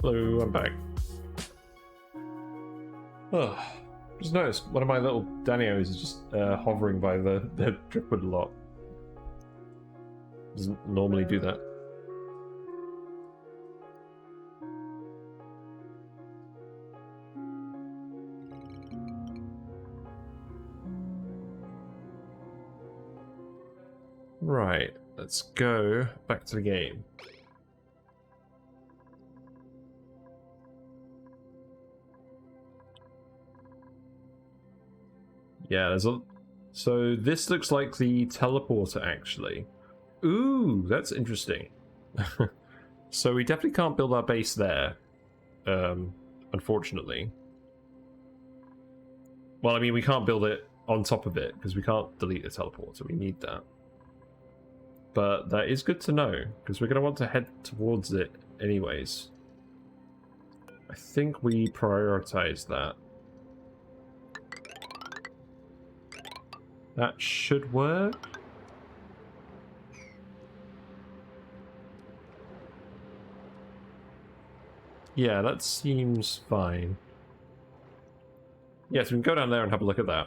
Hello, I'm back. Oh, just noticed one of my little Danios is just hovering by the driftwood a lot. Doesn't normally do that. Right, let's go back to the game. Yeah, there's a... So this looks like the teleporter, actually. Ooh, that's interesting. So we definitely can't build our base there, unfortunately. Well, I mean, we can't build it on top of it, because we can't delete the teleporter. We need that. But that is good to know, because we're going to want to head towards it anyways. I think we prioritize that. That should work. Yeah, that seems fine. Yeah, so we can go down there and have a look at that.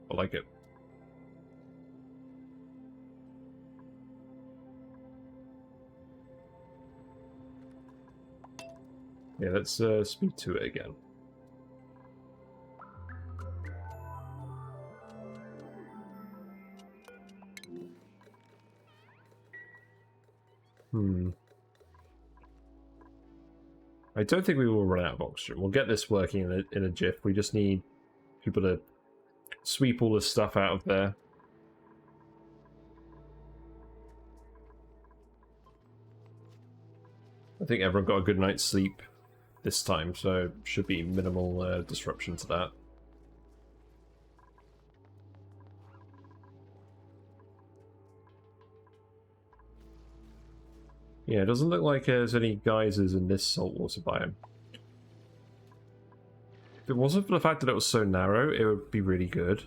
I like it. Yeah, let's speak to it again. I don't think we will run out of oxygen. We'll get this working in a jiff. We just need people to sweep all this stuff out of there. I think everyone got a good night's sleep this time, so should be minimal disruption to that. Yeah, it doesn't look like there's any geysers in this saltwater biome. If it wasn't for the fact that it was so narrow, it would be really good.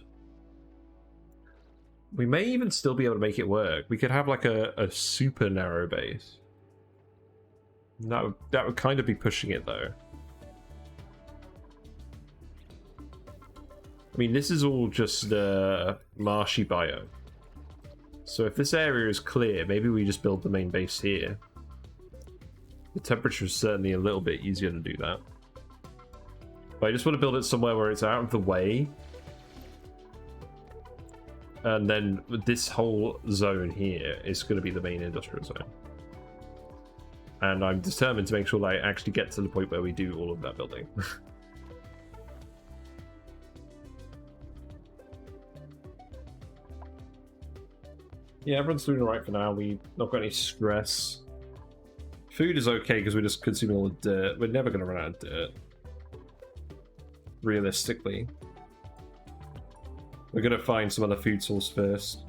We may even still be able to make it work. We could have like a super narrow base. That would kind of be pushing it, though. I mean, this is all just marshy biome. So if this area is clear, maybe we just build the main base here. The temperature is certainly a little bit easier to do that. But I just want to build it somewhere where it's out of the way. And then this whole zone here is going to be the main industrial zone. And I'm determined to make sure that I actually get to the point where we do all of that building. Yeah, everyone's doing alright for now. We've not got any stress. Food is okay because we're just consuming all the dirt. We're never going to run out of dirt. Realistically. We're going to find some other food source first.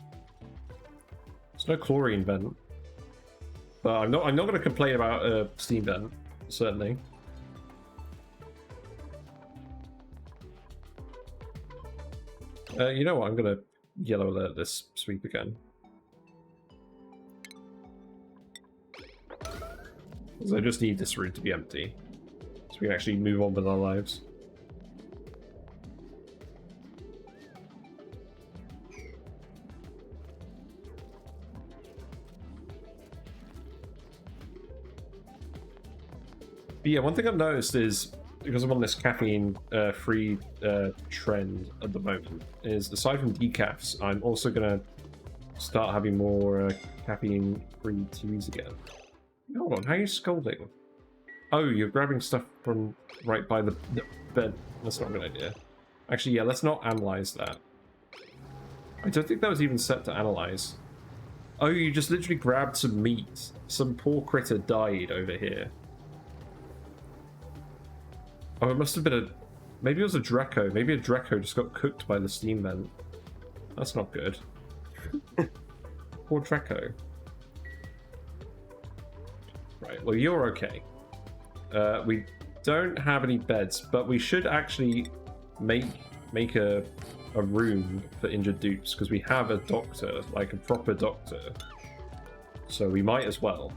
There's no chlorine vent. But I'm not going to complain about a steam vent, certainly. You know what? I'm going to yellow alert this sweep again. Because I just need this room to be empty. So we can actually move on with our lives. But yeah, one thing I've noticed is, because I'm on this caffeine-free trend at the moment, is aside from decafs, I'm also going to start having more caffeine-free teas again. Hold on, how are you scolding? Oh, you're grabbing stuff from right by the bed. That's not a good idea. Actually, yeah, let's not analyze that. I don't think that was even set to analyze. Oh, you just literally grabbed some meat. Some poor critter died over here. Oh, it must have been a... Maybe it was a Draco. Maybe a Draco just got cooked by the steam vent. That's not good. Poor Draco. Right, well, you're okay. We don't have any beds, but we should actually make a room for injured dupes, because we have a doctor, like a proper doctor. So we might as well.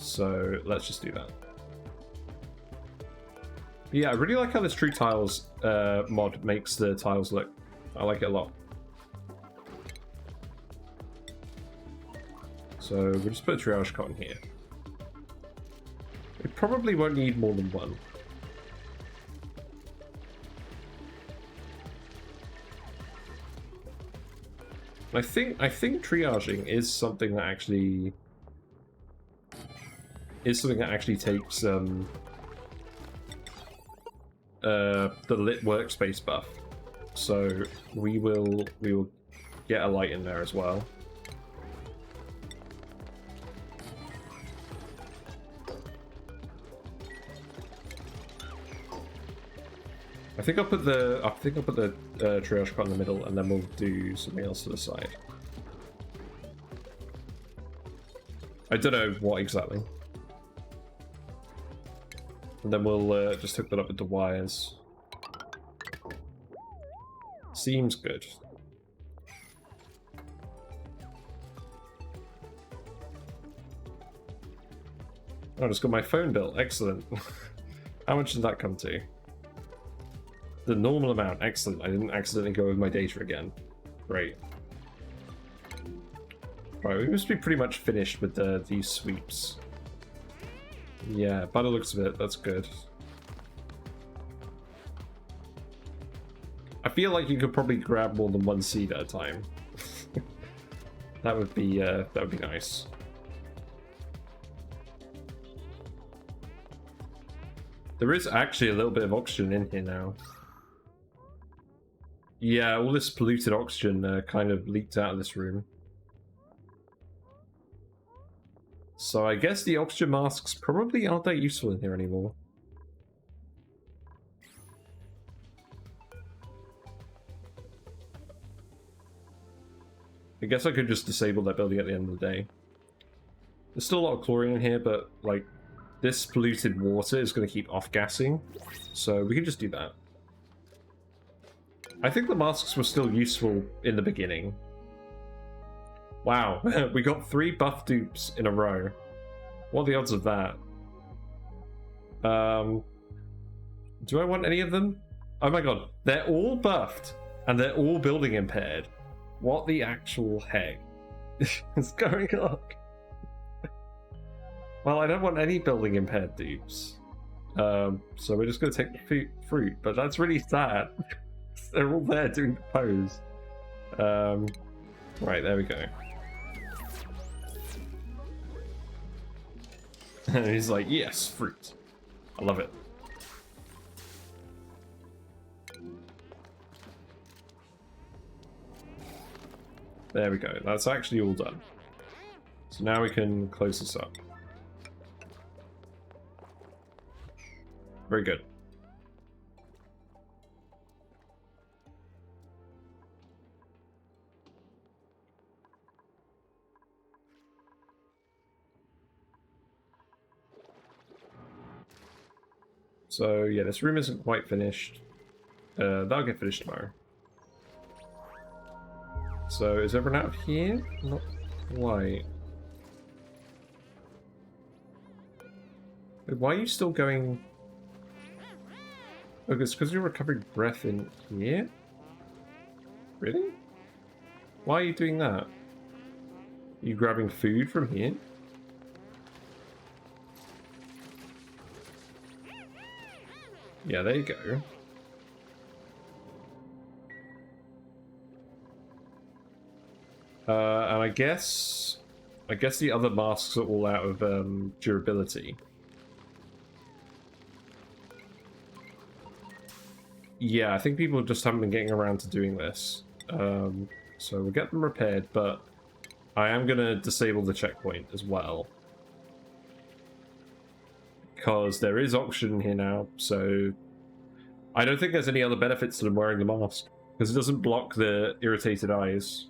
So let's just do that. Yeah, I really like how this tree tiles mod makes the tiles look. I like it a lot. So we'll just put a triage cotton here. We probably won't need more than one. I think triaging is something that actually takes the lit workspace buff. So we will get a light in there as well. I think I'll put the triage cot in the middle, and then we'll do something else to the side. I don't know what exactly. And then we'll just hook that up with the wires. Seems good. Oh, I just got my phone bill. Excellent. How much did that come to? The normal amount. Excellent. I didn't accidentally go with my data again. Great. Right, we must be pretty much finished with these sweeps. Yeah, by the looks of it, that's good. I feel like you could probably grab more than one seed at a time. That would be nice. There is actually a little bit of oxygen in here now. Yeah, all this polluted oxygen kind of leaked out of this room. So I guess the oxygen masks probably aren't that useful in here anymore. I guess I could just disable that building at the end of the day. There's still a lot of chlorine in here, but like this polluted water is going to keep off-gassing, so we can just do that. I think the masks were still useful in the beginning. Wow, we got 3 buff dupes in a row. What are the odds of that? Do I want any of them? Oh my god, they're all buffed, and they're all building impaired. What the actual heck is going on? Well, I don't want any building impaired dupes. So we're just going to take the fruit, but that's really sad. They're all there doing the pose. Right, there we go. And he's like, yes, fruit. I love it. There we go. That's actually all done. So now we can close this up. Very good. So yeah, this room isn't quite finished. That'll get finished tomorrow. So is everyone out of here? Not quite. Wait, why are you still going? Oh, it's because you're recovering breath in here? Really? Why are you doing that? Are you grabbing food from here? Yeah, there you go. And I guess the other masks are all out of durability. Yeah, I think people just haven't been getting around to doing this. So we'll get them repaired, but I am going to disable the checkpoint as well. Because there is oxygen here now, so I don't think there's any other benefits to them wearing the mask. Because it doesn't block the irritated eyes,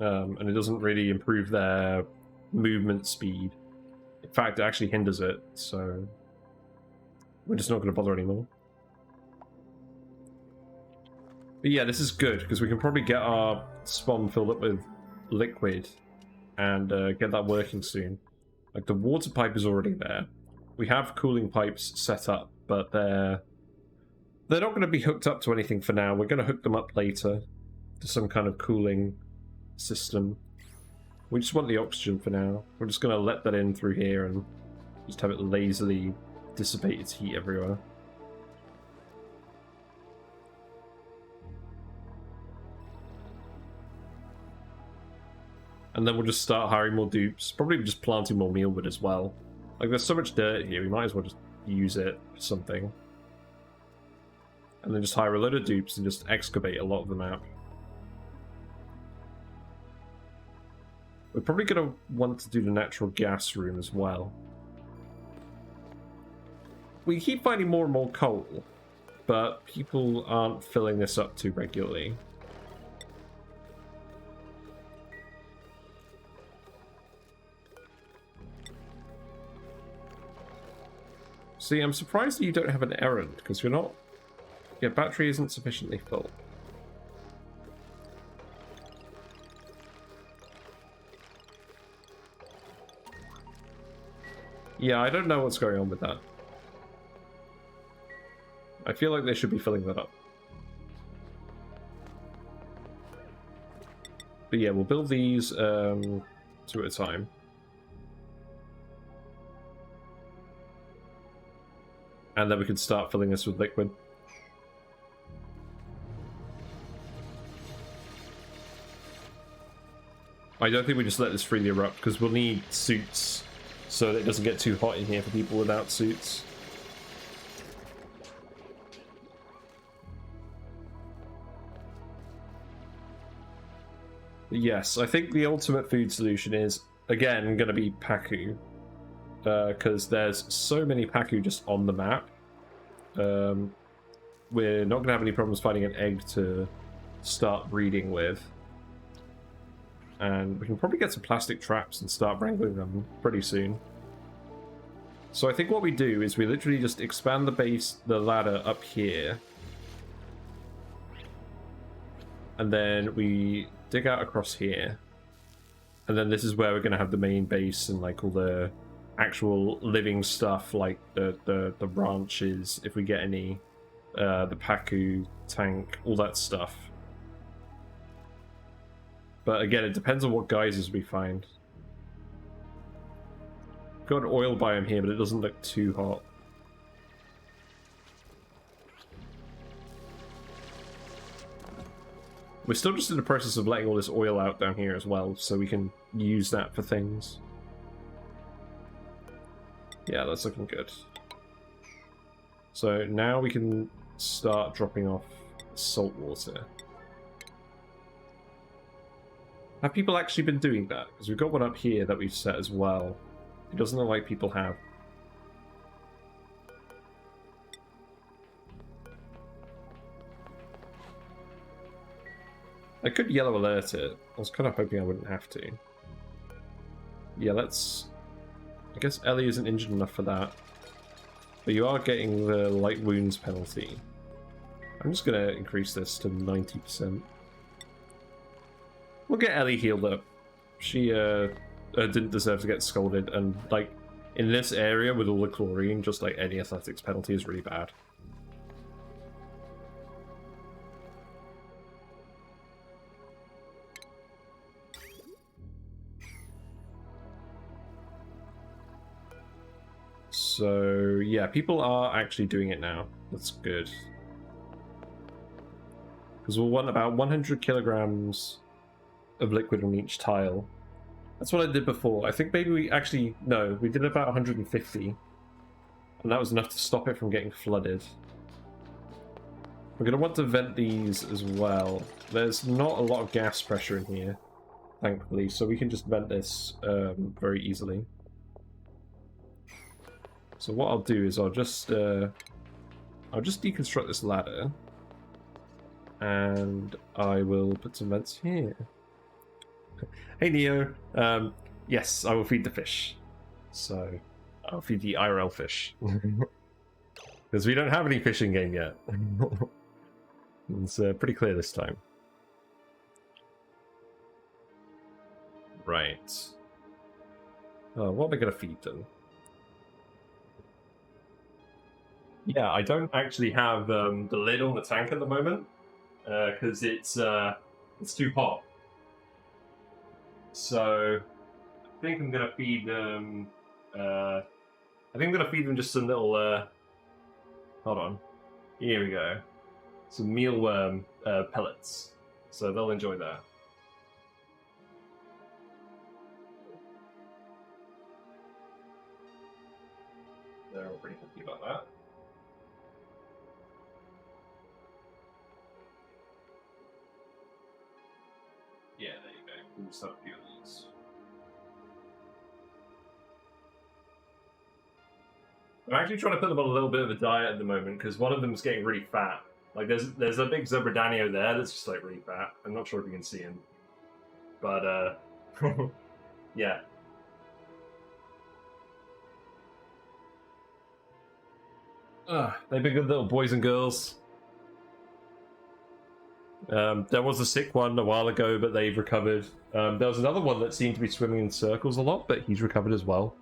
and it doesn't really improve their movement speed. In fact, it actually hinders it, so we're just not going to bother anymore. But yeah, this is good, because we can probably get our SPOM filled up with liquid and get that working soon. Like, the water pipe is already there. We have cooling pipes set up, but they're not going to be hooked up to anything for now. We're going to hook them up later to some kind of cooling system. We just want the oxygen for now. We're just going to let that in through here and just have it lazily dissipate its heat everywhere. And then we'll just start hiring more dupes. Probably just planting more mealwood as well. Like, there's so much dirt here, we might as well just use it for something. And then just hire a load of dupes and just excavate a lot of the map. We're probably going to want to do the natural gas room as well. We keep finding more and more coal, but people aren't filling this up too regularly. See, I'm surprised that you don't have an errand, because you're not... Your battery isn't sufficiently full. Yeah, I don't know what's going on with that. I feel like they should be filling that up. But yeah, we'll build these two at a time. And then we can start filling this with liquid. I don't think we just let this freely erupt, because we'll need suits so that it doesn't get too hot in here for people without suits. Yes, I think the ultimate food solution is, again, going to be Pacu. Because there's so many Pacu just on the map. We're not going to have any problems finding an egg to start breeding with. And we can probably get some plastic traps and start wrangling them pretty soon. So I think what we do is we literally just expand the ladder up here. And then we dig out across here. And then this is where we're going to have the main base and like all the actual living stuff, like the branches, if we get any, the Pacu tank, all that stuff. But again, it depends on what geysers we find. Got an oil biome here, but it doesn't look too hot. We're still just in the process of letting all this oil out down here as well, so we can use that for things. Yeah, that's looking good. So now we can start dropping off salt water. Have people actually been doing that? Because we've got one up here that we've set as well. It doesn't look like people have. I could yellow alert it. I was kind of hoping I wouldn't have to. Yeah, let's... I guess Ellie isn't injured enough for that. But you are getting the light wounds penalty. I'm just going to increase this to 90%. We'll get Ellie healed up. She didn't deserve to get scolded, and like in this area with all the chlorine, just like any athletics penalty is really bad. So yeah, people are actually doing it now. That's good. Because we'll want about 100 kilograms of liquid on each tile. That's what I did before. I think maybe we actually... No, we did about 150. And that was enough to stop it from getting flooded. We're going to want to vent these as well. There's not a lot of gas pressure in here, thankfully, so we can just vent this very easily. So what I'll do is I'll just deconstruct this ladder. And I will put some vents here. Hey Neo, yes, I will feed the fish. So, I'll feed the IRL fish. Because we don't have any fish in game yet. It's pretty clear this time. Right. Oh, what am I going to feed them? Yeah, I don't actually have the lid on the tank at the moment because it's too hot. So I think I'm gonna feed them. I think I'm gonna feed them just some little. Hold on. Here we go. Some mealworm pellets. So they'll enjoy that. They're all pretty happy about that. Yeah, there you go. We'll just have a few of these. I'm actually trying to put them on a little bit of a diet at the moment because one of them's getting really fat. Like there's a big Zebradanio there that's just like really fat. I'm not sure if you can see him, but yeah. They've been good little boys and girls. There was a sick one a while ago, but they've recovered. There was another one that seemed to be swimming in circles a lot, but he's recovered as well.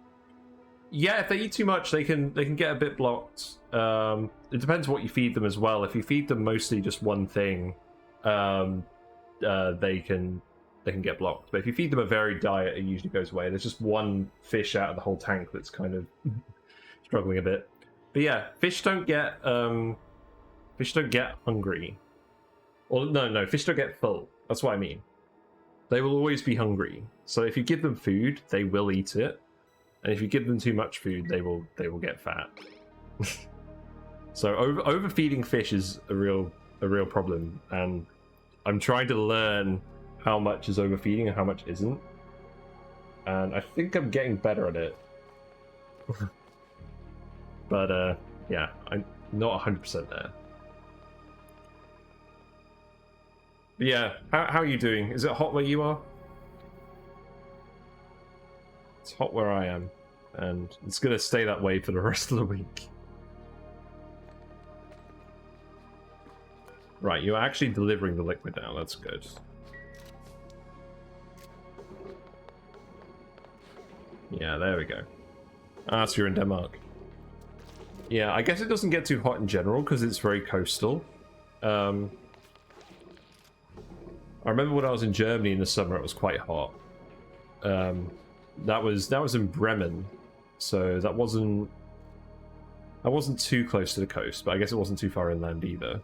Yeah, if they eat too much, they can get a bit blocked. It depends what you feed them as well. If you feed them mostly just one thing, they can get blocked. But if you feed them a varied diet, it usually goes away. There's just one fish out of the whole tank that's kind of struggling a bit. But yeah, fish don't get hungry. Or no, fish don't get full. That's what I mean. They will always be hungry. So if you give them food, they will eat it. And if you give them too much food, they will get fat. So overfeeding fish is a real problem, and I'm trying to learn how much is overfeeding and how much isn't. And I think I'm getting better at it. But yeah, I'm not 100% there. But yeah, how are you doing? Is it hot where you are? It's hot where I am, and it's gonna stay that way for the rest of the week. Right, you're actually delivering the liquid now, that's good. Yeah, there we go. Ah, so you're in Denmark. Yeah, I guess it doesn't get too hot in general because it's very coastal. I remember when I was in Germany in the summer, it was quite hot. That was in Bremen, so that wasn't too close to the coast, but I guess it wasn't too far inland either.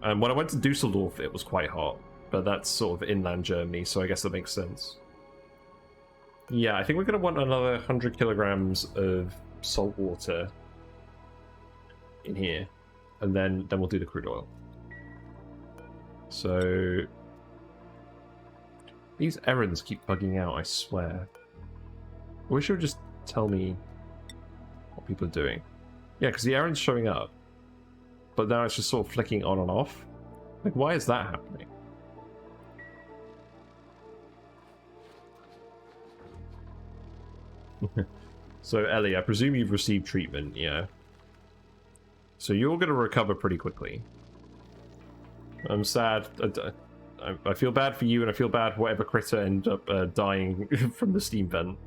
And when I went to Dusseldorf, it was quite hot, but that's sort of inland Germany, so I guess that makes sense. Yeah, I think we're going to want another 100 kilograms of salt water in here, and then we'll do the crude oil. So these errands keep bugging out, I swear. I wish it would just tell me what people are doing. Yeah, because the errand's showing up, but now it's just sort of flicking on and off. Like, why is that happening? So, Ellie, I presume you've received treatment, yeah? So you're going to recover pretty quickly. I'm sad. I feel bad for you, and I feel bad for whatever critter ended up dying from the steam vent.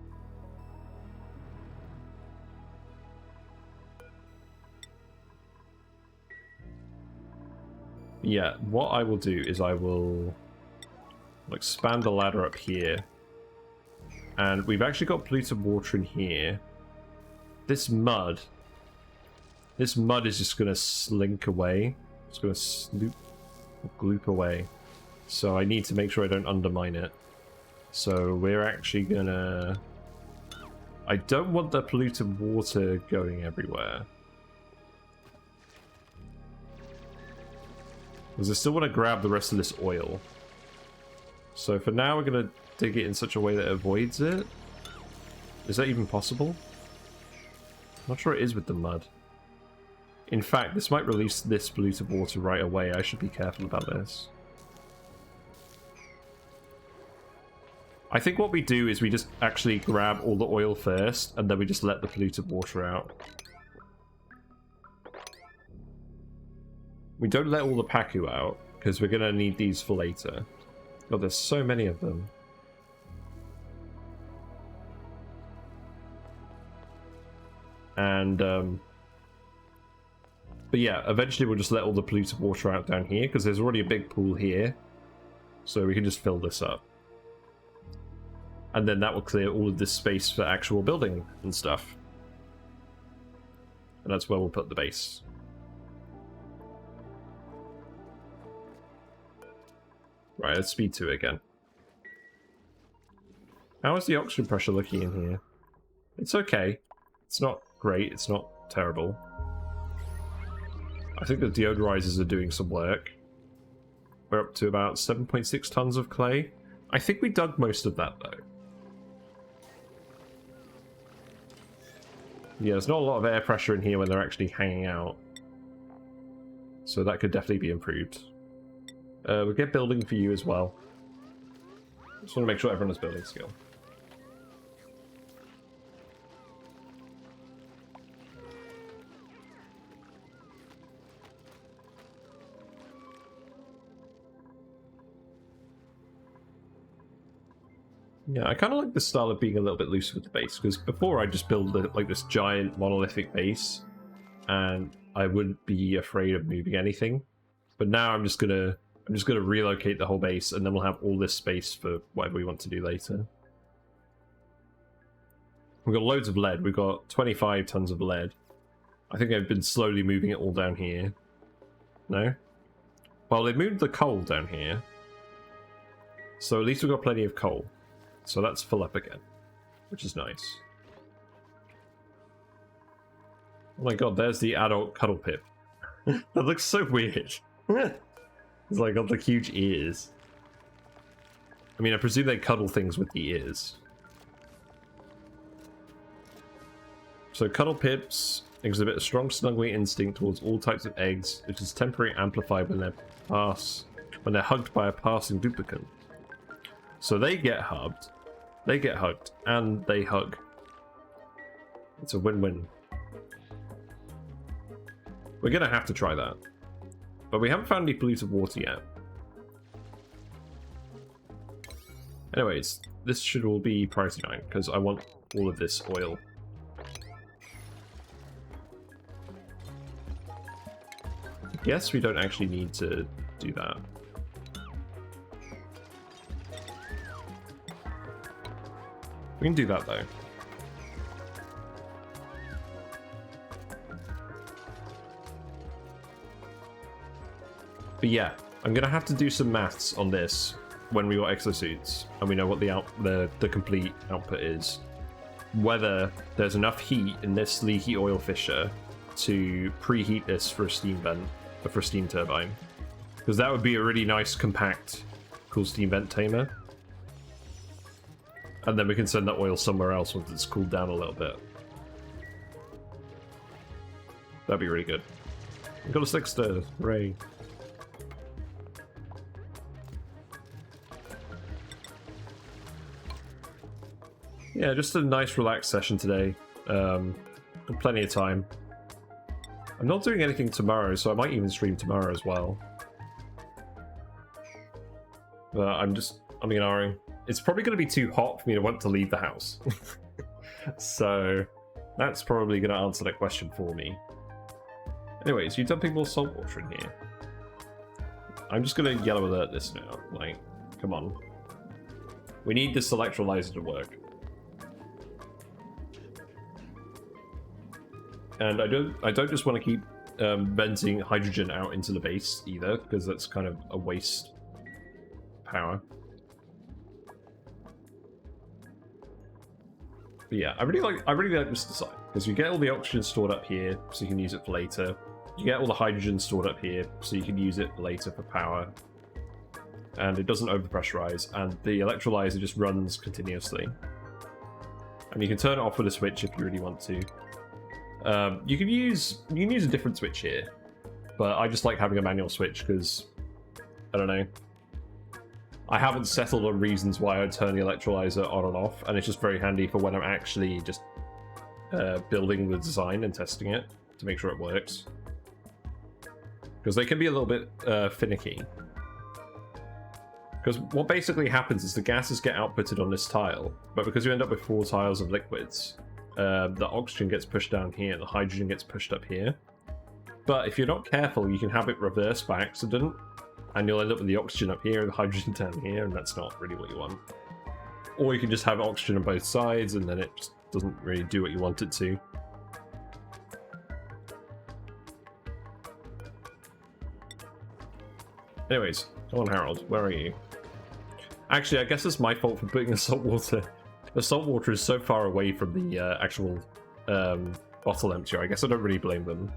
Yeah, what I will do is I will expand the ladder up here. And we've actually got polluted water in here. This mud is just going to slink away. It's going to gloop away. So I need to make sure I don't undermine it. So we're actually going to... I don't want the polluted water going everywhere. Because I still want to grab the rest of this oil. So for now we're going to dig it in such a way that it avoids it. Is that even possible? I'm not sure it is with the mud. In fact, this might release this polluted water right away. I should be careful about this. I think what we do is we just actually grab all the oil first, and then we just let the polluted water out. We don't let all the paku out, because we're going to need these for later. God, there's so many of them. And but yeah, eventually we'll just let all the polluted water out down here because there's already a big pool here, so we can just fill this up, and then that will clear all of this space for actual building and stuff, and that's where we'll put the base. Right, let's speed 2 again. How is the oxygen pressure looking in here? It's okay. It's not great, it's not terrible. I think the deodorizers are doing some work. We're up to about 7.6 tons of clay. I think we dug most of that, though. Yeah, there's not a lot of air pressure in here when they're actually hanging out. So that could definitely be improved. We'll get building for you as well. Just want to make sure everyone has building skill. Yeah, I kind of like the style of being a little bit looser with the base, because before I just build like this giant monolithic base, and I wouldn't be afraid of moving anything. But now I'm just gonna relocate the whole base, and then we'll have all this space for whatever we want to do later. We've got loads of lead. We've got 25 tons of lead. I think I've been slowly moving it all down here. No? Well, they moved the coal down here, so at least we've got plenty of coal. So that's full up again, which is nice. Oh my god, there's the adult cuddle pip. That looks so weird. It's like got the huge ears. I mean, I presume they cuddle things with the ears. So cuddle pips exhibit a strong snuggling instinct towards all types of eggs, which is temporarily amplified when they're hugged by a passing duplicate. So they get hugged, and they hug. It's a win-win. We're gonna have to try that. But we haven't found any polluted water yet. Anyways, this should all be priority 9, because I want all of this oil. I guess we don't actually need to do that. We can do that, though. But yeah, I'm gonna have to do some maths on this when we got exosuits and we know what the complete output is. Whether there's enough heat in this leaky oil fissure to preheat this for a steam vent, or for a steam turbine, because that would be a really nice, compact, cool steam vent tamer. And then we can send that oil somewhere else once it's cooled down a little bit. That'd be really good. We've got a 6-star, hooray. Yeah, just a nice relaxed session today. Plenty of time. I'm not doing anything tomorrow, so I might even stream tomorrow as well. But I'm ignoring. It's probably going to be too hot for me to want to leave the house. So that's probably going to answer that question for me. Anyways, you're dumping more salt water in here. I'm just going to yellow alert this now. Like, come on. We need this electrolyzer to work. And I don't just want to keep venting hydrogen out into the base either, because that's kind of a waste power. But yeah, I really like this design, because you get all the oxygen stored up here, so you can use it for later. You get all the hydrogen stored up here, so you can use it later for power. And it doesn't overpressurize, and the electrolyzer just runs continuously. And you can turn it off with a switch if you really want to. You can use a different switch here, but I just like having a manual switch because, I don't know, I haven't settled on reasons why I'd turn the electrolyzer on and off, and it's just very handy for when I'm actually just building the design and testing it to make sure it works. Because they can be a little bit finicky. Because what basically happens is the gases get outputted on this tile, but because you end up with 4 tiles of liquids, the oxygen gets pushed down here, the hydrogen gets pushed up here. But if you're not careful, you can have it reversed by accident, and you'll end up with the oxygen up here and the hydrogen down here, and that's not really what you want. Or you can just have oxygen on both sides, and then it just doesn't really do what you want it to. Anyways, come on, Harold, where are you? Actually, I guess it's my fault for putting the salt water. The salt water is so far away from the actual bottle emptier. I guess I don't really blame them.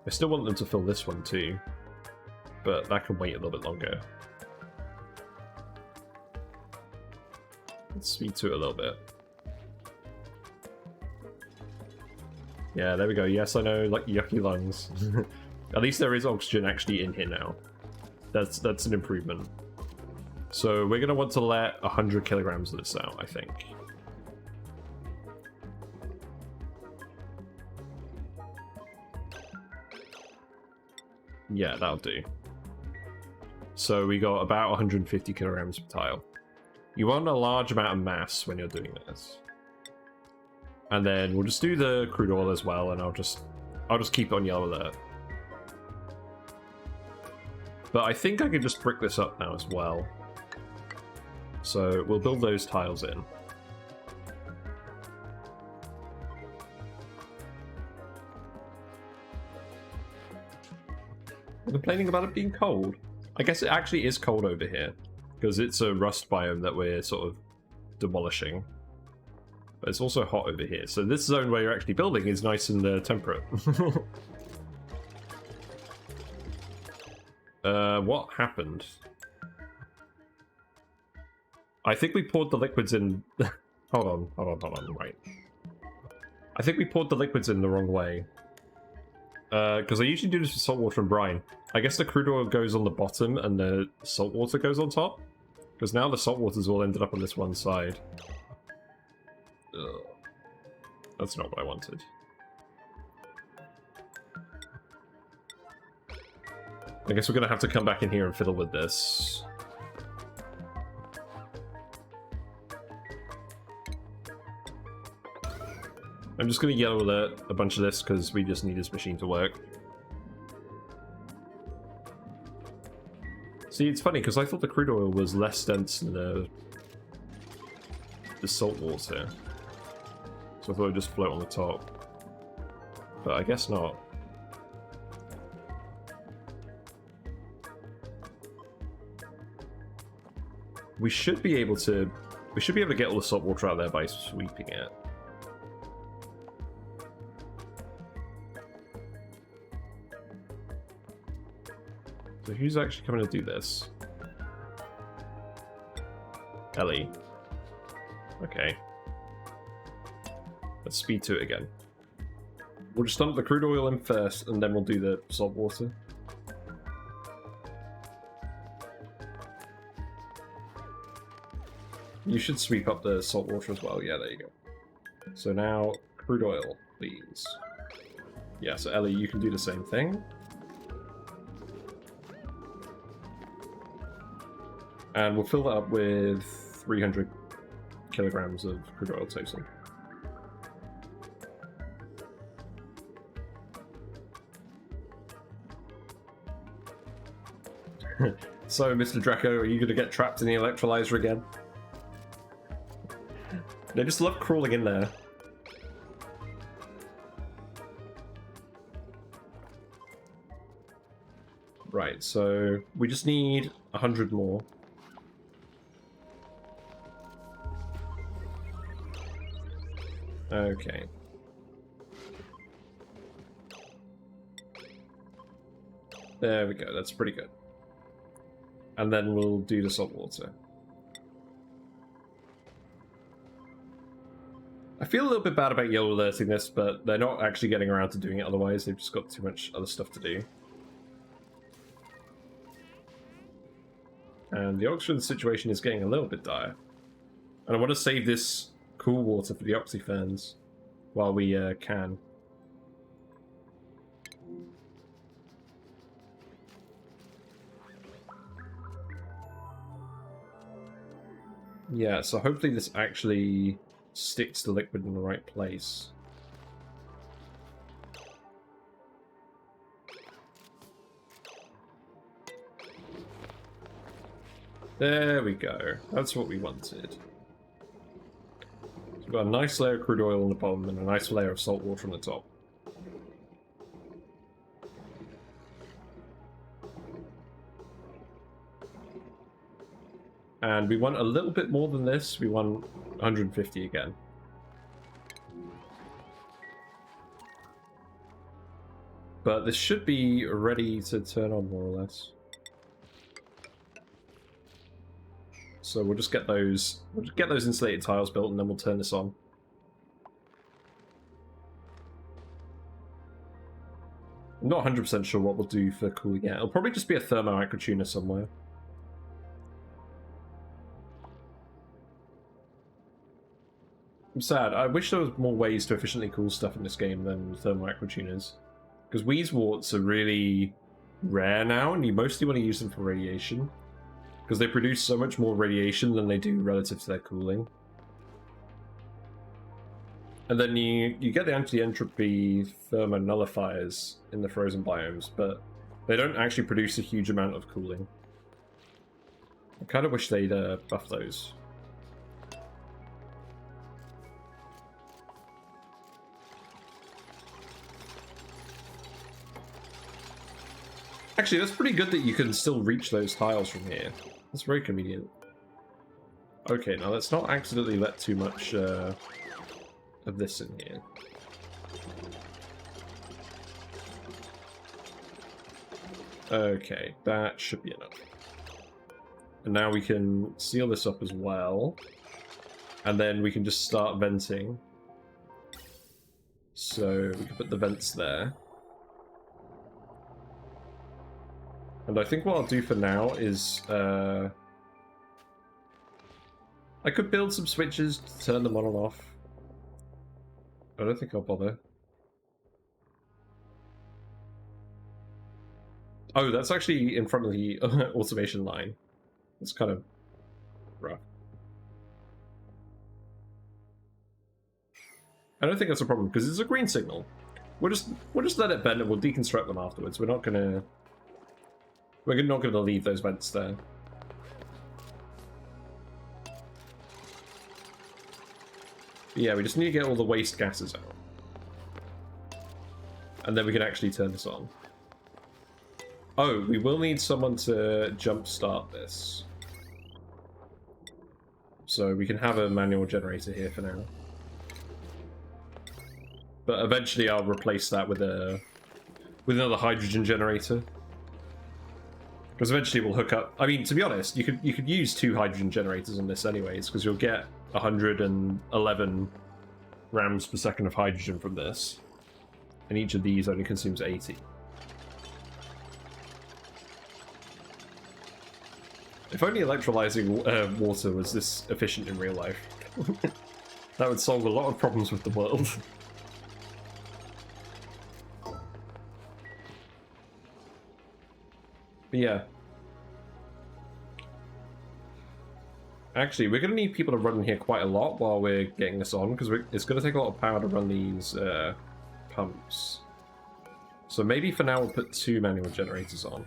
I still want them to fill this one too, but that can wait a little bit longer. Let's speed to it a little bit. Yeah, there we go. Yes, I know, like yucky lungs. At least there is oxygen actually in here now. That's an improvement. So we're going to want to let 100 kilograms of this out, I think. Yeah, that'll do. So we got about 150 kilograms per tile. You want a large amount of mass when you're doing this. And then we'll just do the crude oil as well, and I'll just keep it on yellow alert. But I think I can just brick this up now as well. So we'll build those tiles in. I'm complaining about it being cold. I guess it actually is cold over here, because it's a rust biome that we're sort of demolishing. But it's also hot over here. So this zone where you're actually building is nice and temperate. What happened? I think we poured the liquids in... hold on, right. I think we poured the liquids in the wrong way. Because I usually do this with salt water and brine. I guess the crude oil goes on the bottom and the salt water goes on top. Because now the salt water's all ended up on this one side. Ugh. That's not what I wanted. I guess we're going to have to come back in here and fiddle with this. I'm just going to yellow alert a bunch of this because we just need this machine to work. See, it's funny because I thought the crude oil was less dense than the salt water. So I thought it would just float on the top. But I guess not. We should be able to get all the salt water out there by sweeping it. So who's actually coming to do this? Ellie. Okay. Let's speed to it again. We'll just dump the crude oil in first, and then we'll do the salt water. You should sweep up the salt water as well. Yeah, there you go. So now, crude oil, please. Yeah, so Ellie, you can do the same thing. And we'll fill that up with 300 kilograms of crude oil total. So, Mr. Draco, are you going to get trapped in the electrolyzer again? They just love crawling in there. Right, so we just need 100 more. Okay. There we go, that's pretty good. And then we'll do the salt water. I feel a little bit bad about yellow alerting this, but they're not actually getting around to doing it otherwise. They've just got too much other stuff to do. And the oxygen situation is getting a little bit dire. And I want to save this cool water for the oxyferns while we can. Yeah, so hopefully this actually sticks the liquid in the right place. There we go. That's what we wanted. So we've got a nice layer of crude oil on the bottom and a nice layer of salt water on the top. And we want a little bit more than this. We want 150 again. But this should be ready to turn on, more or less. So we'll just get those insulated tiles built, and then we'll turn this on. I'm not 100% sure what we'll do for cooling yet. It'll probably just be a thermo aquatuner somewhere. I'm sad. I wish there was more ways to efficiently cool stuff in this game than thermal aquatuners. Because Wheezeworts are really rare now, and you mostly want to use them for radiation. Because they produce so much more radiation than they do relative to their cooling. And then you get the anti-entropy thermonullifiers in the frozen biomes, but they don't actually produce a huge amount of cooling. I kind of wish they'd buff those. Actually, that's pretty good that you can still reach those tiles from here. That's very convenient. Okay, now let's not accidentally let too much of this in here. Okay, that should be enough. And now we can seal this up as well. And then we can just start venting. So we can put the vents there. And I think what I'll do for now is, I could build some switches to turn them on and off. I don't think I'll bother. Oh, that's actually in front of the automation line. It's kind of rough. I don't think that's a problem, because it's a green signal. We'll just let it bend and we'll deconstruct them afterwards. We're not gonna leave those vents there. But yeah, we just need to get all the waste gases out. And then we can actually turn this on. Oh, we will need someone to jumpstart this. So we can have a manual generator here for now. But eventually I'll replace that with another hydrogen generator. Because eventually we'll hook up. I mean, to be honest, you could use 2 hydrogen generators on this anyways, because you'll get 111 rams per second of hydrogen from this, and each of these only consumes 80. If only electrolyzing water was this efficient in real life, that would solve a lot of problems with the world. But yeah. Actually, we're going to need people to run in here quite a lot while we're getting this on, because it's going to take a lot of power to run these pumps. So maybe for now we'll put 2 manual generators on.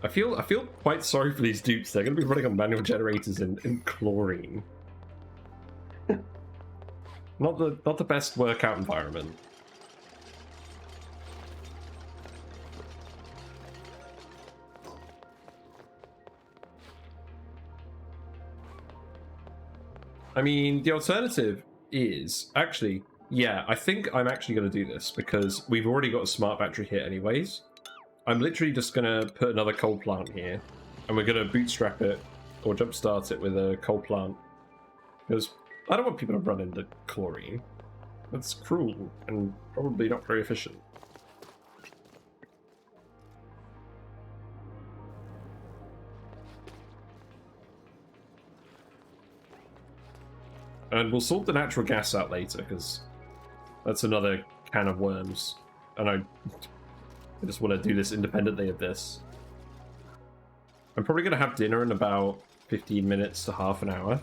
I feel quite sorry for these dupes. They're going to be running on manual generators in chlorine. Not the best workout environment. I mean, the alternative is actually, yeah, I think I'm actually going to do this because we've already got a smart battery here anyways. I'm literally just going to put another coal plant here, and we're going to bootstrap it or jumpstart it with a coal plant, because I don't want people to run into chlorine. That's cruel and probably not very efficient. And we'll sort the natural gas out later, because that's another can of worms. And I just want to do this independently of this. I'm probably going to have dinner in about 15 minutes to half an hour.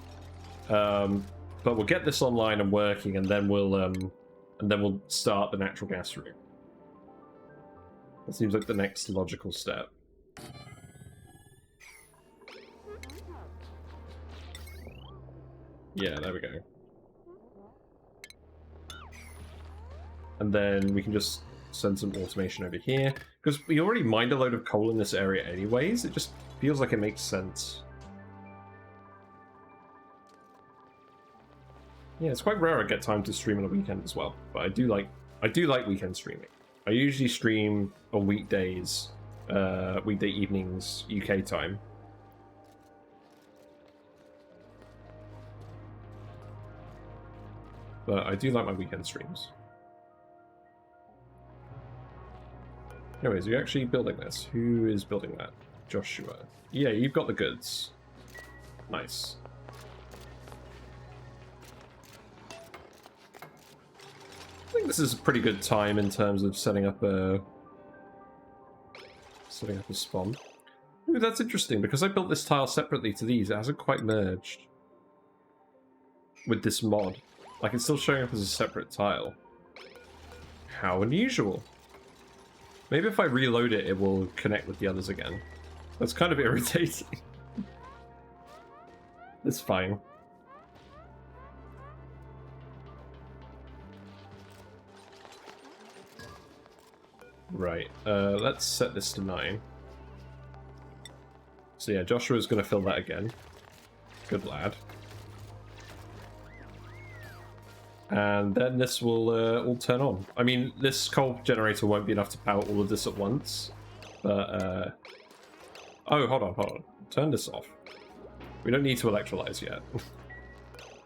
But we'll get this online and working, and then we'll start the natural gas route. That seems like the next logical step. Yeah, there we go. And then we can just send some automation over here. Because we already mined a load of coal in this area anyways, it just feels like it makes sense. Yeah, it's quite rare I get time to stream on a weekend as well, but I do like weekend streaming. I usually stream on weekdays, weekday evenings UK time. But I do like my weekend streams. Anyways, you're actually building this. Who is building that? Joshua. Yeah, you've got the goods. Nice. I think this is a pretty good time in terms of setting up a SPOM. Ooh, that's interesting, because I built this tile separately to these, it hasn't quite merged with this mod. Like, it's still showing up as a separate tile. How unusual. Maybe if I reload it, it will connect with the others again. That's kind of irritating. It's fine. Right, let's set this to 9. So yeah, Joshua's going to fill that again. Good lad. And then this will all turn on. I mean, this coal generator won't be enough to power all of this at once. But, oh, hold on. Turn this off. We don't need to electrolyze yet.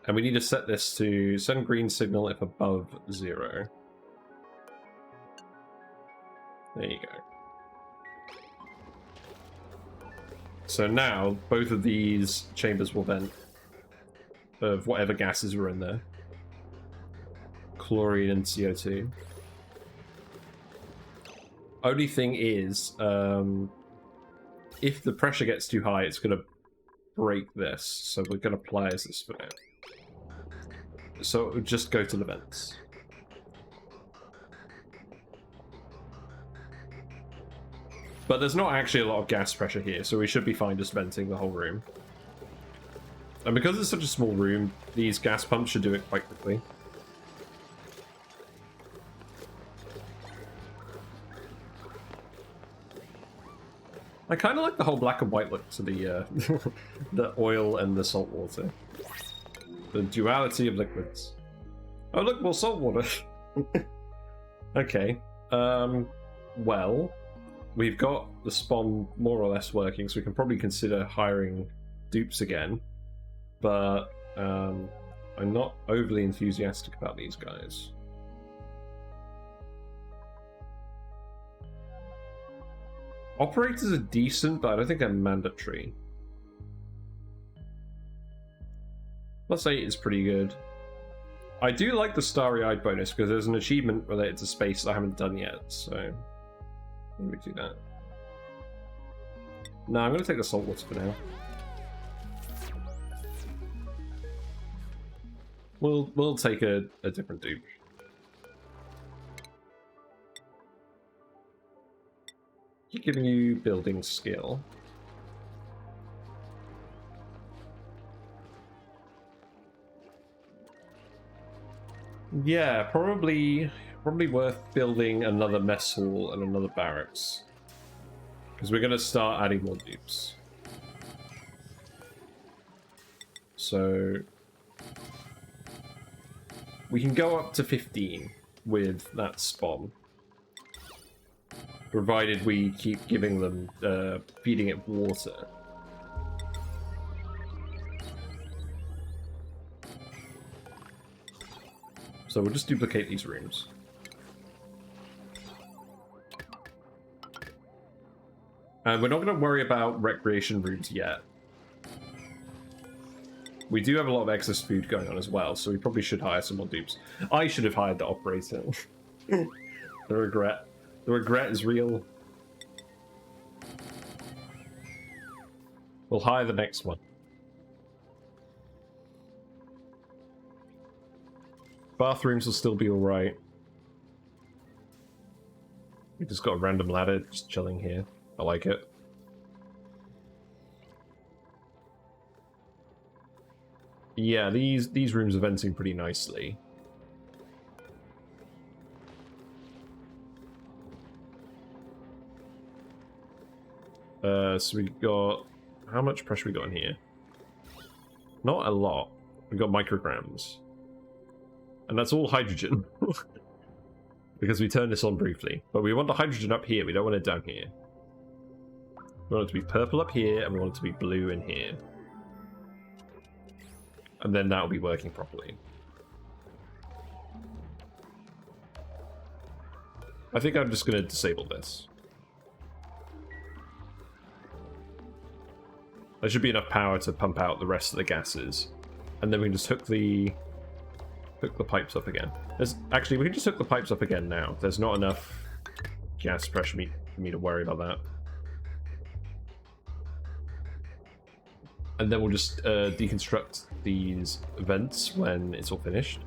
And we need to set this to send green signal if above 0. There you go. So now, both of these chambers will vent of whatever gases were in there. Chlorine and CO2. Only thing is, if the pressure gets too high, it's going to break this. So we're going to pliers this for now. So it would just go to the vents. But there's not actually a lot of gas pressure here, so we should be fine just venting the whole room. And because it's such a small room, these gas pumps should do it quite quickly. I kind of like the whole black and white look to the the oil and the salt water. The duality of liquids. Oh look, more salt water. Okay. Well, we've got the SPOM more or less working, so we can probably consider hiring dupes again. But I'm not overly enthusiastic about these guys. Operators are decent, but I don't think they're mandatory. +8 is pretty good. I do like the starry-eyed bonus because there's an achievement related to space that I haven't done yet, so maybe do that. No, I'm going to take the salt water for now. We'll take a different dupe. Keep giving you building skill. Yeah, probably worth building another mess hall and another barracks. Because we're going to start adding more dupes. So we can go up to 15 with that SPOM. Provided we keep giving them, feeding it water. So we'll just duplicate these rooms. And we're not going to worry about recreation rooms yet. We do have a lot of excess food going on as well, so we probably should hire some more dupes. I should have hired the operator. The regret. The regret is real. We'll hire the next one. Bathrooms will still be alright. We just got a random ladder just chilling here. I like it. Yeah, these rooms are venting pretty nicely. So we got... How much pressure we got in here? Not a lot. We got micrograms. And that's all hydrogen. Because we turned this on briefly. But we want the hydrogen up here, we don't want it down here. We want it to be purple up here, and we want it to be blue in here. And then that'll be working properly. I think I'm just going to disable this. There should be enough power to pump out the rest of the gases. And then we can just hook the pipes up again. Actually, we can just hook the pipes up again now. There's not enough gas pressure for me to worry about that. And then we'll just deconstruct these vents when it's all finished.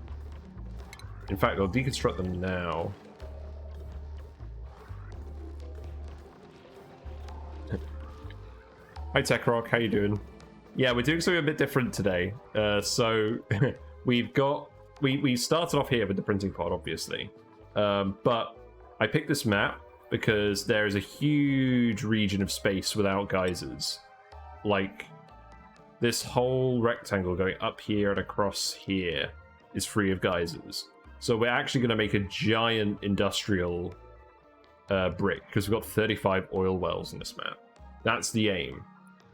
In fact, I'll deconstruct them now. Hi TechRock, how you doing? Yeah, we're doing something a bit different today. So we've got we started off here with the printing pod, obviously, but I picked this map because there is a huge region of space without geysers. Like, this whole rectangle going up here and across here is free of geysers. So we're actually going to make a giant industrial brick because we've got 35 oil wells in this map. That's the aim.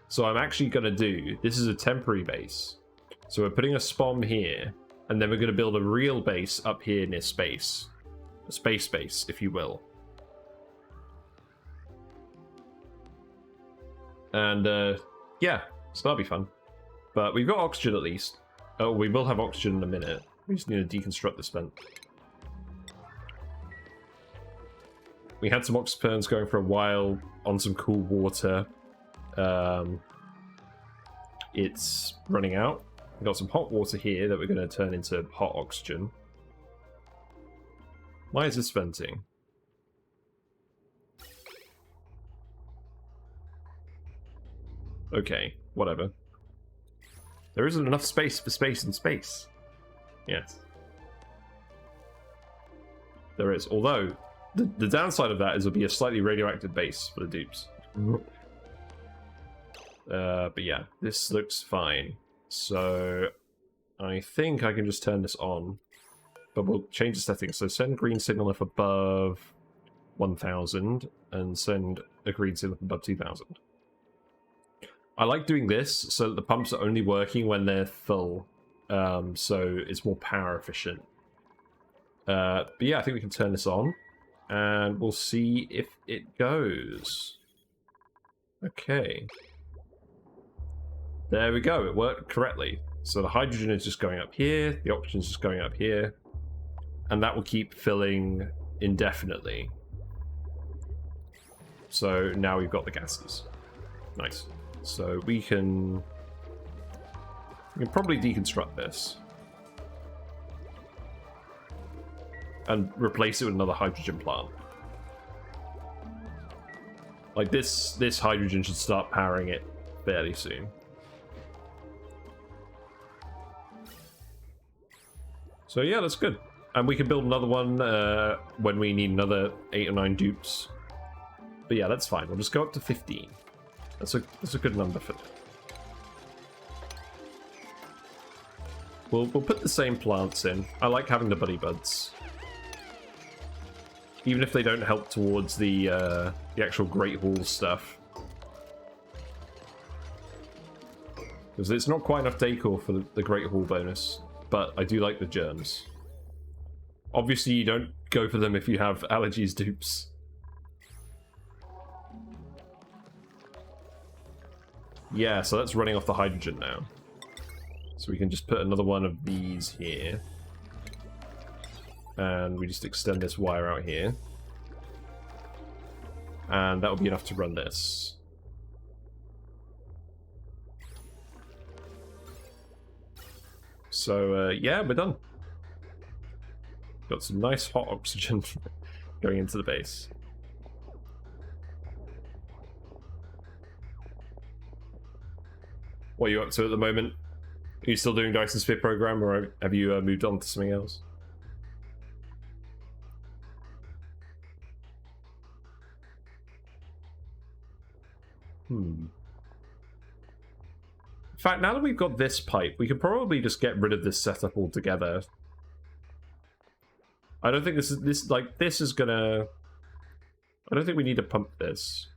So I'm actually going to do, this is a temporary base. So we're putting a SPOM here, and then we're going to build a real base up here near space. A space base, if you will. And yeah, so that'll be fun. But we've got oxygen at least. Oh, we will have oxygen in a minute. We just need to deconstruct this vent. We had some oxyperns going for a while on some cool water. It's running out. We've got some hot water here that we're going to turn into hot oxygen. Why is this venting? Okay, whatever. There isn't enough space for space in space. Yes. There is. Although, the downside of that is it'll be a slightly radioactive base for the dupes. But yeah, this looks fine. So, I think I can just turn this on. But we'll change the settings. So send green signal if above 1000, and send a green signal if above 2000. I like doing this so that the pumps are only working when they're full. So it's more power efficient. But yeah, I think we can turn this on. And we'll see if it goes. Okay. There we go, it worked correctly. So the hydrogen is just going up here, the oxygen is just going up here, and that will keep filling indefinitely. So now we've got the gases. Nice. So we can probably deconstruct this. And replace it with another hydrogen plant. Like this hydrogen should start powering it fairly soon. So yeah, that's good. And we can build another one when we need another 8 or 9 dupes. But yeah, that's fine. We'll just go up to 15. That's a good number for that. We'll put the same plants in. I like having the buddy buds. Even if they don't help towards the actual Great Hall stuff. Because it's not quite enough decor for the Great Hall bonus. But I do like the germs. Obviously, you don't go for them if you have allergies dupes. Yeah, so that's running off the hydrogen now. So we can just put another one of these here. And we just extend this wire out here. And that will be enough to run this. So, yeah, we're done. Got some nice hot oxygen going into the base. What are you up to at the moment? Are you still doing Dyson Sphere program, or have you moved on to something else? In fact, now that we've got this pipe, we could probably just get rid of this setup altogether. I don't think this is gonna... I don't think we need to pump this.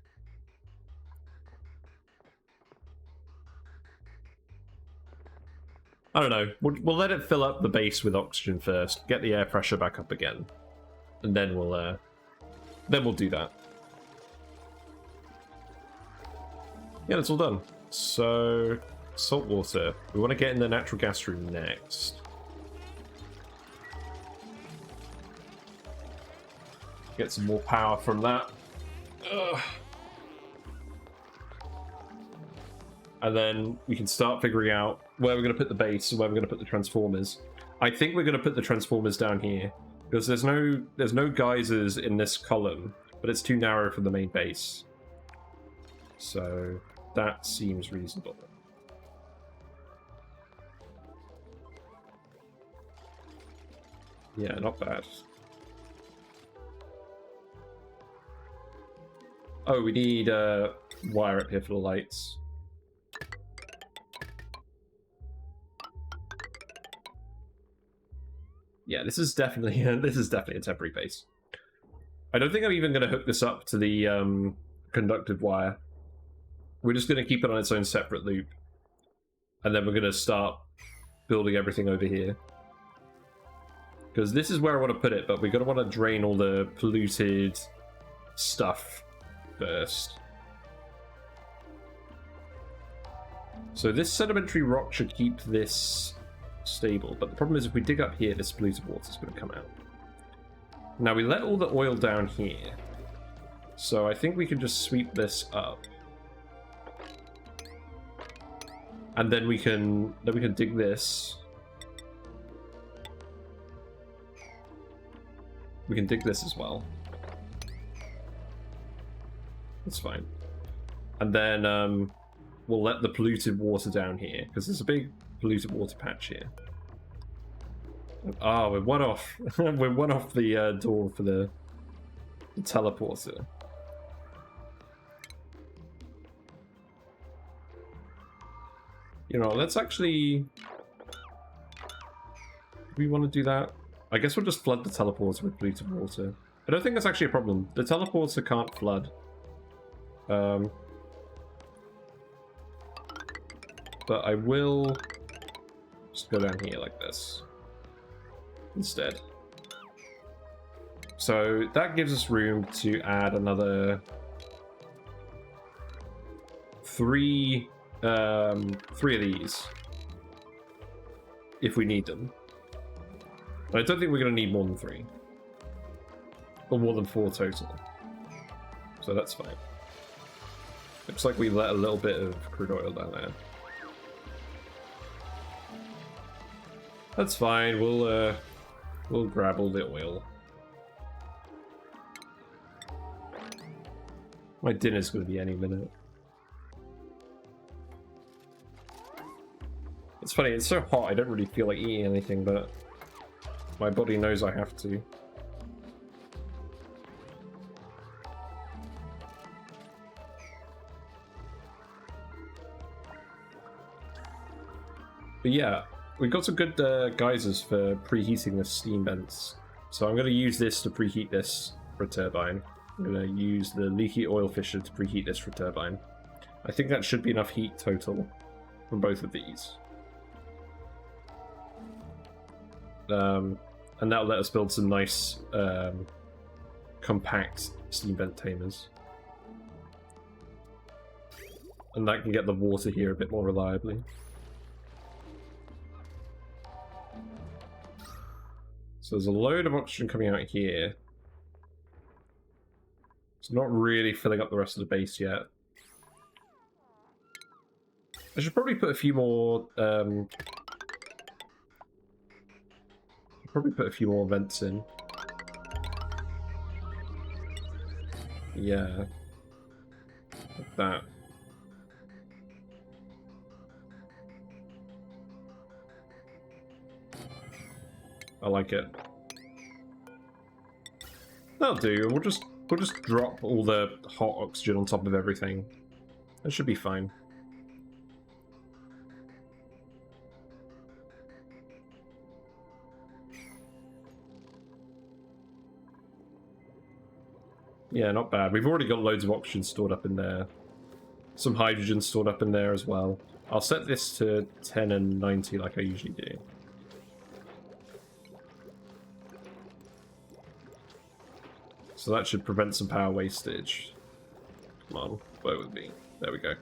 I don't know. We'll let it fill up the base with oxygen first, get the air pressure back up again, and then we'll do that. Yeah, that's all done. So, salt water. We want to get in the natural gas room next. Get some more power from that. Ugh. And then we can start figuring out where we're going to put the base and where we're going to put the transformers. I think we're going to put the transformers down here because there's no geysers in this column, but it's too narrow for the main base. So that seems reasonable. Yeah, not bad. Oh, we need wire up here for the lights. Yeah, this is definitely a temporary base. I don't think I'm even going to hook this up to the conductive wire. We're just going to keep it on its own separate loop, and then we're going to start building everything over here. Because this is where I want to put it, but we're going to want to drain all the polluted stuff first. So this sedimentary rock should keep this stable, but the problem is if we dig up here, this polluted water is going to come out. Now we let all the oil down here, so I think we can just sweep this up, and then we can dig this. We can dig this as well. That's fine. And then we'll let the polluted water down here, because there's a big polluted water patch here. Ah, we're one off. We're one off the door for the teleporter. You know, let's actually... Do we want to do that? I guess we'll just flood the teleporter with polluted water. I don't think that's actually a problem. The teleporter can't flood. But I will just go down here like this instead. So that gives us room to add another three of these if we need them. I don't think we're going to need more than 3. Or more than 4 total. So that's fine. Looks like we let a little bit of crude oil down there. That's fine, we'll grab all the oil. My dinner's going to be any minute. It's funny, it's so hot I don't really feel like eating anything, but my body knows I have to. But yeah, we've got some good geysers for preheating the steam vents. So I'm going to use this to preheat this for a turbine. I'm going to use the leaky oil fisher to preheat this for a turbine. I think that should be enough heat total from both of these. And that'll let us build some nice compact steam vent tamers. And that can get the water here a bit more reliably. So there's a load of oxygen coming out here. It's not really filling up the rest of the base yet. I should probably put a few more Probably put a few more vents in. Yeah. Like that. I like it. That'll do. We'll just drop all the hot oxygen on top of everything. That should be fine. Yeah, not bad. We've already got loads of oxygen stored up in there. Some hydrogen stored up in there as well. I'll set this to 10 and 90 like I usually do. So that should prevent some power wastage. Come on, work with me. There we go.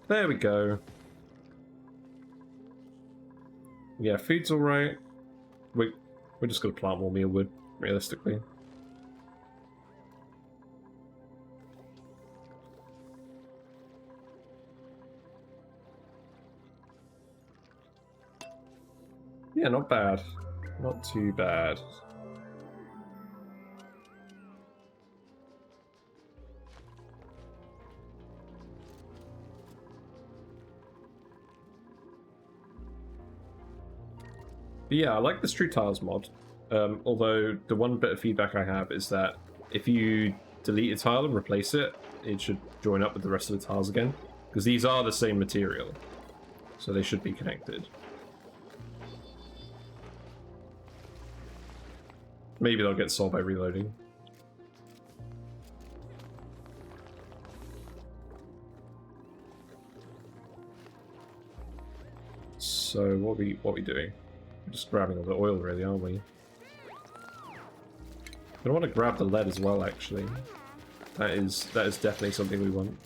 There we go. Yeah, food's alright. We're just gonna plant more mealwood, realistically. Yeah, not bad. Not too bad. But yeah, I like the street tiles mod. Although the one bit of feedback I have is that if you delete a tile and replace it, it should join up with the rest of the tiles again. Because these are the same material. So they should be connected. Maybe they'll get solved by reloading. So what are we doing? We're just grabbing all the oil, really, aren't we? I want to grab the lead as well, actually. That is definitely something we want.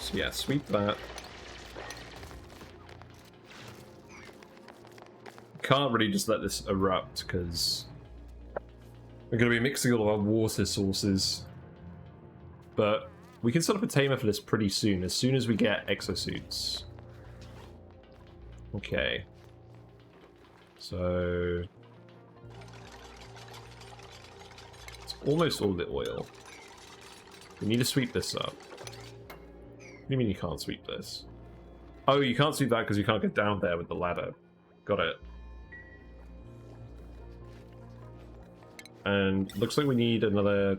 So yeah, sweep that. Can't really just let this erupt because we're going to be mixing all of our water sources. But we can set up a tamer for this pretty soon, as soon as we get exosuits. Okay. So it's almost all the oil. We need to sweep this up. What do you mean you can't sweep this? Oh, you can't sweep that because you can't get down there with the ladder. Got it. And looks like we need another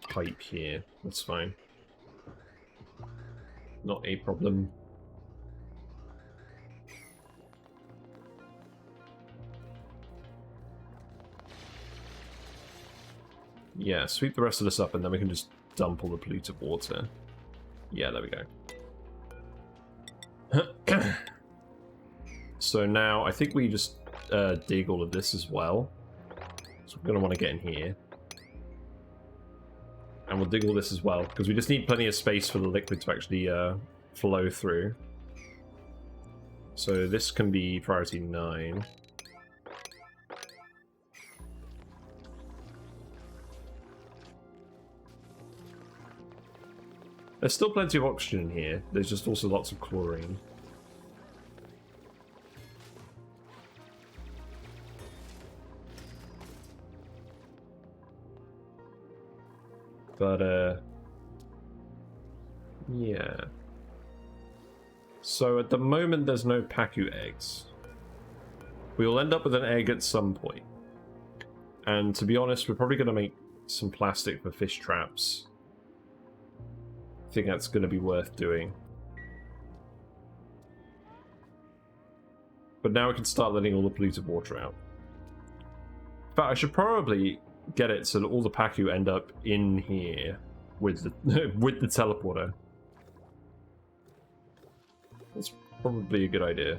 pipe here. That's fine. Not a problem. Yeah, sweep the rest of this up and then we can just dump all the polluted water. Yeah, there we go. So now I think we just dig all of this as well. So we're going to want to get in here. And we'll dig all this as well, because we just need plenty of space for the liquid to actually flow through. So this can be priority 9. There's still plenty of oxygen in here. There's just also lots of chlorine. But, yeah. So at the moment, there's no Pacu eggs. We will end up with an egg at some point. And to be honest, we're probably going to make some plastic for fish traps. I think that's going to be worth doing. But now we can start letting all the polluted water out. In fact, I should probably get it so that all the Pacu end up in here with the with the teleporter. That's probably a good idea.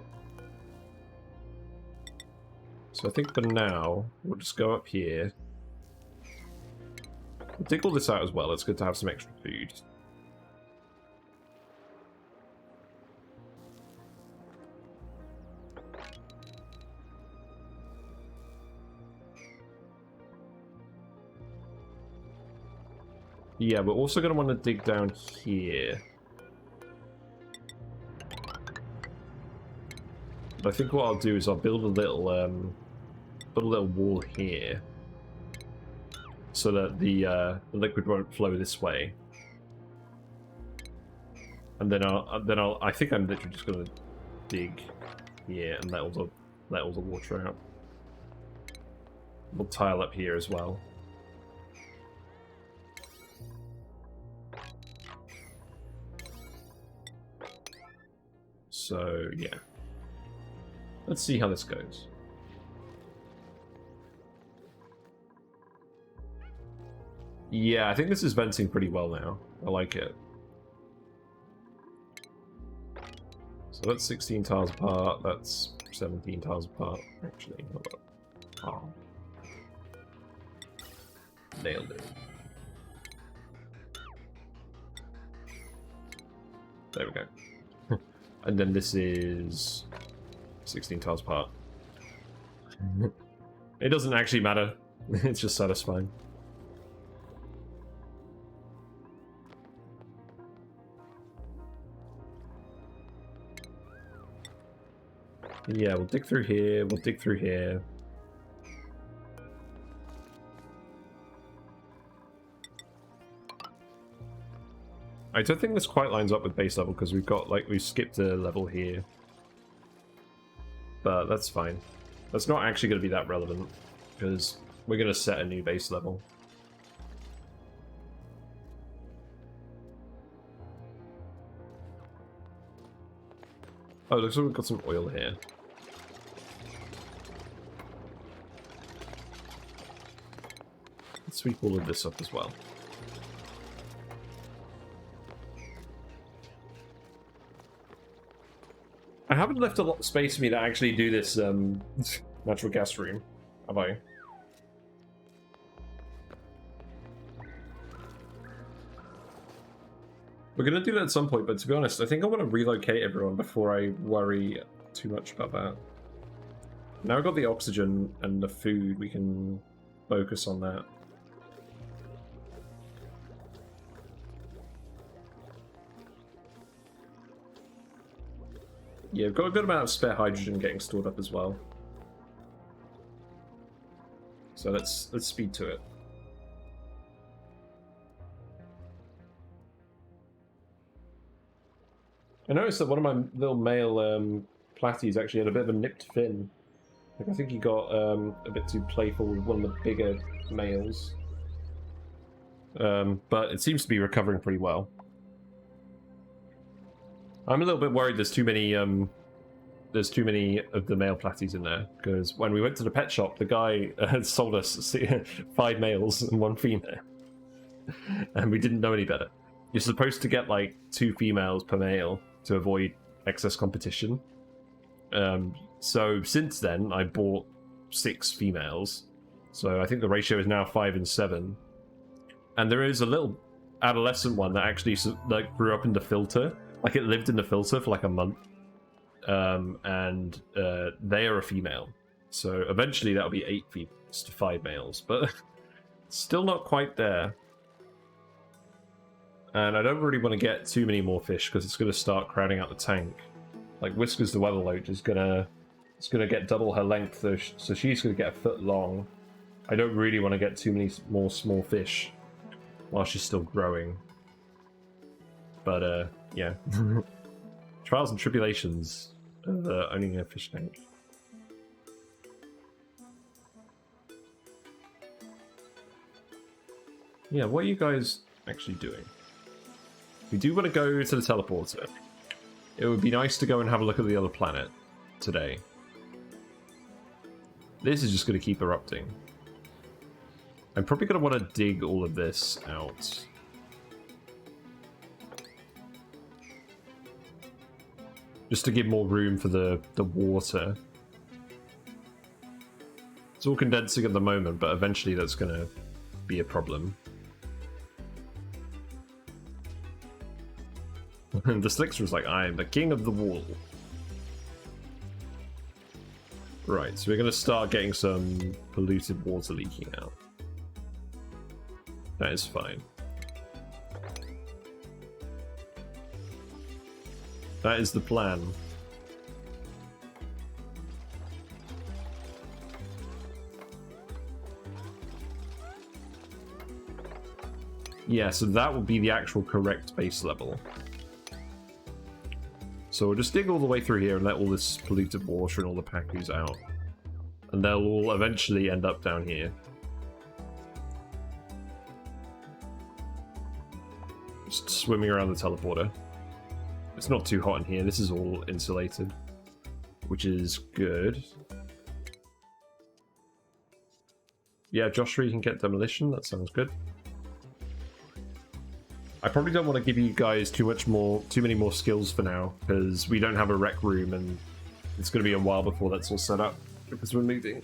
So I think for now, we'll just go up here. We'll dig all this out as well. It's good to have some extra food. Yeah, we're also going to want to dig down here. But I think what I'll do is I'll build a little wall here, so that the liquid won't flow this way. And then I think I'm literally just gonna dig here and let all the water out. We'll tile up here as well. So yeah, let's see how this goes. Yeah, I think this is venting pretty well now. I like it. So that's 16 tiles apart, that's 17 tiles apart, actually. Hold on. Oh. Nailed it. There we go. And then this is 16 tiles apart. It doesn't actually matter. It's just satisfying. Yeah, we'll dig through here, we'll dig through here. I don't think this quite lines up with base level because we've skipped a level here. But that's fine. That's not actually going to be that relevant because we're going to set a new base level. Oh, looks like we've got some oil here. Let's sweep all of this up as well. I haven't left a lot of space for me to actually do this natural gas room, have I? We're going to do that at some point, but to be honest, I think I want to relocate everyone before I worry too much about that. Now I've got the oxygen and the food, we can focus on that. Yeah, we've got a good amount of spare hydrogen getting stored up as well. So let's speed to it. I noticed that one of my little male platies actually had a bit of a nipped fin. Like, I think he got a bit too playful with one of the bigger males. But it seems to be recovering pretty well. I'm a little bit worried there's too many of the male platies in there, because when we went to the pet shop, the guy had sold us 5 males and 1 female. And we didn't know any better. You're supposed to get like 2 females per male to avoid excess competition. So since then, I bought 6 females. So I think the ratio is now 5 and 7. And there is a little adolescent one that actually like grew up in the filter. Like, it lived in the filter for like a month. And they are a female. So eventually that'll be 8 females to 5 males. But still not quite there. And I don't really want to get too many more fish because it's going to start crowding out the tank. Like, Whiskers the Weatherloach is gonna get double her length, so she's gonna get a foot long. I don't really want to get too many more small fish while she's still growing. But yeah, trials and tribulations of owning a fish tank. Yeah, what are you guys actually doing? We do want to go to the teleporter. It would be nice to go and have a look at the other planet today. This is just going to keep erupting. I'm probably going to want to dig all of this out. Just to give more room for the water. It's all condensing at the moment, but eventually that's going to be a problem. And the Slickster was like, I am the king of the wall. Right, so we're going to start getting some polluted water leaking out. That is fine. That is the plan. Yeah, so that will be the actual correct base level. So we'll just dig all the way through here and let all this polluted water and all the pacus out. And they'll all eventually end up down here. Just swimming around the teleporter. It's not too hot in here, this is all insulated. Which is good. Yeah, Joshua, you can get demolition, that sounds good. I probably don't want to give you guys too many more skills for now, because we don't have a rec room and it's going to be a while before that's all set up, because we're moving.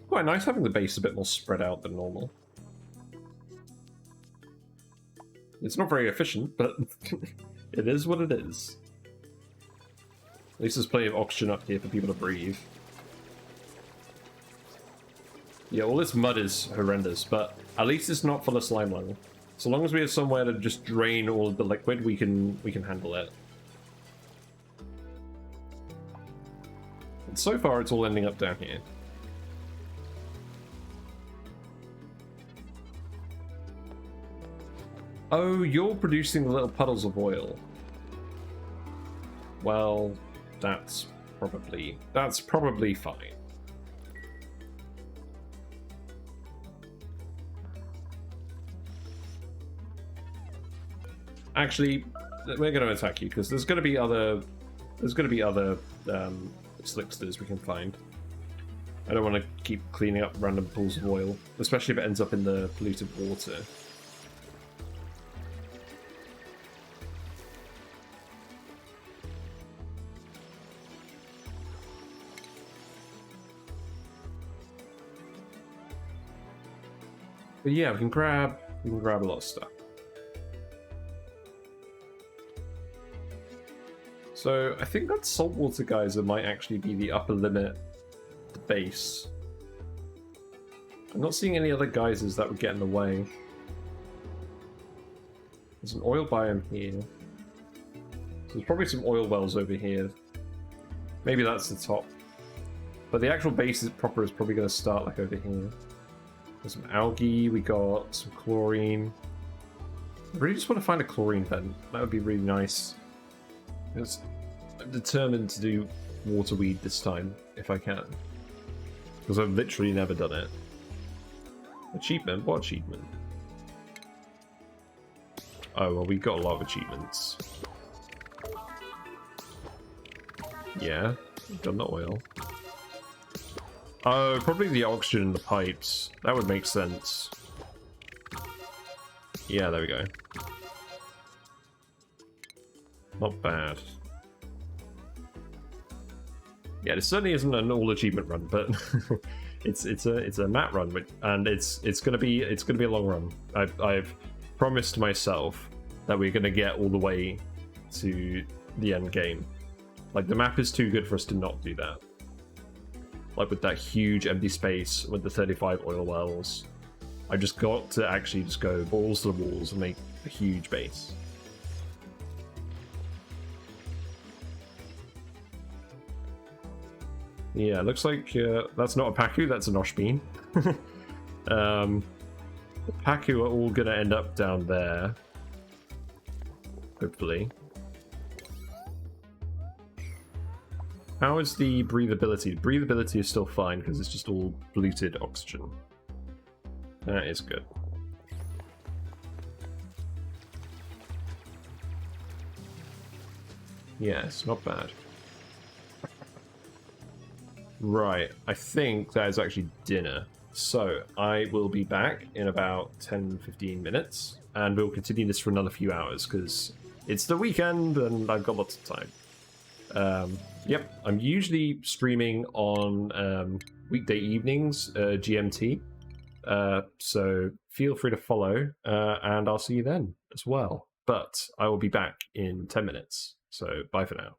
Quite nice having the base a bit more spread out than normal. It's not very efficient, but it is what it is. At least there's plenty of oxygen up here for people to breathe. Yeah, all this mud is horrendous, but at least it's not full of slime level. So long as we have somewhere to just drain all of the liquid, we can handle it. And so far, it's all ending up down here. Oh, you're producing the little puddles of oil. Well, that's probably fine. Actually, we're going to attack you because there's going to be other slicksters we can find. I don't want to keep cleaning up random pools of oil, especially if it ends up in the polluted water. But yeah, we can grab a lot of stuff. So I think that saltwater geyser might actually be the upper limit, the base. I'm not seeing any other geysers that would get in the way. There's an oil biome here. So there's probably some oil wells over here. Maybe that's the top. But the actual base proper is probably going to start like over here. There's some algae, we got some chlorine. I really just want to find a chlorine vent. That would be really nice. Because I'm determined to do water weed this time, if I can. Because I've literally never done it. Achievement? What achievement? Oh, well, we got a lot of achievements. Yeah, we've done the oil. Oh, probably the oxygen in the pipes. That would make sense. Yeah, there we go. Not bad. Yeah, this certainly isn't an all achievement run, but it's a mat run, and it's gonna be a long run. I've promised myself that we're gonna get all the way to the end game. Like, the map is too good for us to not do that. Like with that huge empty space with the 35 oil wells. I just got to actually just go balls to the walls and make a huge base. Yeah, looks like that's not a Pacu, that's an Oshbean. The Pacu are all gonna end up down there. Hopefully. How is the breathability? Breathability is still fine because it's just all polluted oxygen. That is good. Yes, not bad. Right, I think that is actually dinner. So, I will be back in about 10-15 minutes, and we'll continue this for another few hours, because it's the weekend and I've got lots of time. Yep, I'm usually streaming on weekday evenings, GMT, so feel free to follow, and I'll see you then as well. But I will be back in 10 minutes, so bye for now.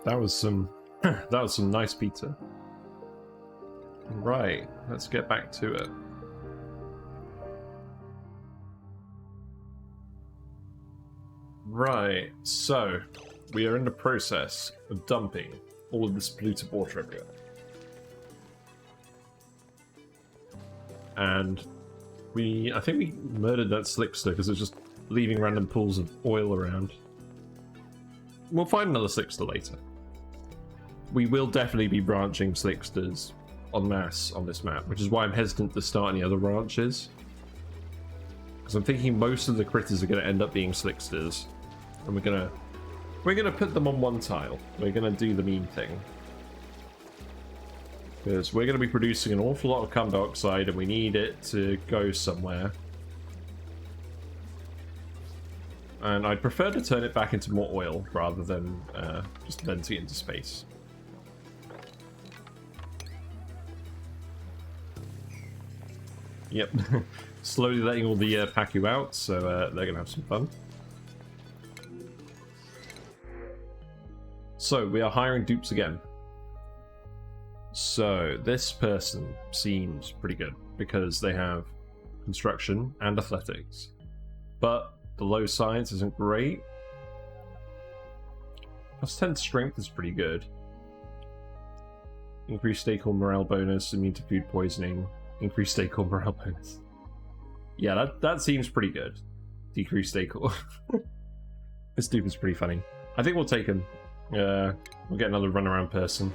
That was some that was some nice pizza. Right, let's get back to it. Right, so we are in the process of dumping all of this polluted water everywhere. And I think we murdered that slickster because it's just leaving random pools of oil around. We'll find another slickster later. We will definitely be branching slicksters en masse on this map, which is why I'm hesitant to start any other ranches. Because I'm thinking most of the critters are going to end up being slicksters. And we're gonna put them on one tile. We're gonna do the mean thing. Because we're gonna be producing an awful lot of carbon dioxide and we need it to go somewhere. And I'd prefer to turn it back into more oil rather than just venting it into space. Yep. Slowly letting all the Pacu out, so they're gonna have some fun. So, we are hiring dupes again. So, this person seems pretty good because they have construction and athletics. But the low science isn't great. +10 strength is pretty good. Increased stakeholder morale bonus, immune to food poisoning. Increased stakeholder morale bonus. Yeah, that seems pretty good. Decreased stakeholder. This dupe is pretty funny. I think we'll take him. We'll get another runaround person.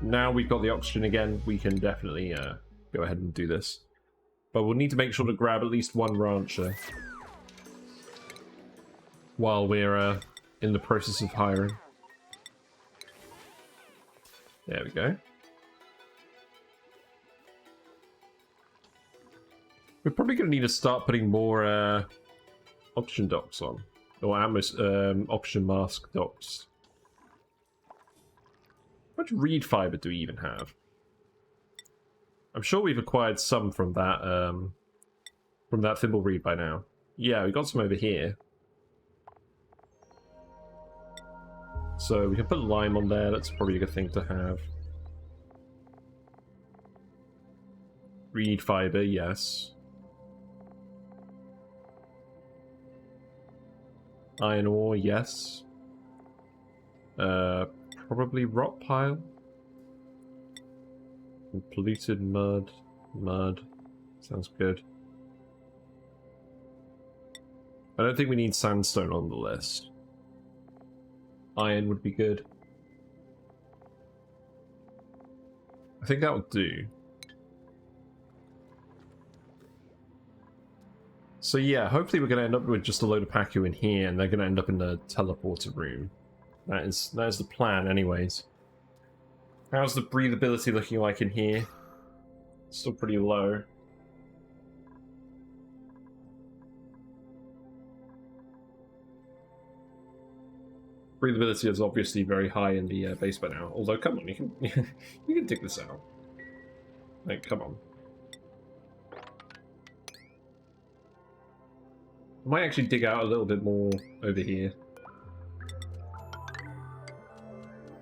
Now we've got the oxygen again, we can definitely go ahead and do this. But we'll need to make sure to grab at least one rancher while we're in the process of hiring. There we go. We're probably going to need to start putting more oxygen docks on. Or oxygen mask docks. How much reed fiber do we even have? I'm sure we've acquired some from that thimble reed by now. Yeah, we got some over here. So we can put lime on there, that's probably a good thing to have. Reed fiber, yes. Iron ore, yes. Probably rock pile. And polluted mud. Mud. Sounds good. I don't think we need sandstone on the list. Iron would be good. I think that would do. So yeah, hopefully we're going to end up with just a load of Pacu in here, and they're going to end up in the teleporter room. That is the plan, anyways. How's the breathability looking like in here? Still pretty low. Breathability is obviously very high in the base by now. Although, come on, you can you can dig this out. Like, come on. I might actually dig out a little bit more over here.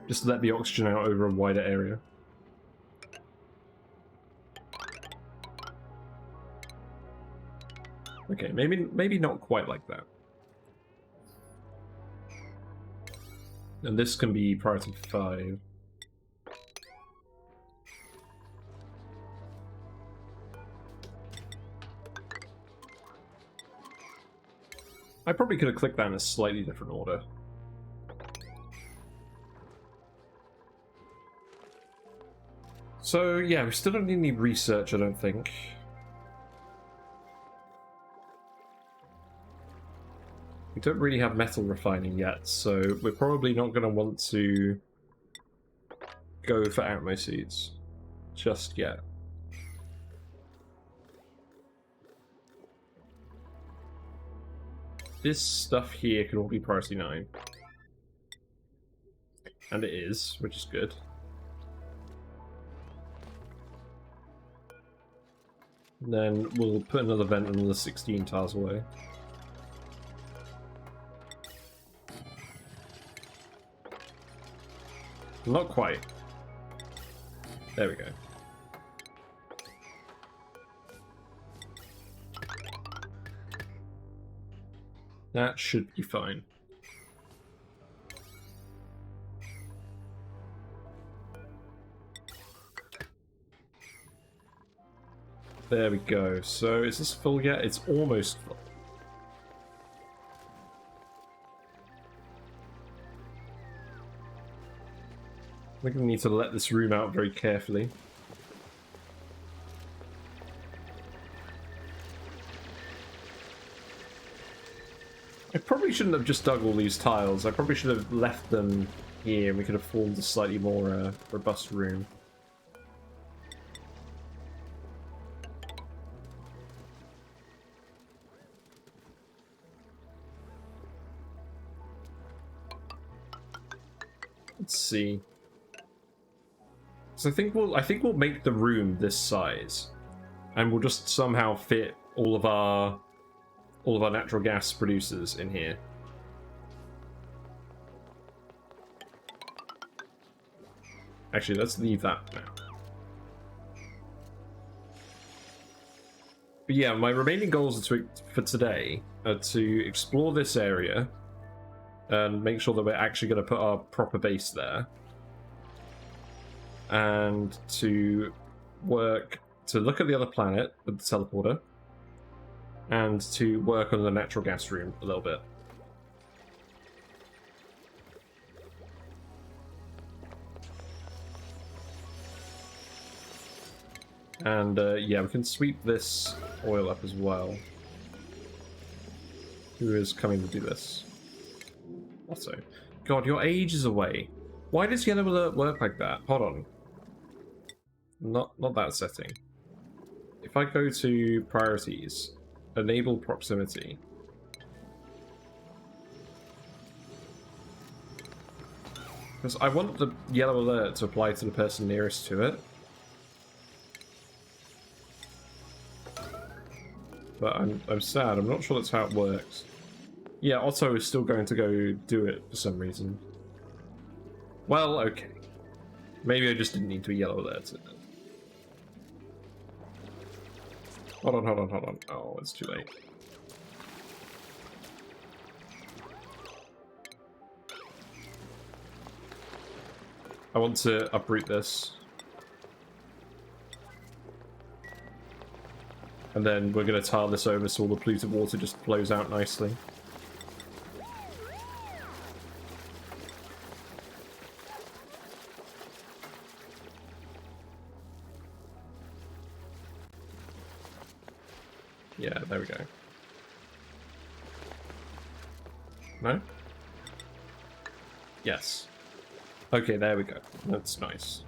Just to let the oxygen out over a wider area. Okay, maybe not quite like that. And this can be priority 5. I probably could have clicked that in a slightly different order. So, yeah, we still don't need any research, I don't think. We don't really have metal refining yet, so we're probably not going to want to go for Atmo seeds just yet. This stuff here can all be priority 9. And it is, which is good. And then we'll put another vent another 16 tiles away. Not quite. There we go. That should be fine. There we go. So, is this full yet? It's almost full. I think we need to let this room out very carefully. I probably shouldn't have just dug all these tiles. I probably should have left them here and we could have formed a slightly more robust room. Let's see. So I think we'll make the room this size, and we'll just somehow fit all of our natural gas producers in here. Actually, let's leave that now. But yeah, my remaining goals for today are to explore this area and make sure that we're actually going to put our proper base there. And to look at the other planet with the teleporter. And to work on the natural gas room a little bit. And yeah, we can sweep this oil up as well. Who is coming to do this? Also, God, you're ages away. Why does yellow alert work like that? Hold on. Not that setting. If I go to priorities, enable proximity. Because I want the yellow alert to apply to the person nearest to it. But I'm sad, I'm not sure that's how it works. Yeah, Otto is still going to go do it for some reason. Well, okay. Maybe I just didn't need to yellow alert it. Hold on. Oh, it's too late. I want to uproot this. And then we're going to tile this over so all the polluted water just flows out nicely. Yeah, there we go. No? Yes. Okay, there we go. That's nice.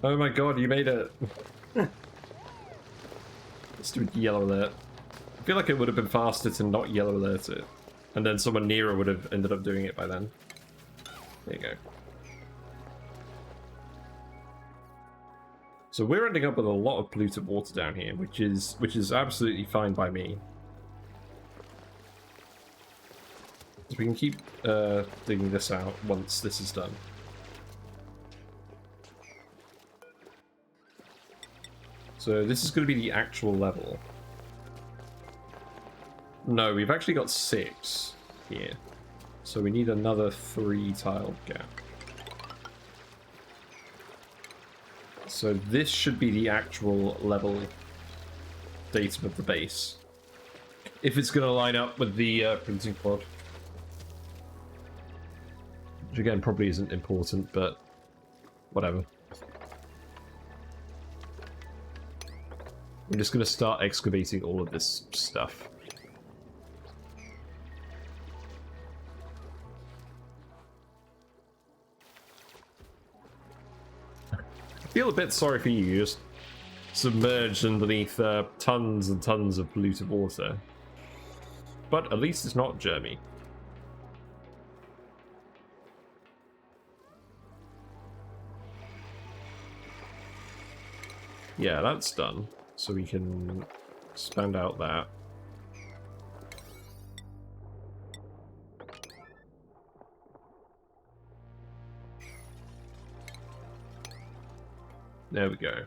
Oh my god, you made it! Let's do yellow alert. I feel like it would have been faster to not yellow alert it. And then someone nearer would have ended up doing it by then. There you go. So we're ending up with a lot of polluted water down here, which is absolutely fine by me. So we can keep digging this out once this is done. So this is going to be the actual level. No, we've actually got 6 here. So we need another 3 tile gap. So this should be the actual level datum of the base. If it's going to line up with the printing pod. Which again probably isn't important, but whatever. I'm just going to start excavating all of this stuff. I feel a bit sorry for you, just submerged underneath tons and tons of polluted water. But at least it's not germy. Yeah, that's done. So we can expand out that. There we go.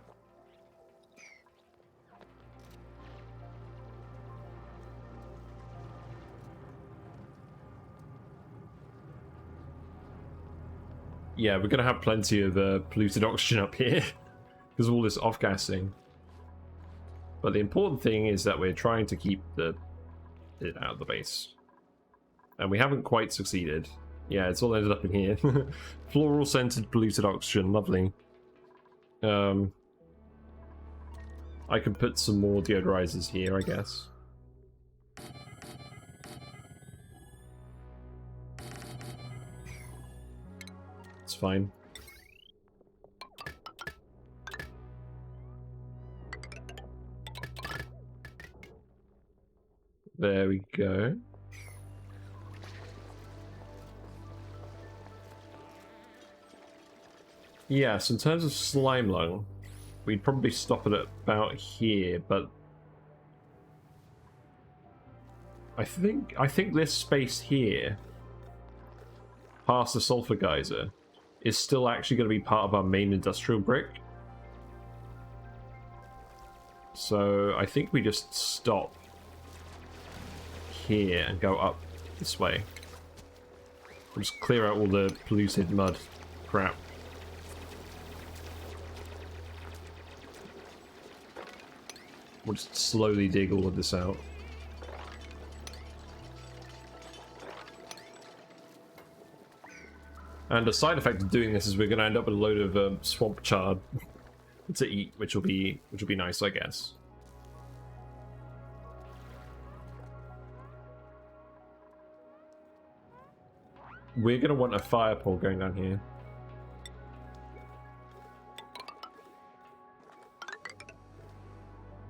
Yeah, we're going to have plenty of polluted oxygen up here because of all this off-gassing. But the important thing is that we're trying to keep it out of the base. And we haven't quite succeeded. Yeah, it's all ended up in here. Floral-scented polluted oxygen, lovely. I can put some more deodorizers here, I guess. fine. There we go. Yes, in terms of slime lung, we'd probably stop it at about here, but I think this space here, past the sulfur geyser, is still actually going to be part of our main industrial brick. So I think we just stop here and go up this way. We'll just clear out all the polluted mud crap. We'll just slowly dig all of this out. And a side effect of doing this is we're going to end up with a load of swamp chard to eat, which will be nice, I guess. We're going to want a fire pole going down here.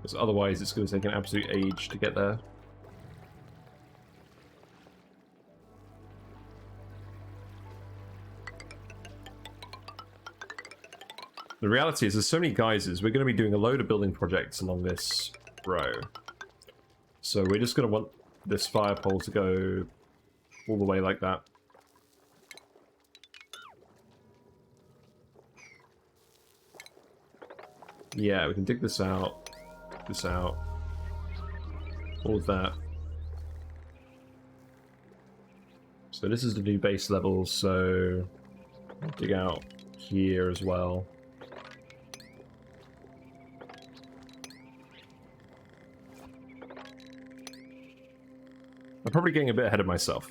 Because otherwise it's going to take an absolute age to get there. The reality is there's so many geysers, we're going to be doing a load of building projects along this row. So we're just going to want this fire pole to go all the way like that. Yeah, we can dig this out, all of that. So this is the new base level, so I'll dig out here as well. I'm probably getting a bit ahead of myself.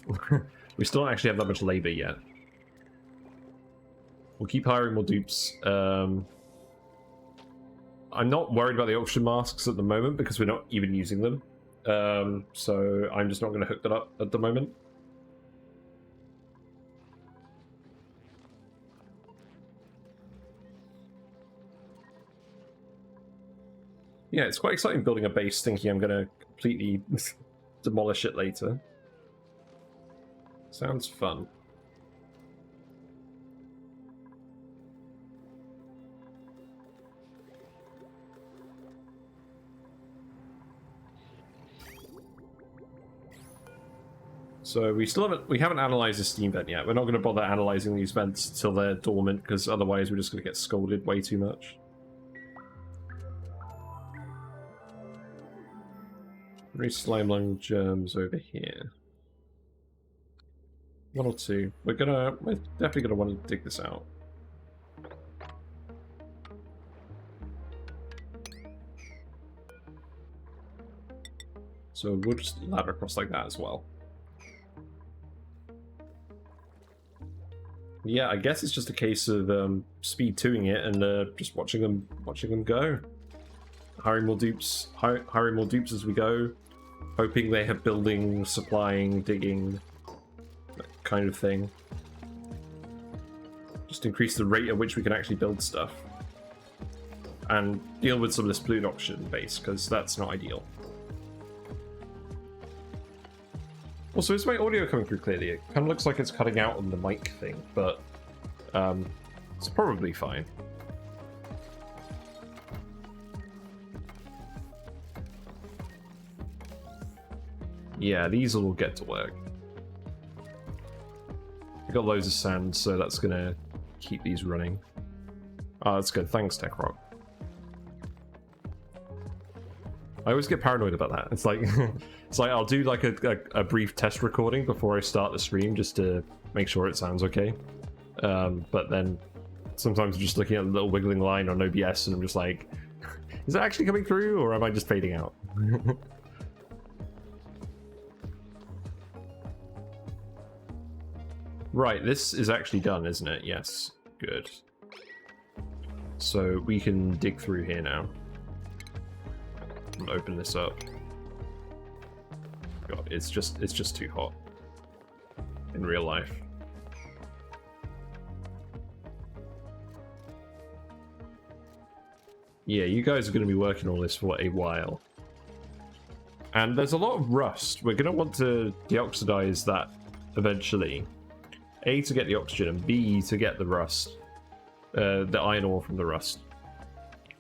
We still don't actually have that much labor yet. We'll keep hiring more dupes. I'm not worried about the oxygen masks at the moment because we're not even using them. So I'm just not going to hook that up at the moment. Yeah, it's quite exciting building a base thinking I'm going to completely demolish it later. Sounds fun. So we haven't analyzed the steam vent yet. We're not going to bother analyzing these vents until they're dormant, because otherwise we're just going to get scolded way too much. Three slime lung germs over here. One or two. We're definitely gonna want to dig this out. So we'll just ladder across like that as well. Yeah, I guess it's just a case of speed 2ing it and just watching them go. Hiring more dupes as we go. Hoping they have building, supplying, digging, that kind of thing. Just increase the rate at which we can actually build stuff. And deal with some of this polluted oxygen base, because that's not ideal. Also, is my audio coming through clearly? It kind of looks like it's cutting out on the mic thing, but it's probably fine. Yeah, these will all get to work. I got loads of sand, so that's gonna keep these running. Oh, that's good. Thanks, TechRock. I always get paranoid about that. It's like, I'll do like a brief test recording before I start the stream just to make sure it sounds okay. But then sometimes I'm just looking at a little wiggling line on OBS and I'm just like, is it actually coming through or am I just fading out? Right, this is actually done, isn't it? Yes, good. So we can dig through here now. And open this up. God, it's just too hot in real life. Yeah, you guys are going to be working on this for a while. And there's a lot of rust. We're going to want to deoxidize that eventually. A, to get the oxygen, and B, to get the rust. The iron ore from the rust.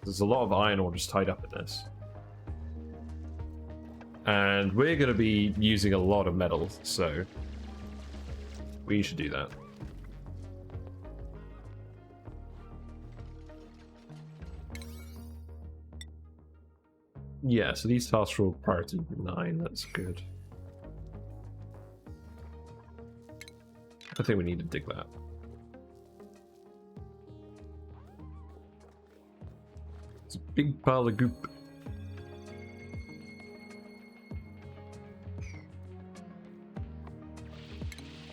There's a lot of iron ore just tied up in this. And we're going to be using a lot of metal, so we should do that. Yeah, so these tasks are all priority 9, that's good. I think we need to dig that. It's a big pile of goop.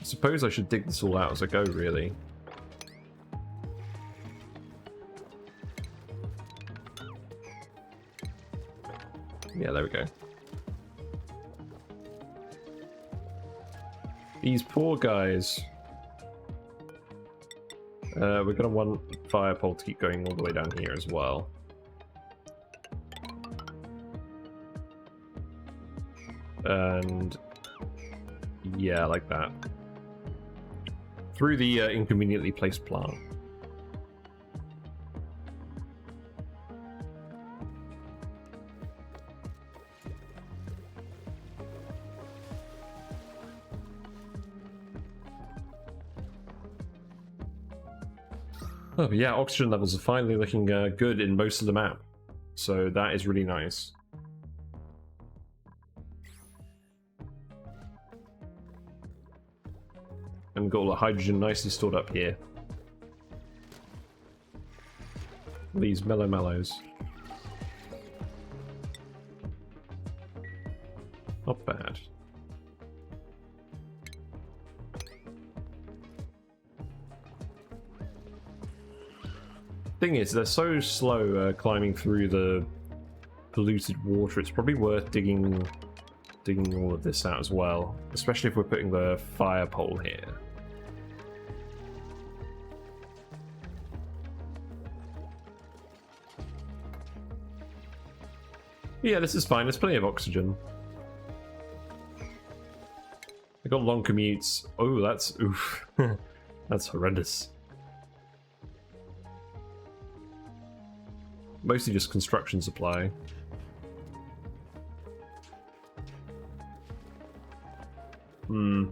I suppose I should dig this all out as I go, really. Yeah, there we go. These poor guys. We're going to want fire pole to keep going all the way down here as well. And yeah, like that. Through the inconveniently placed plant. Oh, yeah, oxygen levels are finally looking good in most of the map. So that is really nice. And got all the hydrogen nicely stored up here. These mellows. Not bad. Thing is, they're so slow climbing through the polluted water. It's probably worth digging all of this out as well, especially if we're putting the fire pole here. Yeah, this is fine. There's plenty of oxygen. I got long commutes. Oh, that's oof. That's horrendous. Mostly just construction supply. I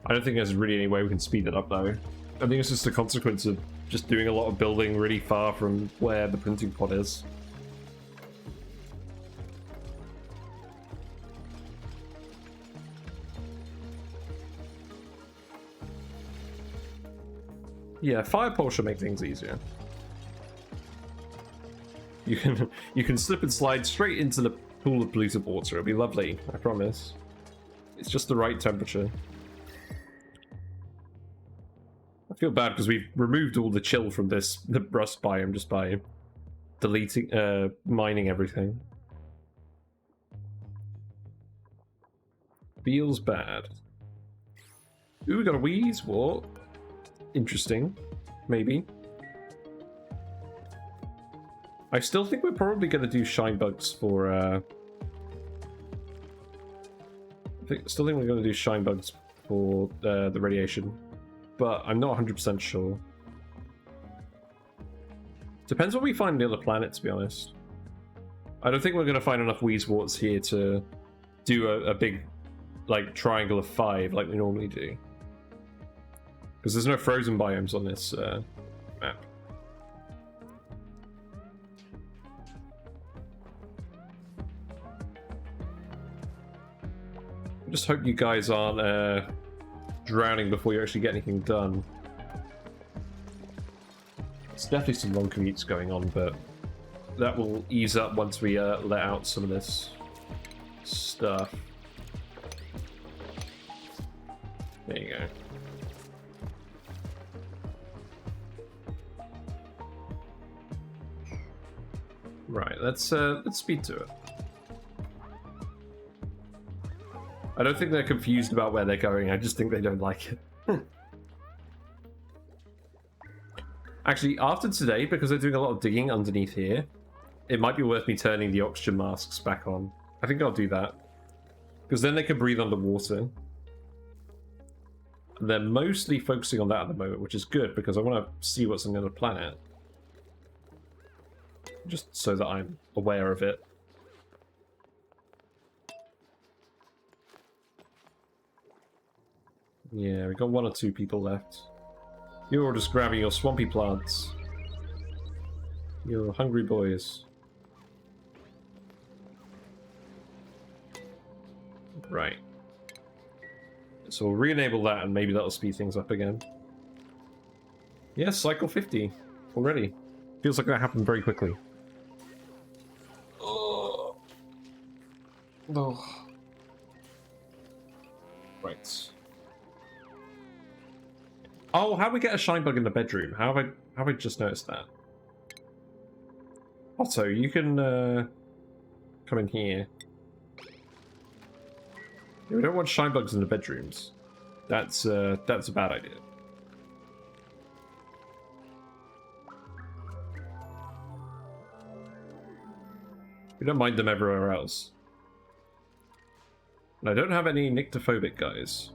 don't think there's really any way we can speed it up though. I think it's just a consequence of just doing a lot of building really far from where the printing pod is. Yeah, fire pole should make things easier. You can slip and slide straight into the pool of polluted water. It'll be lovely, I promise. It's just the right temperature. I feel bad because we've removed all the chill from the rust biome just by deleting, mining everything. Feels bad. Ooh, we got a wheeze. What? Interesting. Maybe. I still think we're probably going to do shine bugs for, still think we're going to do shine bugs for the radiation, but I'm not 100% sure. Depends what we find on the other planet, to be honest. I don't think we're going to find enough wheezeworts here to do a big, like, triangle of 5 like we normally do. Because there's no frozen biomes on this map. I just hope you guys aren't drowning before you actually get anything done. There's definitely some long commutes going on, but that will ease up once we let out some of this stuff. There you go. Right, let's speed to it. I don't think they're confused about where they're going, I just think they don't like it. Actually, after today, because they're doing a lot of digging underneath here, it might be worth me turning the oxygen masks back on. I think I'll do that. Because then they can breathe underwater. They're mostly focusing on that at the moment, which is good, because I want to see what's on the other planet. Just so that I'm aware of it. Yeah, we've got 1 or 2 people left. You're all just grabbing your swampy plants. You're hungry boys. Right. So we'll re-enable that and maybe that'll speed things up again. Yes, cycle 50 already. Feels like that happened very quickly. Oh. Oh. Right. Oh, how do we get a shine bug in the bedroom? How have I just noticed that? Otto, you can come in here. Yeah, we don't want shine bugs in the bedrooms. That's a bad idea. We don't mind them everywhere else. And I don't have any nyctophobic guys.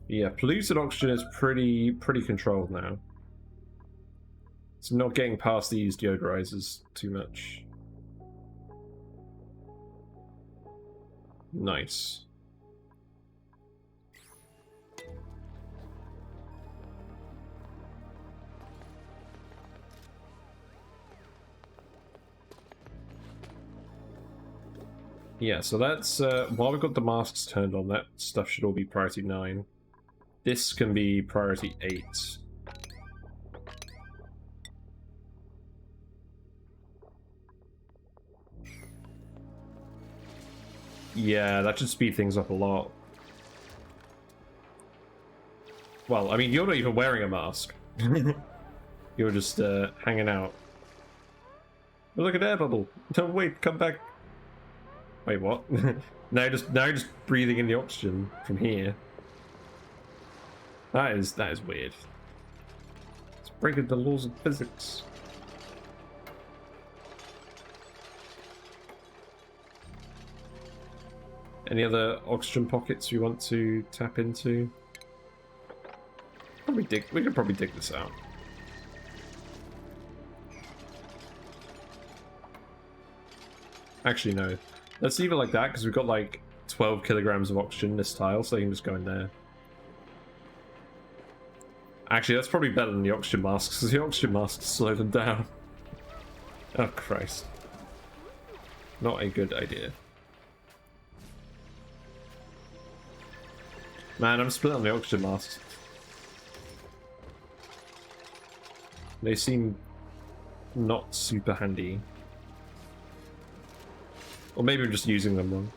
Yeah, polluted oxygen is pretty controlled now. It's not getting past these deodorizers too much. Nice. Yeah, so that's, while we've got the masks turned on, that stuff should all be priority 9. This can be priority 8. Yeah, that should speed things up a lot. Well, I mean, you're not even wearing a mask. You're just hanging out. Oh, look at air bubble. No, wait, come back. Wait, what? now you're just breathing in the oxygen from here. That is weird. It's breaking the laws of physics. Any other oxygen pockets you want to tap into? We could probably dig this out. Actually, no. Let's leave it like that because we've got like 12 kilograms of oxygen in this tile, so you can just go in there. Actually, that's probably better than the oxygen masks because the oxygen masks slow them down. Oh Christ! Not a good idea. Man, I'm split on the oxygen masks. They seem not super handy. Or maybe I'm just using them wrong.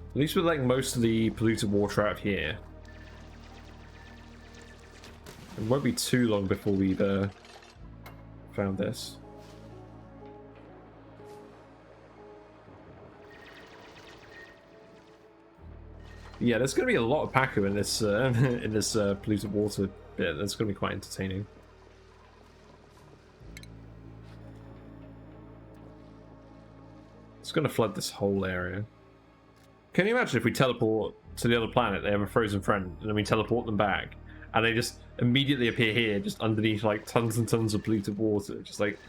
At least we're letting most of the polluted water out of here. It won't be too long before we've found this. Yeah, there's going to be a lot of Pacu in this polluted water bit. That's going to be quite entertaining. It's going to flood this whole area. Can you imagine if we teleport to the other planet, they have a frozen friend, and then we teleport them back, and they just immediately appear here, just underneath like tons and tons of polluted water. Just like,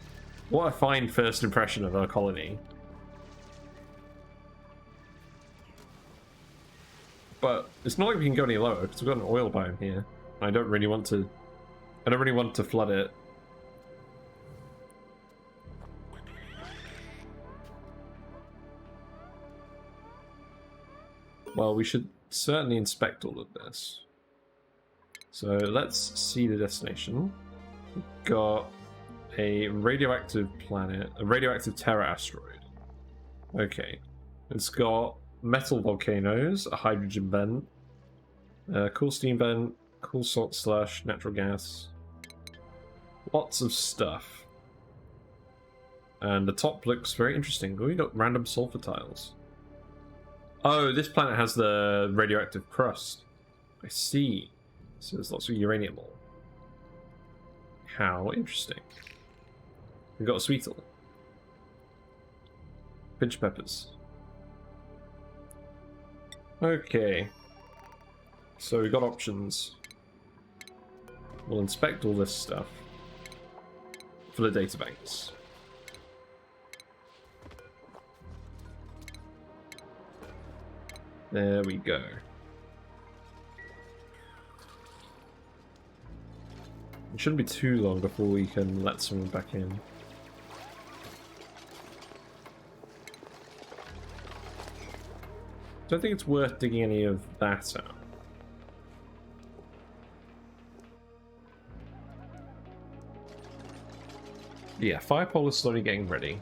what a fine first impression of our colony. But it's not like we can go any lower because we've got an oil biome here. I don't really want to flood it. Well, we should certainly inspect all of this. So let's see the destination. We've got a radioactive planet, a radioactive Terra asteroid. Okay. It's got metal volcanoes, a hydrogen vent, a cool steam vent, cool salt slush, natural gas. Lots of stuff. And the top looks very interesting. We got random sulfur tiles. Oh, this planet has the radioactive crust. I see. So there's lots of uranium ore. How interesting. We got a sweetle. Pinch peppers. Okay. So we got options. We'll inspect all this stuff for the databanks. There we go. It shouldn't be too long before we can let someone back in. Don't think it's worth digging any of that out. Yeah, Firepole is slowly getting ready.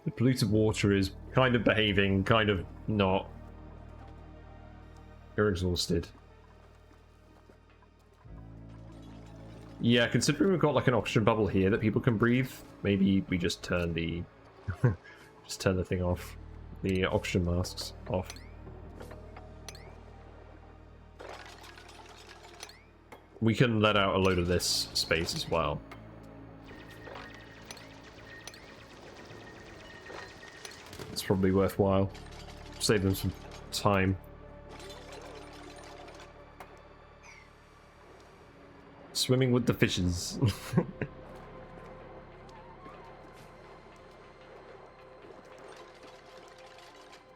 The polluted water is kind of behaving, kind of not. You're exhausted. Yeah, considering we've got like an oxygen bubble here that people can breathe, maybe we just turn the just turn the thing off. The oxygen masks off. We can let out a load of this space as well. It's probably worthwhile. Save them some time. Swimming with the fishes.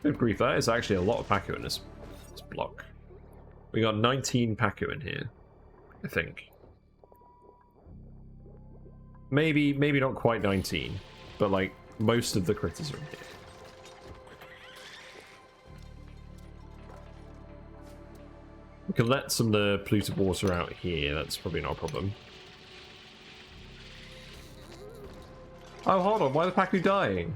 Good grief, that is actually a lot of Pacu in this block. We got 19 Pacu in here, I think. Maybe not quite 19, but like most of the critters are in here. We can let some of the polluted water out here, that's probably not a problem. Oh, hold on, why are the Pacu dying?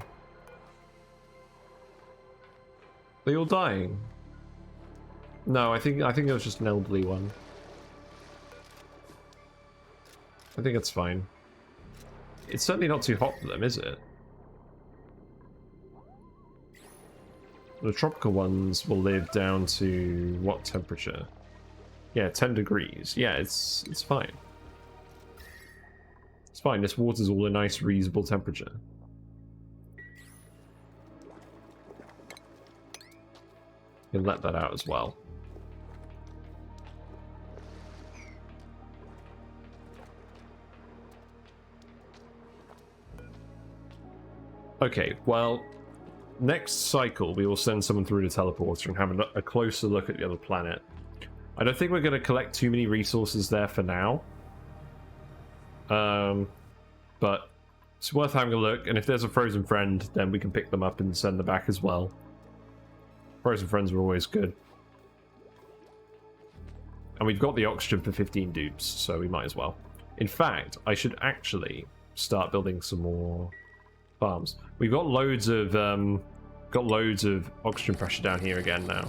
Are they all dying? No, I think it was just an elderly one. I think it's fine. It's certainly not too hot for them, is it? The tropical ones will live down to what temperature? Yeah, 10 degrees. Yeah, it's fine. It's fine. This water's all a nice, reasonable temperature. You can let that out as well. Okay, well, next cycle we will send someone through the teleporter and have a closer look at the other planet. I don't think we're going to collect too many resources there for now. But it's worth having a look, and if there's a frozen friend, then we can pick them up and send them back as well. Frozen friends are always good. And we've got the oxygen for 15 dupes, so we might as well. In fact, I should actually start building some more farms. We've got loads of oxygen pressure down here again now.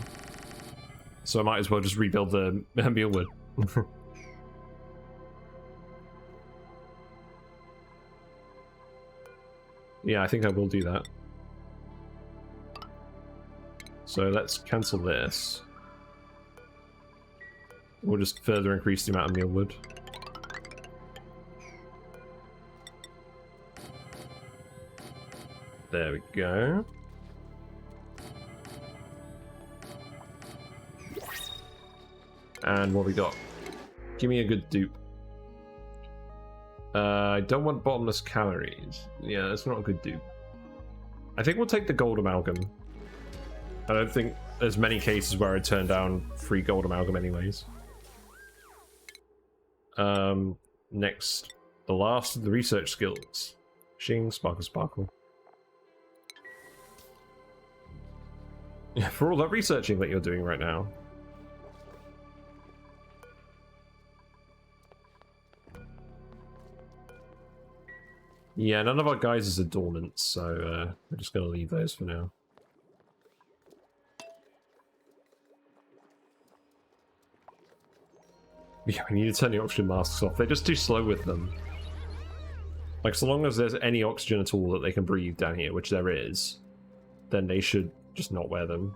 So I might as well just rebuild the mealwood. Yeah, I think I will do that. So let's cancel this. We'll just further increase the amount of mealwood. There we go. And what we got? Give me a good dupe. I don't want bottomless calories. Yeah, that's not a good dupe. I think we'll take the gold amalgam. I don't think there's many cases where I turn down free gold amalgam anyways. Next, the last of the research skills. Shing, sparkle, sparkle. Yeah, for all that researching that you're doing right now. Yeah, none of our geysers are dormant, so we're just going to leave those for now. Yeah, we need to turn the oxygen masks off. They're just too slow with them. Like, so long as there's any oxygen at all that they can breathe down here, which there is, then they should just not wear them.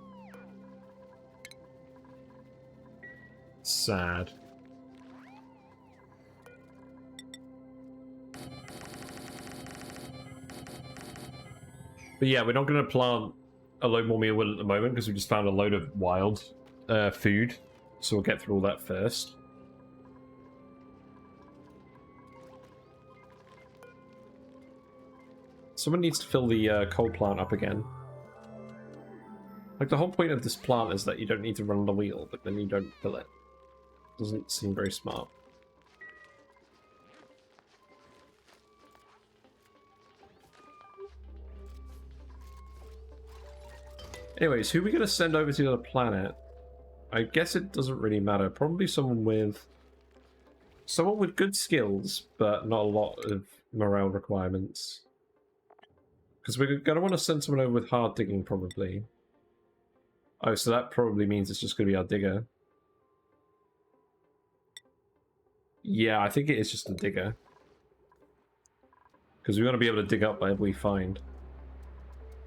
Sad. But yeah, we're not going to plant a load more mealwood at the moment because we just found a load of wild food. So we'll get through all that first. Someone needs to fill the coal plant up again. Like, the whole point of this plant is that you don't need to run the wheel, but then you don't fill it. Doesn't seem very smart. Anyways, who are we going to send over to the other planet? I guess it doesn't really matter. Probably someone with good skills, but not a lot of morale requirements. Because we're going to want to send someone over with hard digging, probably. Oh, so that probably means it's just going to be our digger. Yeah, I think it is just a digger. Because we want to be able to dig up whatever we find.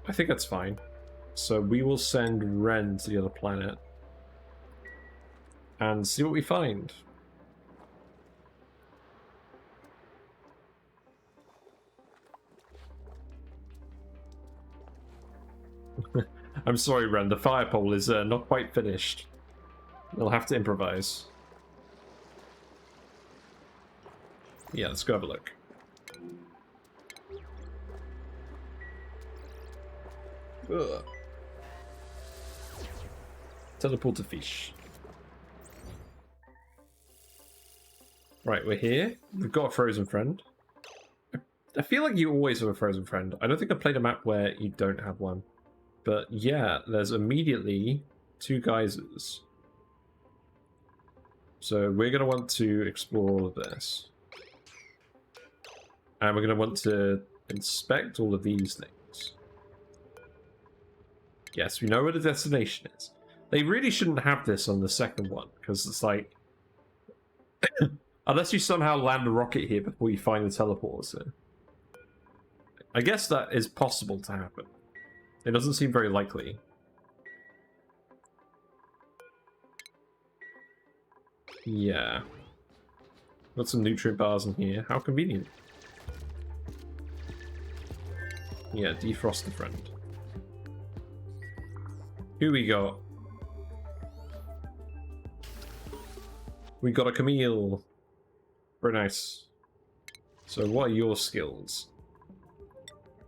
I think that's fine. So we will send Ren to the other planet. And see what we find. I'm sorry, Ren. The fire pole is not quite finished. We'll have to improvise. Yeah, let's go have a look. Ugh. Teleport to fish. Right, we're here. We've got a frozen friend. I feel like you always have a frozen friend. I don't think I've played a map where you don't have one. But yeah, there's immediately 2 geysers. So we're going to want to explore all of this. And we're going to want to inspect all of these things. Yes, we know where the destination is. They really shouldn't have this on the second one, because it's like... unless you somehow land a rocket here before you find the teleporter. I guess that is possible to happen. It doesn't seem very likely. Yeah. Got some nutrient bars in here. How convenient. Yeah, defrost the friend. Who we got? We got a Camille. Very nice. So what are your skills?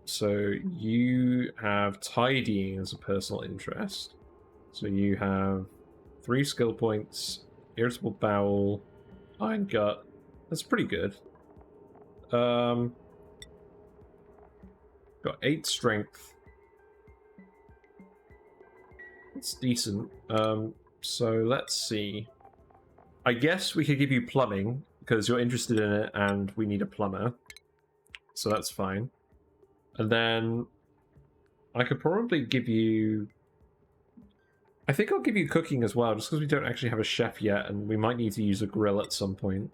So you have tidying as a personal interest. So you have 3 skill points, irritable bowel, iron gut. That's pretty good. Got 8 strength. That's decent. So let's see. I guess we could give you plumbing because you're interested in it and we need a plumber. So that's fine. And then I could probably give you... I think I'll give you cooking as well, just because we don't actually have a chef yet, and we might need to use a grill at some point.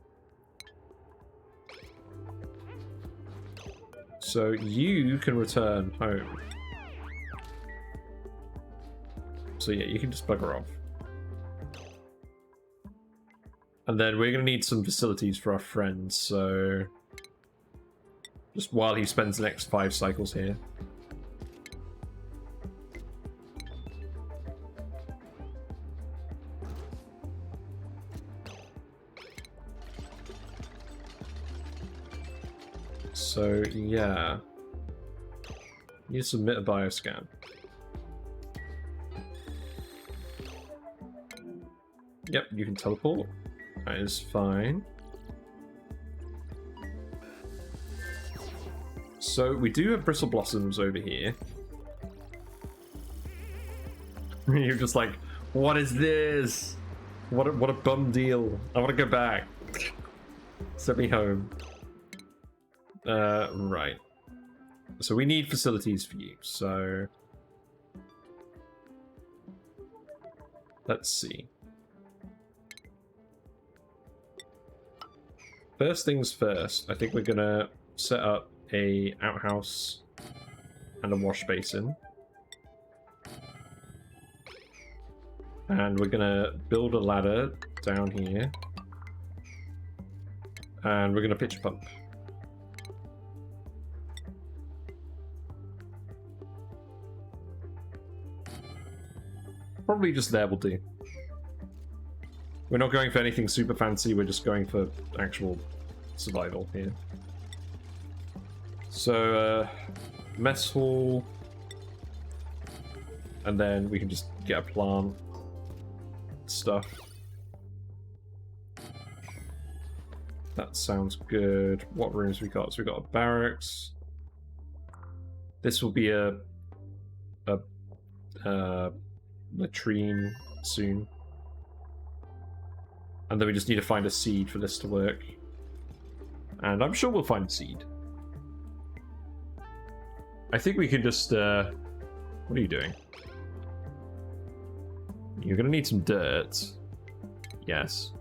So you can return home. So yeah, you can just bugger off. And then we're going to need some facilities for our friends, so... just while he spends the next 5 cycles here. So, yeah. You need to submit a bioscan. Yep, you can teleport. That is fine. So, we do have bristle blossoms over here. You're just like, what is this? What a bum deal. I want to go back. Send me home. Right. So we need facilities for you, so... let's see. First things first, I think we're gonna set up a outhouse and a wash basin. And we're gonna build a ladder down here. And we're gonna pitch a pump. Probably just there will do. We're not going for anything super fancy, we're just going for actual survival here. So, mess hall. And then we can just get a plant. Stuff. That sounds good. What rooms we got? So we got a barracks. This will be a latrine soon. And then we just need to find a seed for this to work. And I'm sure we'll find a seed. I think we can just, what are you doing? You're gonna need some dirt. Yes.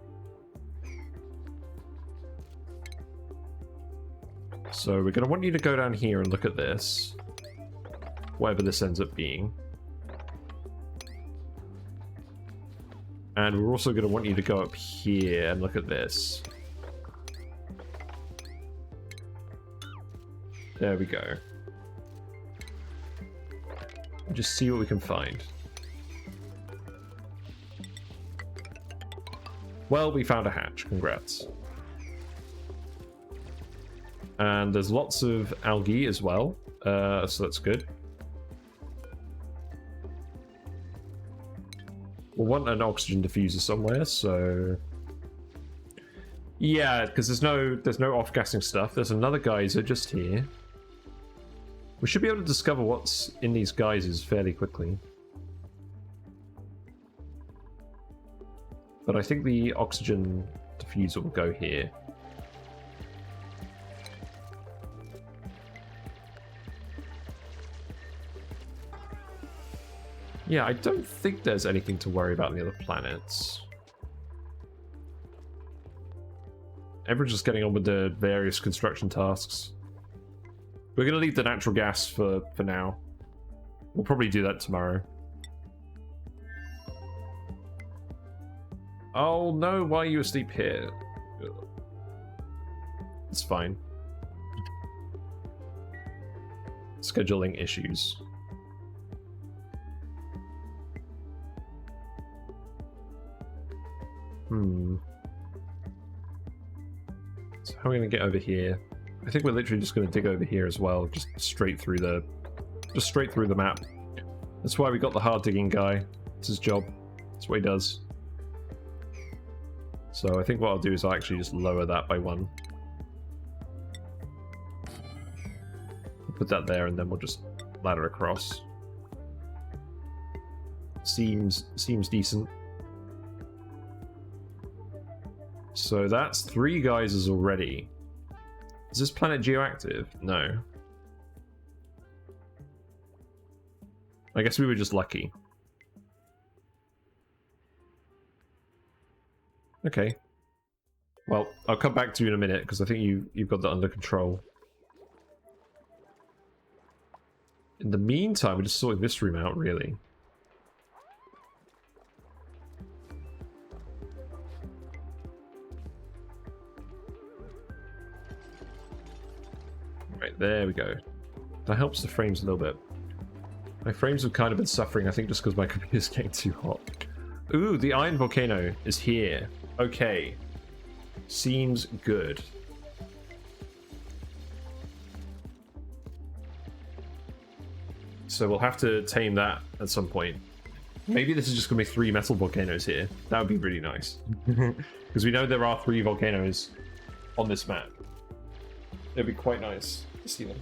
So we're gonna want you to go down here and look at this. Whatever this ends up being. And we're also gonna want you to go up here and look at this. There we go. Just see what we can find. Well, we found a hatch. Congrats. And there's lots of algae as well, so that's good. We'll want an oxygen diffuser somewhere, so... Yeah, because there's no off-gassing stuff. There's another geyser just here. We should be able to discover what's in these geysers fairly quickly. But I think the oxygen diffuser will go here. Yeah, I don't think there's anything to worry about on the other planets. Everyone's just getting on with the various construction tasks. We're going to leave the natural gas for now. We'll probably do that tomorrow. Oh no, why are you asleep here? It's fine. Scheduling issues. So how are we going to get over here? I think we're literally just going to dig over here as well, just straight through the map. That's why we got the hard digging guy. It's his job. That's what he does. So I think what I'll do is I'll actually just lower that by 1. Put that there, and then we'll just ladder across. Seems decent. So that's 3 geysers already. Is this planet geoactive? No. I guess we were just lucky. Okay. Well, I'll come back to you in a minute, because I think you've got that under control. In the meantime, we're just sorting this room out, really. Right, there we go. That helps the frames a little bit. My frames have kind of been suffering, I think, just because my computer's getting too hot. Ooh, the iron volcano is here. Okay. Seems good. So we'll have to tame that at some point. Maybe this is just going to be 3 metal volcanoes here. That would be really nice. Because we know there are 3 volcanoes on this map. It'd be quite nice to see them.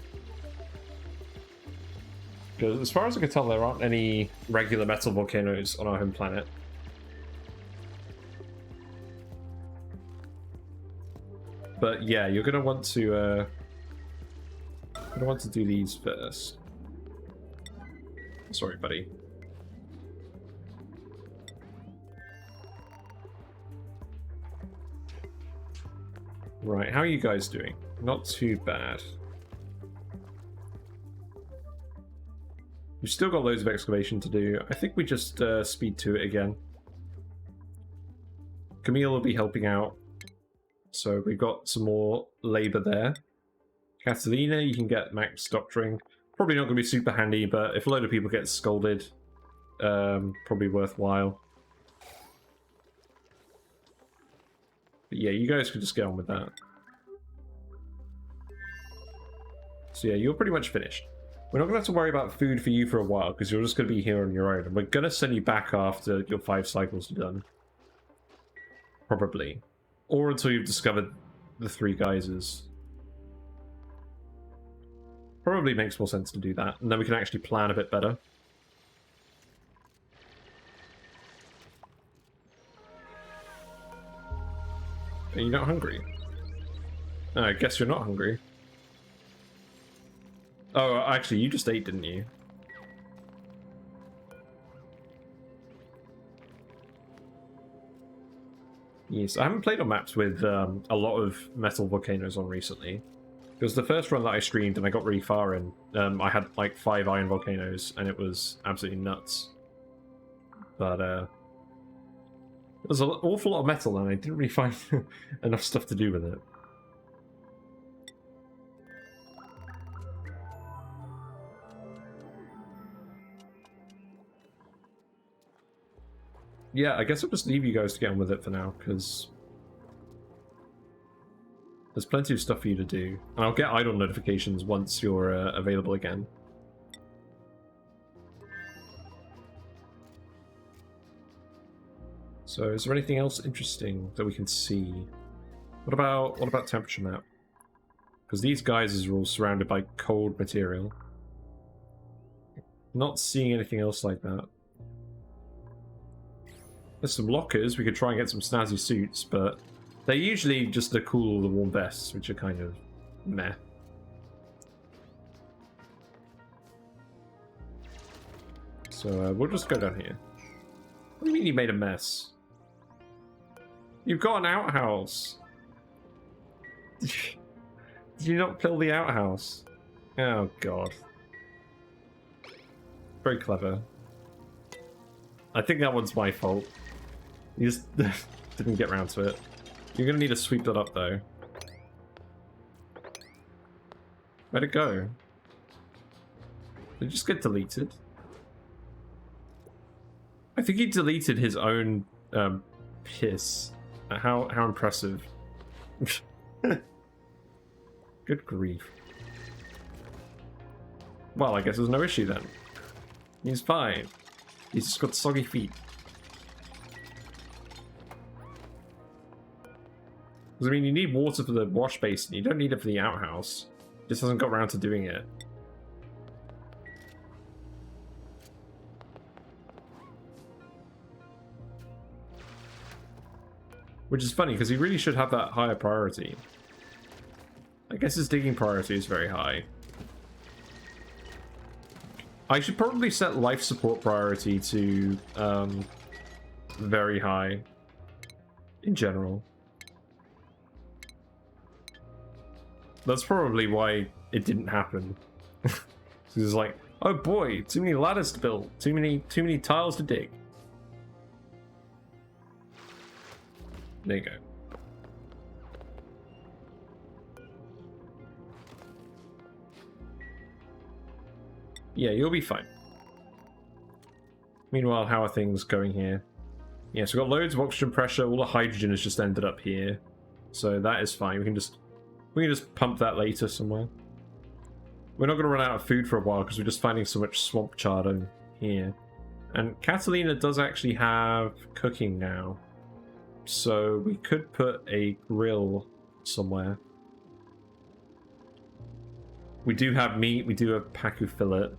Because as far as I can tell, there aren't any regular metal volcanoes on our home planet. But yeah, you're gonna want to do these first. Sorry, buddy. Right, how are you guys doing? Not too bad. We've still got loads of excavation to do. I think we just speed to it again. Camille will be helping out. So we've got some more labour there. Catalina, you can get max doctoring. Probably not going to be super handy, but if a load of people get scolded, probably worthwhile. But yeah, you guys could just get on with that. So yeah, you're pretty much finished. We're not going to have to worry about food for you for a while, because you're just going to be here on your own. And we're going to send you back after your 5 cycles are done. Probably. Or until you've discovered the 3 geysers. Probably makes more sense to do that, and then we can actually plan a bit better. Are you not hungry? Oh, I guess you're not hungry. Oh, actually, you just ate, didn't you? Yes, I haven't played on maps with a lot of metal volcanoes on recently. It was the first run that I streamed and I got really far in. I had like 5 iron volcanoes and it was absolutely nuts. But there's an awful lot of metal and I didn't really find enough stuff to do with it. Yeah, I guess I'll just leave you guys to get on with it for now, because there's plenty of stuff for you to do. And I'll get idle notifications once you're available again. So, is there anything else interesting that we can see? What about temperature map? Because these geysers are all surrounded by cold material. Not seeing anything else like that. There's some lockers, we could try and get some snazzy suits, but they're usually just the cool or the warm vests, which are kind of meh. So we'll just go down here. What do you mean you made a mess? You've got an outhouse! Did you not fill the outhouse? Oh god. Very clever. I think that one's my fault. You just didn't get around to it. You're gonna need to sweep that up though. Where'd it go? Did it just get deleted? I think he deleted his own piss. How impressive. Good grief. Well, I guess there's no issue then. He's fine. He's just got soggy feet. Because, I mean, you need water for the wash basin. You don't need it for the outhouse. Just hasn't got around to doing it. Which is funny, because he really should have that higher priority. I guess his digging priority is very high. I should probably set life support priority to very high in general. That's probably why it didn't happen. It's like, oh boy, too many ladders to build, too many tiles to dig. There you go. Yeah, you'll be fine. Meanwhile, how are things going here? Yeah, so we've got loads of oxygen pressure. All the hydrogen has just ended up here. So that is fine. We can just pump that later somewhere. We're not going to run out of food for a while because we're just finding so much swamp charden here. And Catalina does actually have cooking now. So we could put a grill somewhere. We do have meat, we do have pacu fillet.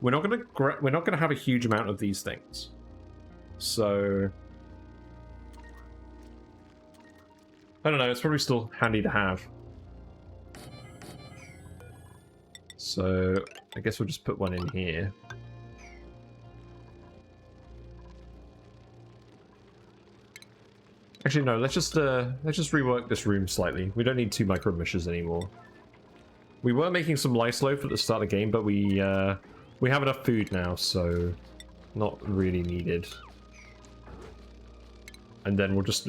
We're not gonna have a huge amount of these things. So I don't know, it's probably still handy to have. So I guess we'll just put one in here. Actually no, let's just rework this room slightly. We don't need 2 micro meshes anymore. We were making some lice loaf at the start of the game, but we We have enough food now, so not really needed. And then we'll just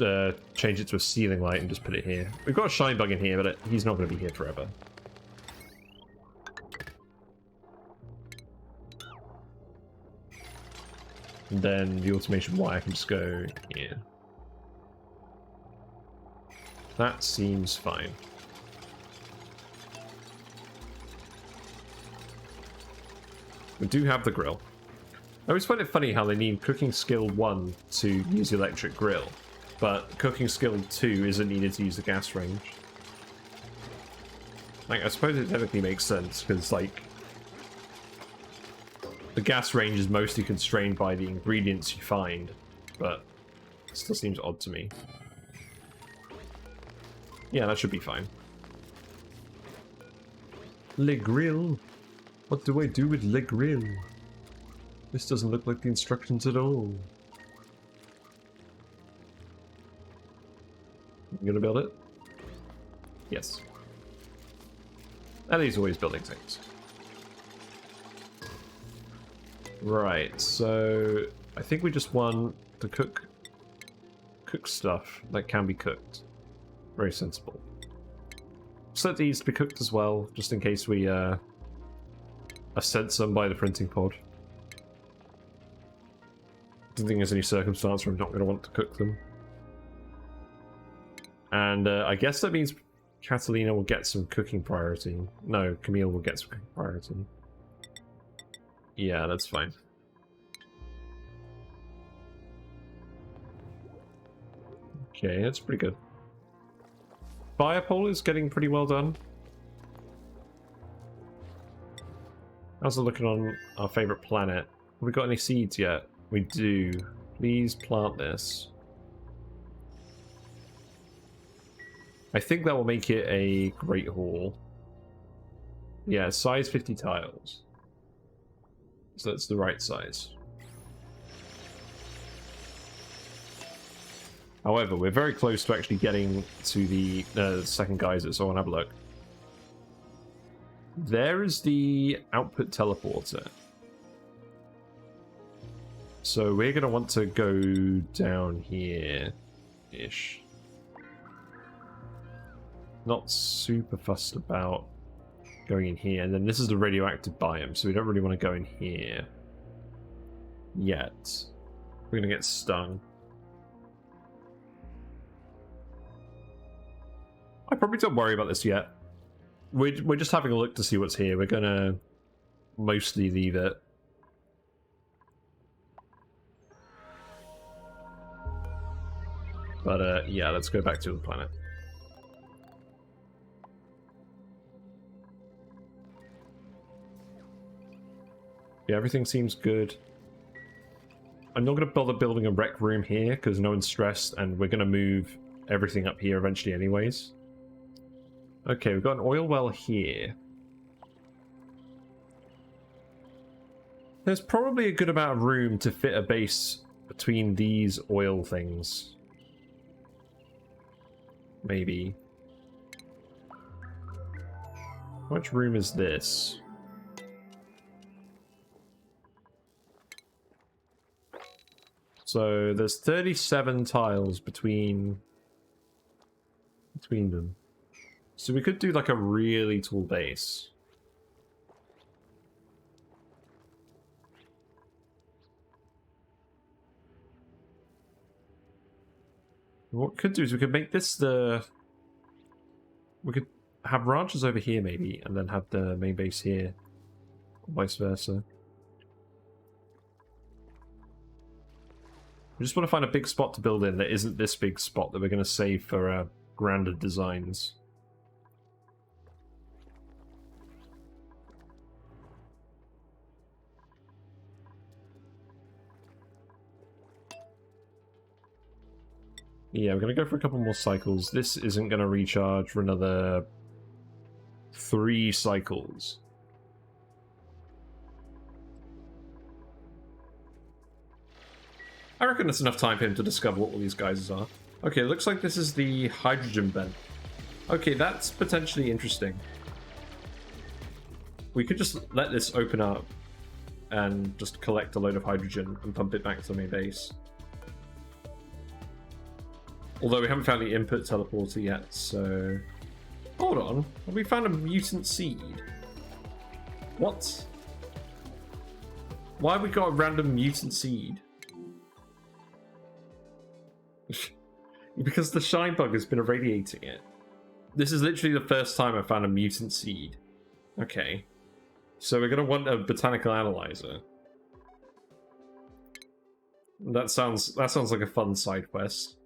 change it to a ceiling light and just put it here. We've got a shine bug in here, but he's not going to be here forever. And then the automation wire can just go here. That seems fine. We do have the grill. I always find it funny how they need cooking skill 1 to use the electric grill, but cooking skill 2 isn't needed to use the gas range. Like, I suppose it technically makes sense, because, like, the gas range is mostly constrained by the ingredients you find, but it still seems odd to me. Yeah, that should be fine. Le grill. What do I do with le grill? This doesn't look like the instructions at all. You gonna build it? Yes. And he's always building things. Right, so I think we just want to cook stuff that can be cooked. Very sensible. Set these to be cooked as well, just in case we are sent some by the printing pod. Don't think there's any circumstance where I'm not going to want to cook them. And I guess that means Catalina will get some cooking priority. No, Camille will get some cooking priority. Yeah, that's fine. Okay, that's pretty good. Fire pole is getting pretty well done. How's it looking on our favorite planet? Have we got any seeds yet? We do. Please plant this. I think that will make it a great hall. Yeah, size 50 tiles. So that's the right size. However, we're very close to actually getting to the second geyser, so I want to have a look. There is the output teleporter. So we're going to want to go down here-ish. Not super fussed about going in here. And then this is the radioactive biome, so we don't really want to go in here yet. We're going to get stung. I probably don't worry about this yet. We're just having a look to see what's here. We're going to mostly leave it. But yeah, let's go back to the planet. Yeah, everything seems good. I'm not going to bother building a rec room here because no one's stressed, and we're going to move everything up here eventually anyways. Okay, we've got an oil well here. There's probably a good amount of room to fit a base between these oil things. Maybe. How much room is this? So there's 37 tiles between them. So we could do like a really tall base. What we could do is we could make this the... We could have ranches over here maybe, and then have the main base here. Or vice versa. We just want to find a big spot to build in that isn't this big spot that we're going to save for grander designs. Yeah, we're going to go for a couple more cycles. This isn't going to recharge for another 3 cycles. I reckon it's enough time for him to discover what all these geysers are. Okay, it looks like this is the hydrogen vent. Okay, that's potentially interesting. We could just let this open up and just collect a load of hydrogen and pump it back to the main base. Although we haven't found the input teleporter yet, so... Hold on, have we found a mutant seed? What? Why have we got a random mutant seed? Because the shine bug has been irradiating it. This is literally the first time I found a mutant seed. Okay. So we're gonna want a botanical analyzer. That sounds like a fun side quest.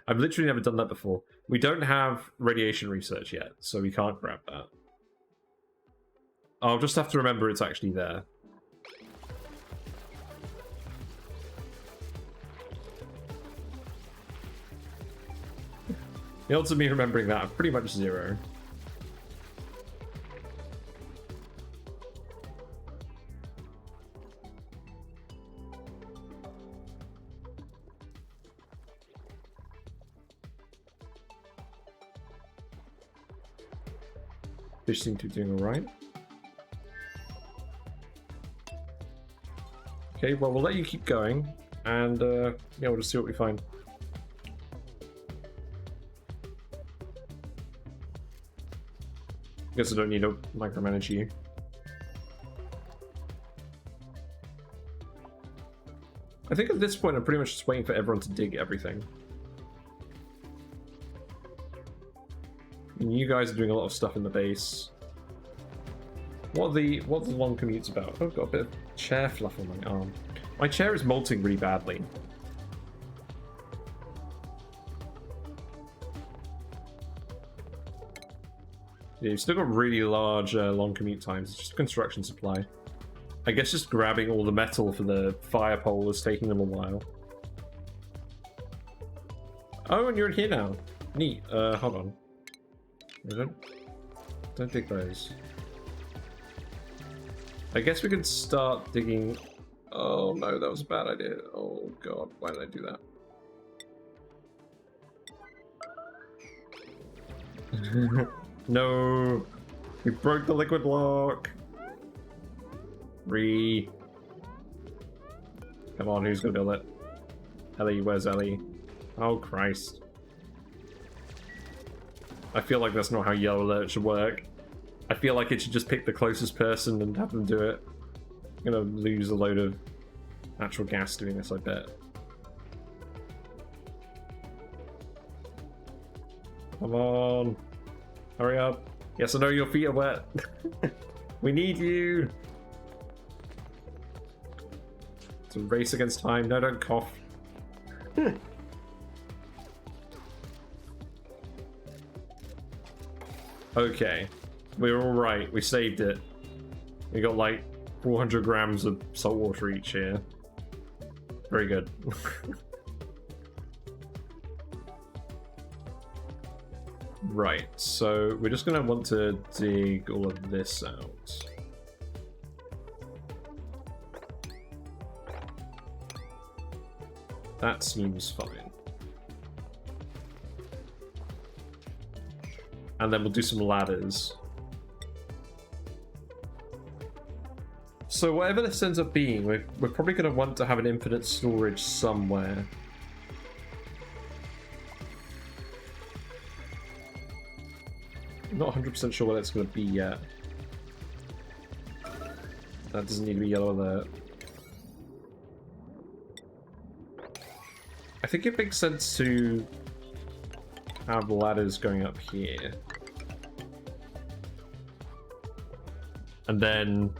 I've literally never done that before. We don't have radiation research yet, so we can't grab that. I'll just have to remember it's actually there. The odds of me remembering that are pretty much 0. Fish seem to be doing alright. Okay, well, we'll let you keep going, and yeah, we'll just see what we find. Guess I don't need to micromanage you. I think at this point I'm pretty much just waiting for everyone to dig everything. And you guys are doing a lot of stuff in the base. What are the long commutes about? Oh, I've got a bit of chair fluff on my arm. My chair is molting really badly. Yeah, you've still got really large long commute times. It's just construction supply. I guess just grabbing all the metal for the fire pole was taking them a while. Oh, and you're in here now. Neat. Hold on. Don't dig those. I guess we could start digging... Oh no, that was a bad idea. Oh god, why did I do that? No! We broke the liquid block! Come on, who's gonna build it? Ellie, where's Ellie? Oh Christ. I feel like that's not how yellow alert should work. I feel like it should just pick the closest person and have them do it. I'm gonna lose a load of natural gas doing this, I bet. Come on. Hurry up. Yes, I know your feet are wet. We need you. It's a race against time. No, don't cough. Okay. We're alright. We saved it. We got like 400 grams of salt water each here. Very good. Right, so we're just going to want to dig all of this out. That seems fine. And then we'll do some ladders. So whatever this ends up being, we're probably going to want to have an infinite storage somewhere. I'm not 100% sure what that's going to be yet. That doesn't need to be yellow alert. I think it makes sense to have ladders going up here. And then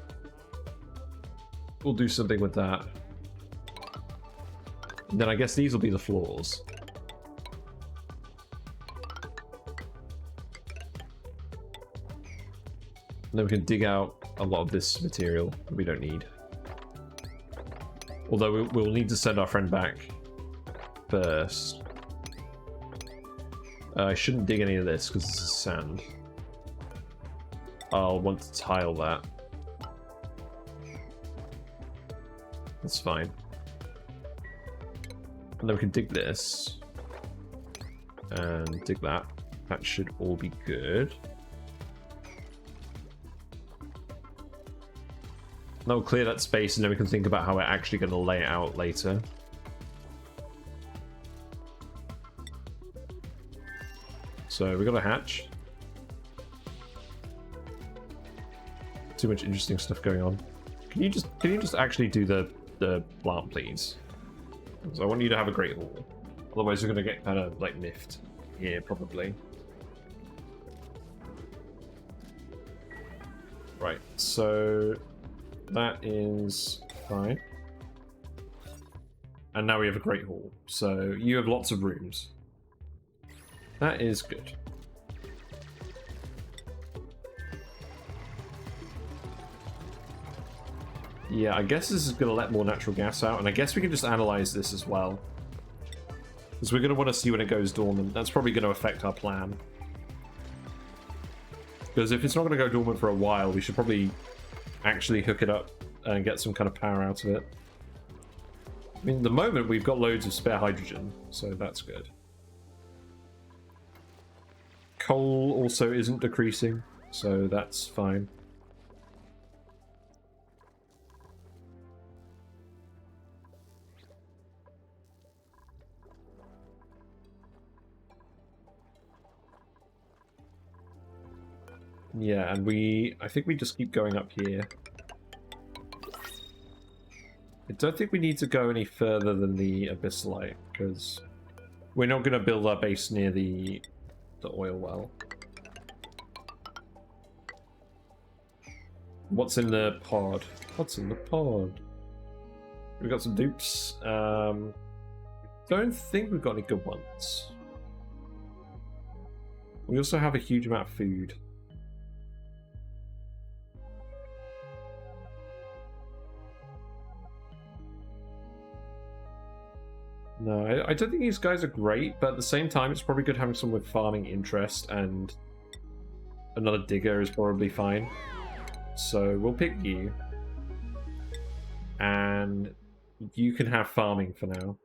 we'll do something with that. And then I guess these will be the floors. And then we can dig out a lot of this material that we don't need. Although we'll need to send our friend back first. I shouldn't dig any of this because this is sand. I'll want to tile that. That's fine. And then we can dig this. And dig that. That should all be good. That'll clear that space, and then we can think about how we're actually going to lay it out later. So we got a hatch. Too much interesting stuff going on. Can you just actually do the plant, please? So I want you to have a great hall. Otherwise we're gonna get kind of like miffed here probably. Right, so that is fine. And now we have a great hall. So you have lots of rooms. That is good. Yeah, I guess this is going to let more natural gas out, and I guess we can just analyze this as well. Because we're going to want to see when it goes dormant. That's probably going to affect our plan. Because if it's not going to go dormant for a while, we should probably actually hook it up and get some kind of power out of it. I mean, at the moment, we've got loads of spare hydrogen, so that's good. Coal also isn't decreasing, so that's fine. Yeah, and I think we just keep going up here. I don't think we need to go any further than the Abyssalite, because we're not going to build our base near the oil well. What's in the pod? What's in the pod? We've got some dupes. Don't think we've got any good ones. We also have a huge amount of food. No, I don't think these guys are great, but at the same time, it's probably good having someone with farming interest, and another digger is probably fine. So we'll pick you. And you can have farming for now.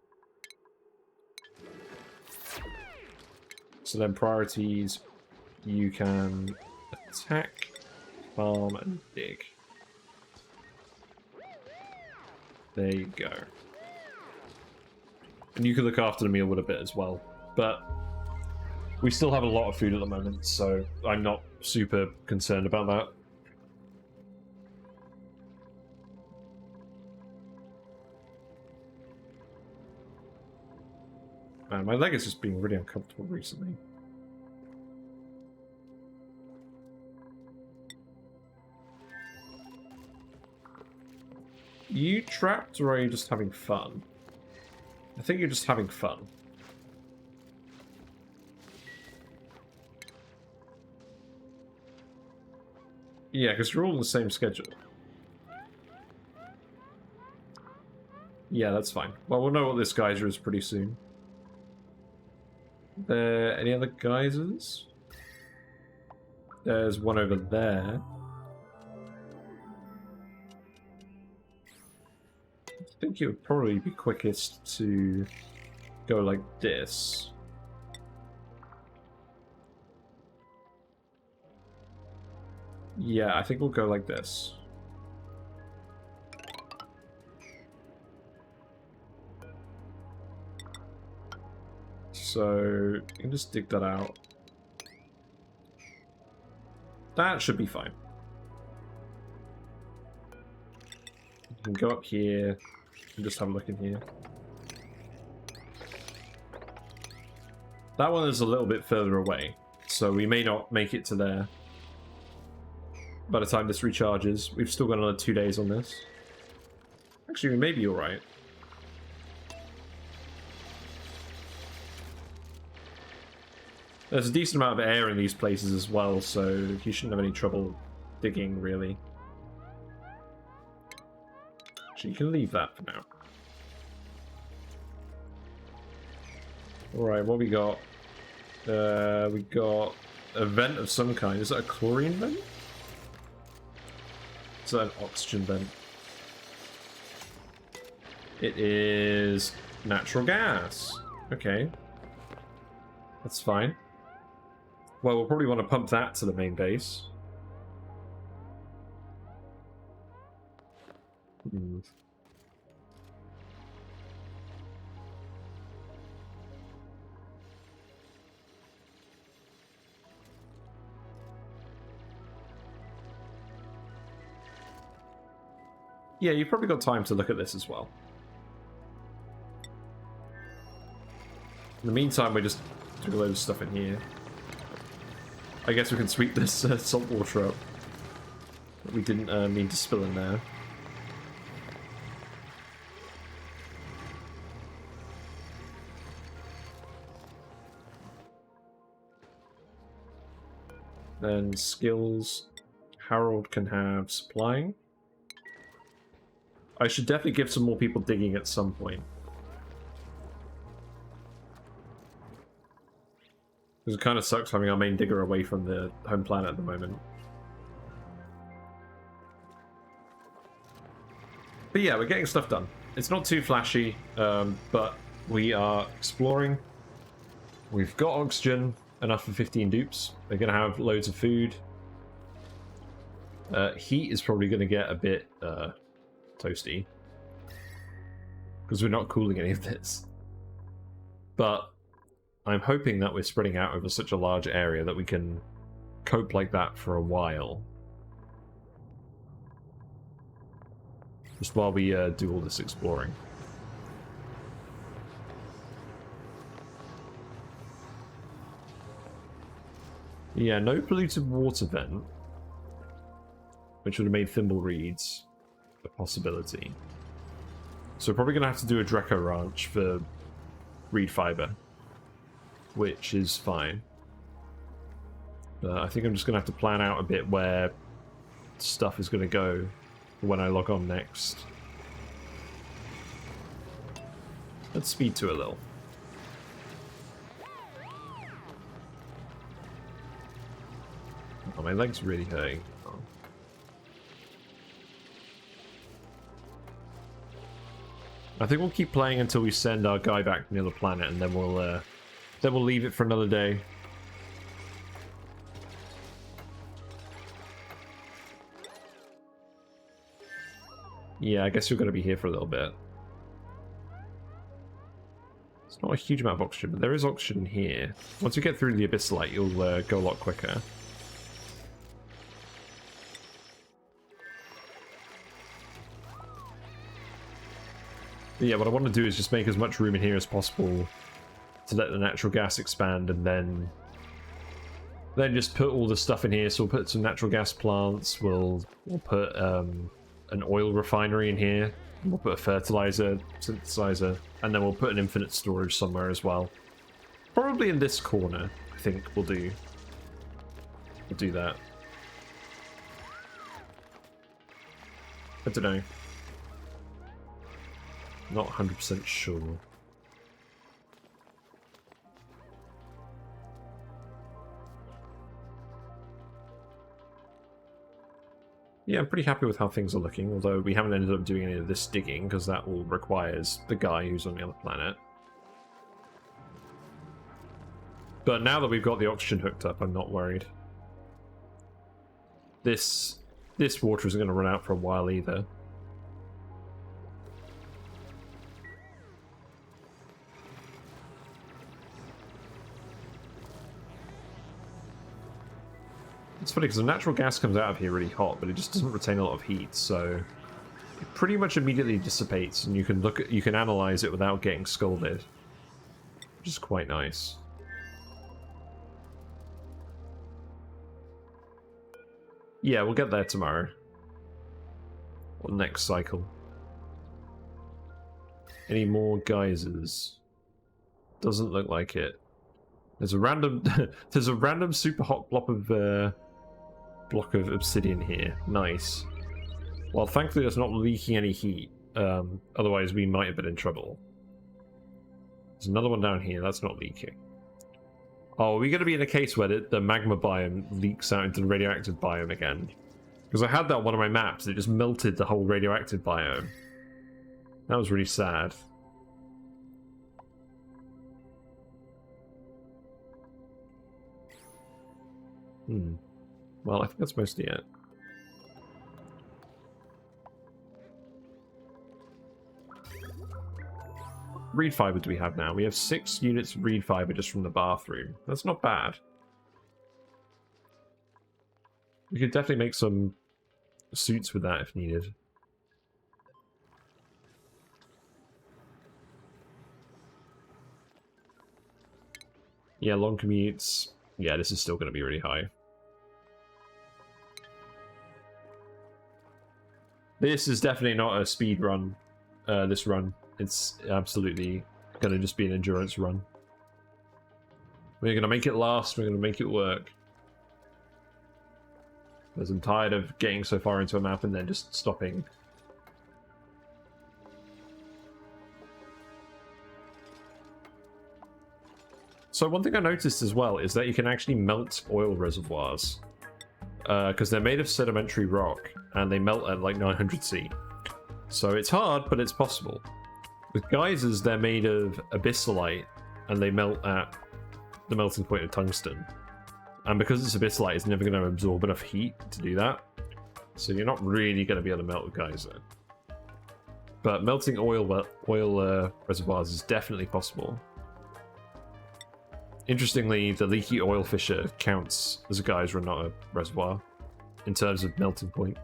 So then priorities, you can attack, farm, and dig. There you go. And you can look after the mealwood a bit as well. But we still have a lot of food at the moment, so I'm not super concerned about that. Man, my leg has just been really uncomfortable recently. You trapped, or are you just having fun? I think you're just having fun. Yeah, because you're all on the same schedule. Yeah, that's fine. Well, we'll know what this geyser is pretty soon. Any other geysers? There's one over there. I think it would probably be quickest to go like this. Yeah, I think we'll go like this. So you can just dig that out. That should be fine. You can go up here and just have a look in here. That one is a little bit further away, so we may not make it to there by the time this recharges. We've still got another 2 days on this. Actually, we may be alright. There's a decent amount of air in these places as well, so you shouldn't have any trouble digging, really. Actually, you can leave that for now. Alright, what we got? We got a vent of some kind. Is that a chlorine vent? Is that an oxygen vent? It is natural gas. Okay. That's fine. Well, we'll probably want to pump that to the main base. Hmm. Yeah, you've probably got time to look at this as well. In the meantime, we're just doing a load of stuff in here. I guess we can sweep this salt water up that we didn't mean to spill in there. Then skills. Harold can have supplying. I should definitely give some more people digging at some point. Because it kind of sucks having our main digger away from the home planet at the moment. But yeah, we're getting stuff done. It's not too flashy, but we are exploring. We've got oxygen, enough for 15 dupes. They're going to have loads of food. Heat is probably going to get a bit toasty. Because we're not cooling any of this. But I'm hoping that we're spreading out over such a large area that we can cope like that for a while. Just while we do all this exploring. Yeah, no polluted water vent. Which would have made thimble reeds a possibility. So we're probably going to have to do a Dreco ranch for reed fiber. Which is fine. I think I'm just going to have to plan out a bit where stuff is going to go when I log on next. Let's speed to a little. Oh, my leg's really hurting. Oh. I think we'll keep playing until we send our guy back near the planet, and then we'll leave it for another day. Yeah, I guess you're going to be here for a little bit. It's not a huge amount of oxygen, but there is oxygen here. Once you get through the abyssalite, you'll go a lot quicker. But yeah, what I want to do is just make as much room in here as possible to let the natural gas expand, and then just put all the stuff in here. So we'll put some natural gas plants, we'll put an oil refinery in here, we'll put a fertilizer synthesizer, and then we'll put an infinite storage somewhere as well. Probably in this corner, I think we'll do that. I don't know. Not 100% sure. Yeah, I'm pretty happy with how things are looking, although we haven't ended up doing any of this digging, because that all requires the guy who's on the other planet. But now that we've got the oxygen hooked up, I'm not worried. This water isn't going to run out for a while either. It's funny because the natural gas comes out of here really hot, but it just doesn't retain a lot of heat, so it pretty much immediately dissipates, and you can analyze it without getting scalded, which is quite nice. Yeah, we'll get there tomorrow, or next cycle. Any more geysers? Doesn't look like it. There's a random there's a random super hot block of obsidian here. Nice. Well, thankfully that's not leaking any heat. Otherwise we might have been in trouble. There's another one down here. That's not leaking. Oh, are we going to be in a case where the magma biome leaks out into the radioactive biome again? Because I had that on one of my maps. It just melted the whole radioactive biome. That was really sad. Well, I think that's mostly it. reed fiber do we have now? We have 6 units of reed fiber just from the bathroom. That's not bad. We could definitely make some suits with that if needed. Yeah, long commutes. Yeah, this is still going to be really high. This is definitely not a speed run, this run. It's absolutely going to just be an endurance run. We're going to make it last, we're going to make it work. Because I'm tired of getting so far into a map and then just stopping. So one thing I noticed as well is that you can actually melt oil reservoirs. Because they're made of sedimentary rock, and they melt at like 900 C. So it's hard, but it's possible. With geysers, they're made of abyssalite, and they melt at the melting point of tungsten. And because it's abyssalite, it's never going to absorb enough heat to do that. So you're not really going to be able to melt a geyser. But melting oil reservoirs is definitely possible. Interestingly, the leaky oil fissure counts as a geyser and not a reservoir in terms of melting point.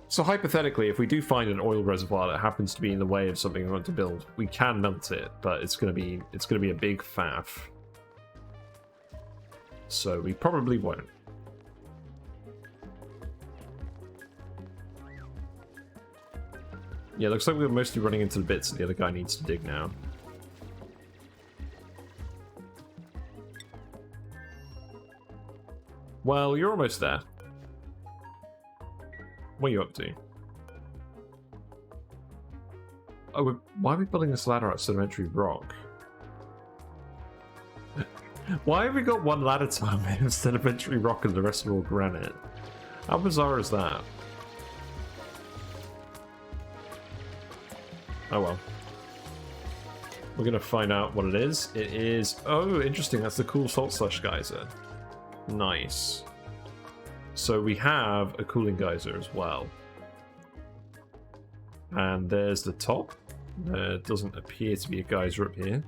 So hypothetically, if we do find an oil reservoir that happens to be in the way of something we want to build, we can melt it, but it's going to be a big faff. So we probably won't. Yeah, looks like we're mostly running into the bits that the other guy needs to dig now. Well, you're almost there. What are you up to? Oh, why are we building this ladder out of sedimentary rock? Why have we got one ladder tile made of sedimentary rock and the rest are all granite? How bizarre is that? Oh well. We're gonna find out what it is. It is... Oh, interesting. That's the cool salt slush geyser. Nice. So we have a cooling geyser as well. And there's the top. There doesn't appear to be a geyser up here.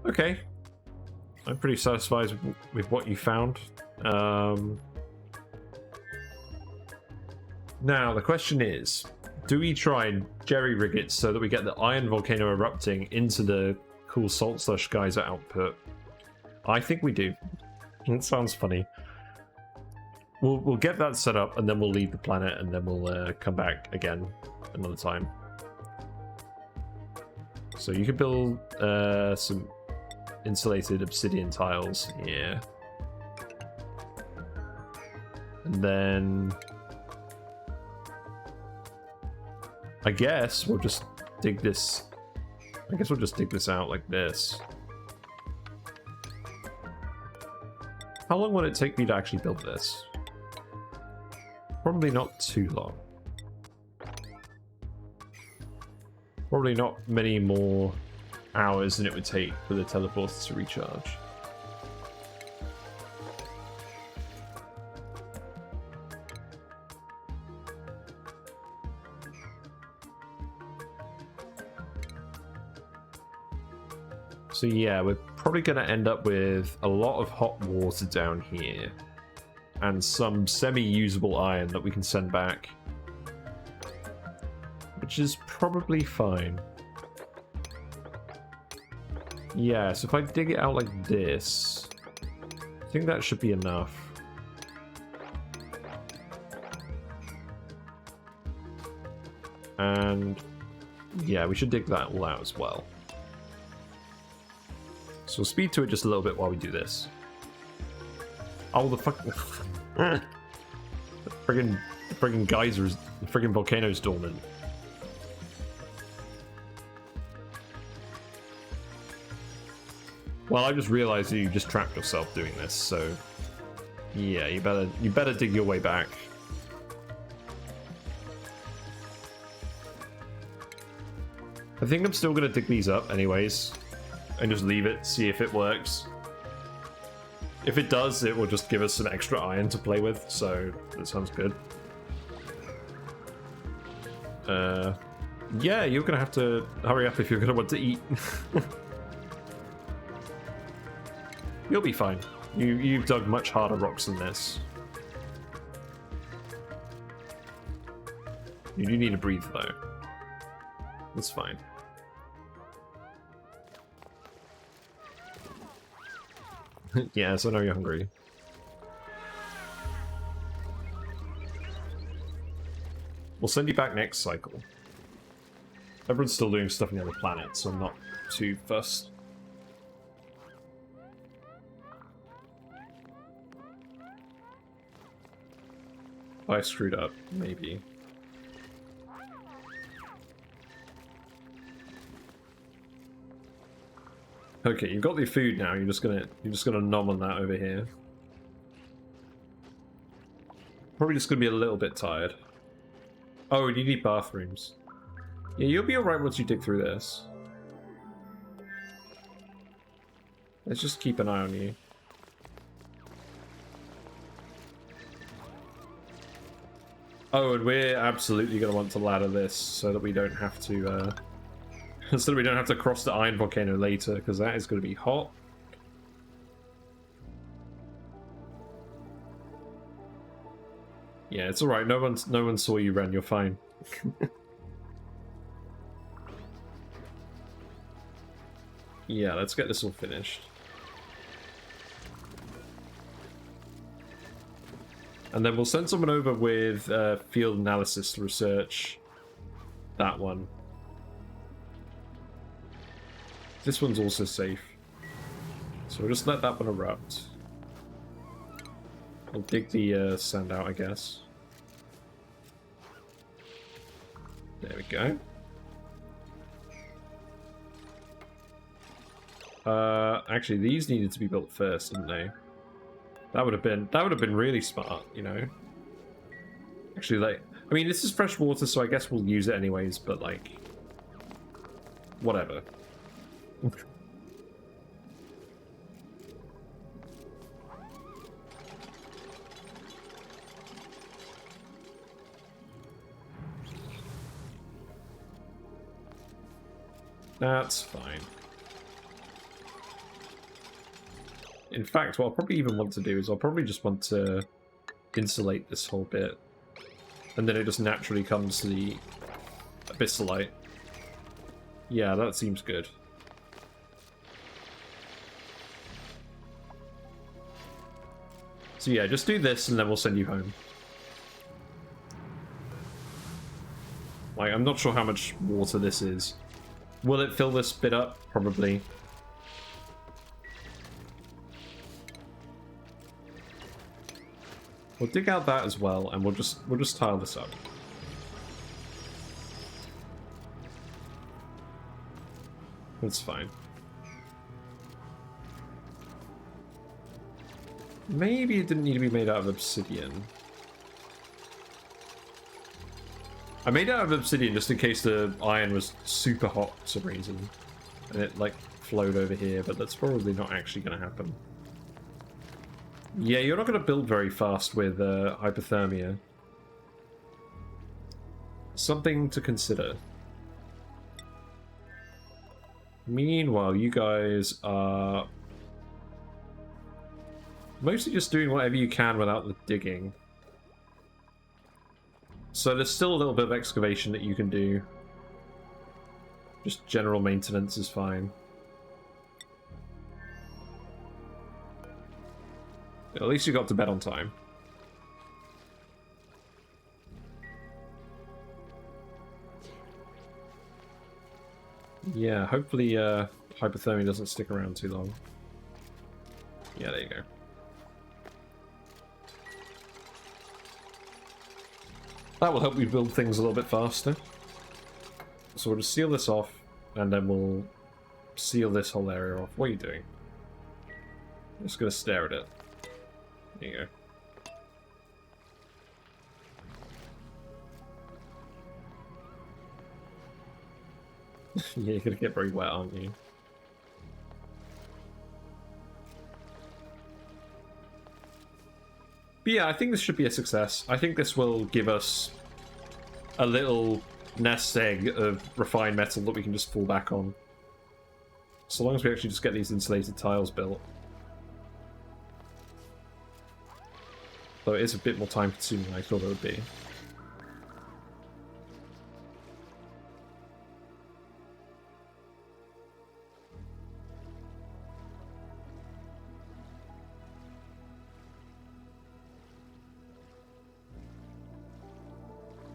Okay. I'm pretty satisfied with what you found. Now, the question is, do we try and jerry-rig it so that we get the iron volcano erupting into the cool salt slush geyser output? I think we do. It sounds funny. We'll get that set up, and then we'll leave the planet, and then we'll come back again another time. So you could build some insulated obsidian tiles here. And then... I guess we'll just dig this... I guess we'll just dig this out like this. How long would it take me to actually build this? Probably not too long. Probably not many more hours than it would take for the teleporter to recharge. So yeah, we're probably going to end up with a lot of hot water down here. And some semi-usable iron that we can send back. Which is probably fine. Yeah, so if I dig it out like this, I think that should be enough. And yeah, we should dig that all out as well. So we'll speed to it just a little bit while we do this. Oh, the fuck... the friggin' geysers, the friggin' volcano's dormant. Well, I just realized that you just trapped yourself doing this, so... Yeah, you better dig your way back. I think I'm still gonna dig these up anyways. And just leave it, see if it works. If it does, it will just give us some extra iron to play with, so that sounds good. Yeah, you're gonna have to hurry up if you're gonna want to eat. You'll be fine. You've dug much harder rocks than this. You do need to breathe, though. That's fine. Yes, I know you're hungry. We'll send you back next cycle. Everyone's still doing stuff on the other planet, so I'm not too fussed. I screwed up, maybe. Okay, you've got the food now. You're just gonna nom on that over here. Probably just gonna be a little bit tired. Oh, and you need bathrooms. Yeah, you'll be alright once you dig through this. Let's just keep an eye on you. Oh, and we're absolutely going to want to ladder this so that we don't have to, so that we don't have to cross the iron volcano later, because that is going to be hot. Yeah, it's alright. No one saw you run. You're fine. Yeah, let's get this all finished. And then we'll send someone over with field analysis to research that one. This one's also safe. So we'll just let that one erupt. We'll dig the sand out, I guess. There we go. Actually, these needed to be built first, didn't they? That would have been really smart, you know. Actually, like, I mean, this is fresh water, so I guess we'll use it anyways. But like, whatever. That's fine. In fact, what I'll probably even want to do is I'll probably just want to insulate this whole bit. And then it just naturally comes to the abyssalite. Yeah, that seems good. So yeah, just do this and then we'll send you home. Like, I'm not sure how much water this is. Will it fill this bit up? Probably. We'll dig out that as well, and we'll just tile this up. That's fine. Maybe it didn't need to be made out of obsidian. I made it out of obsidian just in case the iron was super hot for some reason, and it like flowed over here, but that's probably not actually going to happen. Yeah, you're not going to build very fast with hypothermia. Something to consider. Meanwhile, you guys are mostly just doing whatever you can without the digging. So there's still a little bit of excavation that you can do. Just general maintenance is fine. At least you got to bed on time. Yeah, hopefully hypothermia doesn't stick around too long. Yeah, there you go. That will help you build things a little bit faster. So we'll just seal this off, and then we'll seal this whole area off. What are you doing? I'm just going to stare at it. There you go. Yeah, you're going to get very wet, aren't you? But yeah, I think this should be a success. I think this will give us a little nest egg of refined metal that we can just fall back on. So long as we actually just get these insulated tiles built. Though it is a bit more time consuming than I thought it would be.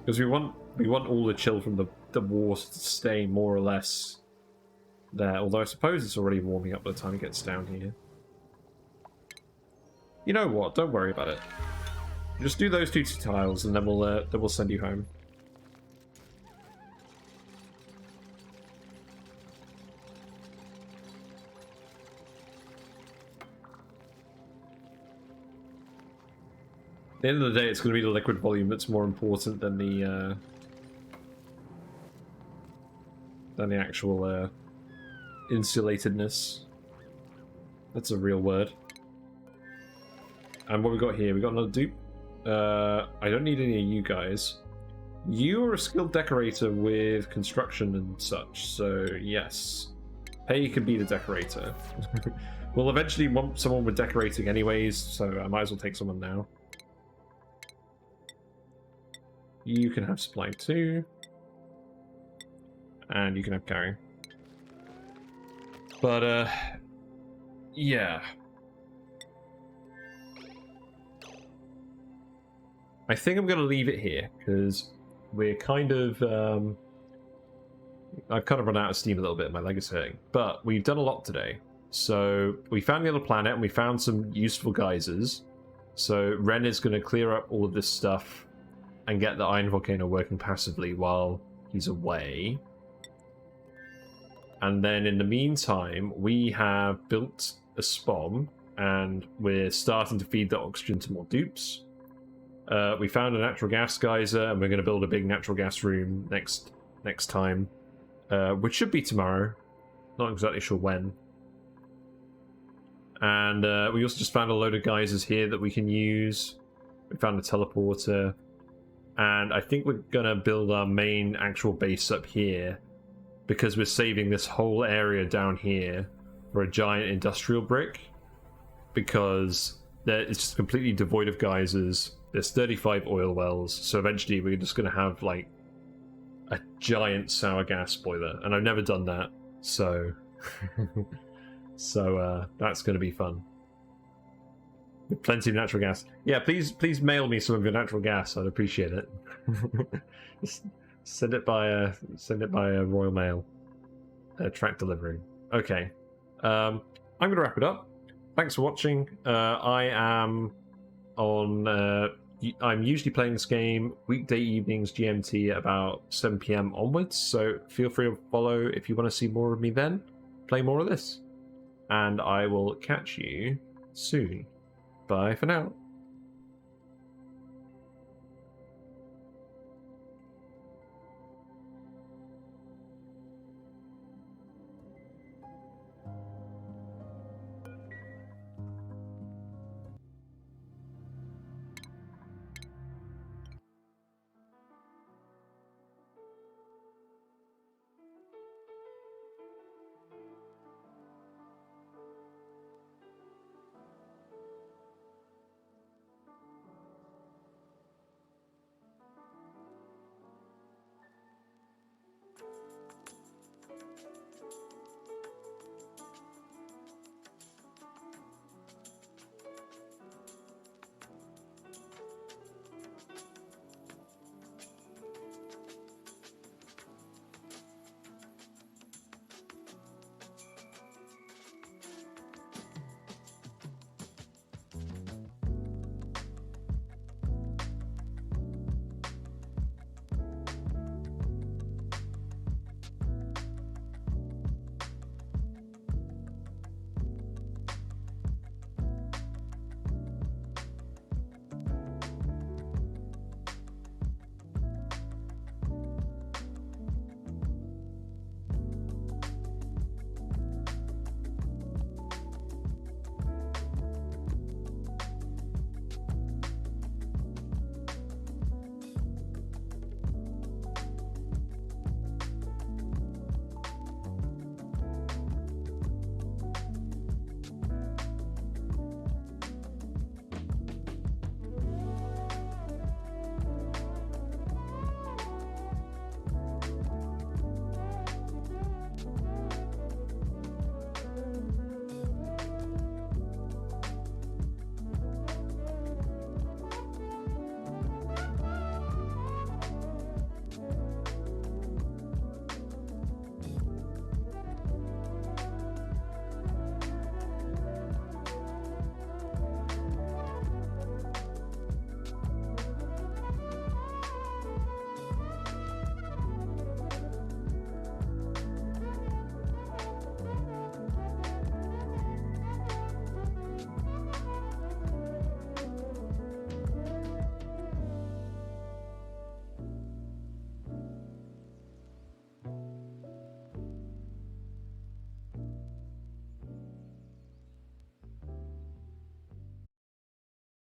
Because we want all the chill from the water to stay more or less there. Although I suppose it's already warming up by the time it gets down here. You know what? Don't worry about it. Just do those two tiles, and then we'll send you home. At the end of the day, it's going to be the liquid volume that's more important than the actual insulatedness. That's a real word. And what we got here? We got another dupe. I don't need any of you guys. You are a skilled decorator with construction and such, so yes. Hey, could be the decorator. We'll eventually want someone with decorating anyways, so I might as well take someone now. You can have supply too. And you can have carry. But, yeah. I think I'm going to leave it here, because we're kind of... I've kind of run out of steam a little bit, my leg is hurting. But we've done a lot today. So, we found the other planet, and we found some useful geysers. So, Ren is going to clear up all of this stuff and get the iron volcano working passively while he's away. And then in the meantime, we have built a SPOM, and we're starting to feed the oxygen to more dupes. We found a natural gas geyser, and we're going to build a big natural gas room next time, which should be tomorrow. Not exactly sure when. And we also just found a load of geysers here that we can use. We found a teleporter. And I think we're going to build our main actual base up here, because we're saving this whole area down here for a giant industrial brick, because it's just completely devoid of geysers. There's 35 oil wells, so eventually we're just going to have like a giant sour gas boiler, and I've never done that, so that's going to be fun. With plenty of natural gas. Yeah, please mail me some of your natural gas. I'd appreciate it. Send it by a Royal Mail. Track delivery. Okay. I'm going to wrap it up. Thanks for watching. I'm usually playing this game weekday evenings GMT at about 7 PM onwards, so feel free to follow if you want to see more of me then. Play more of this. And I will catch you soon. Bye for now.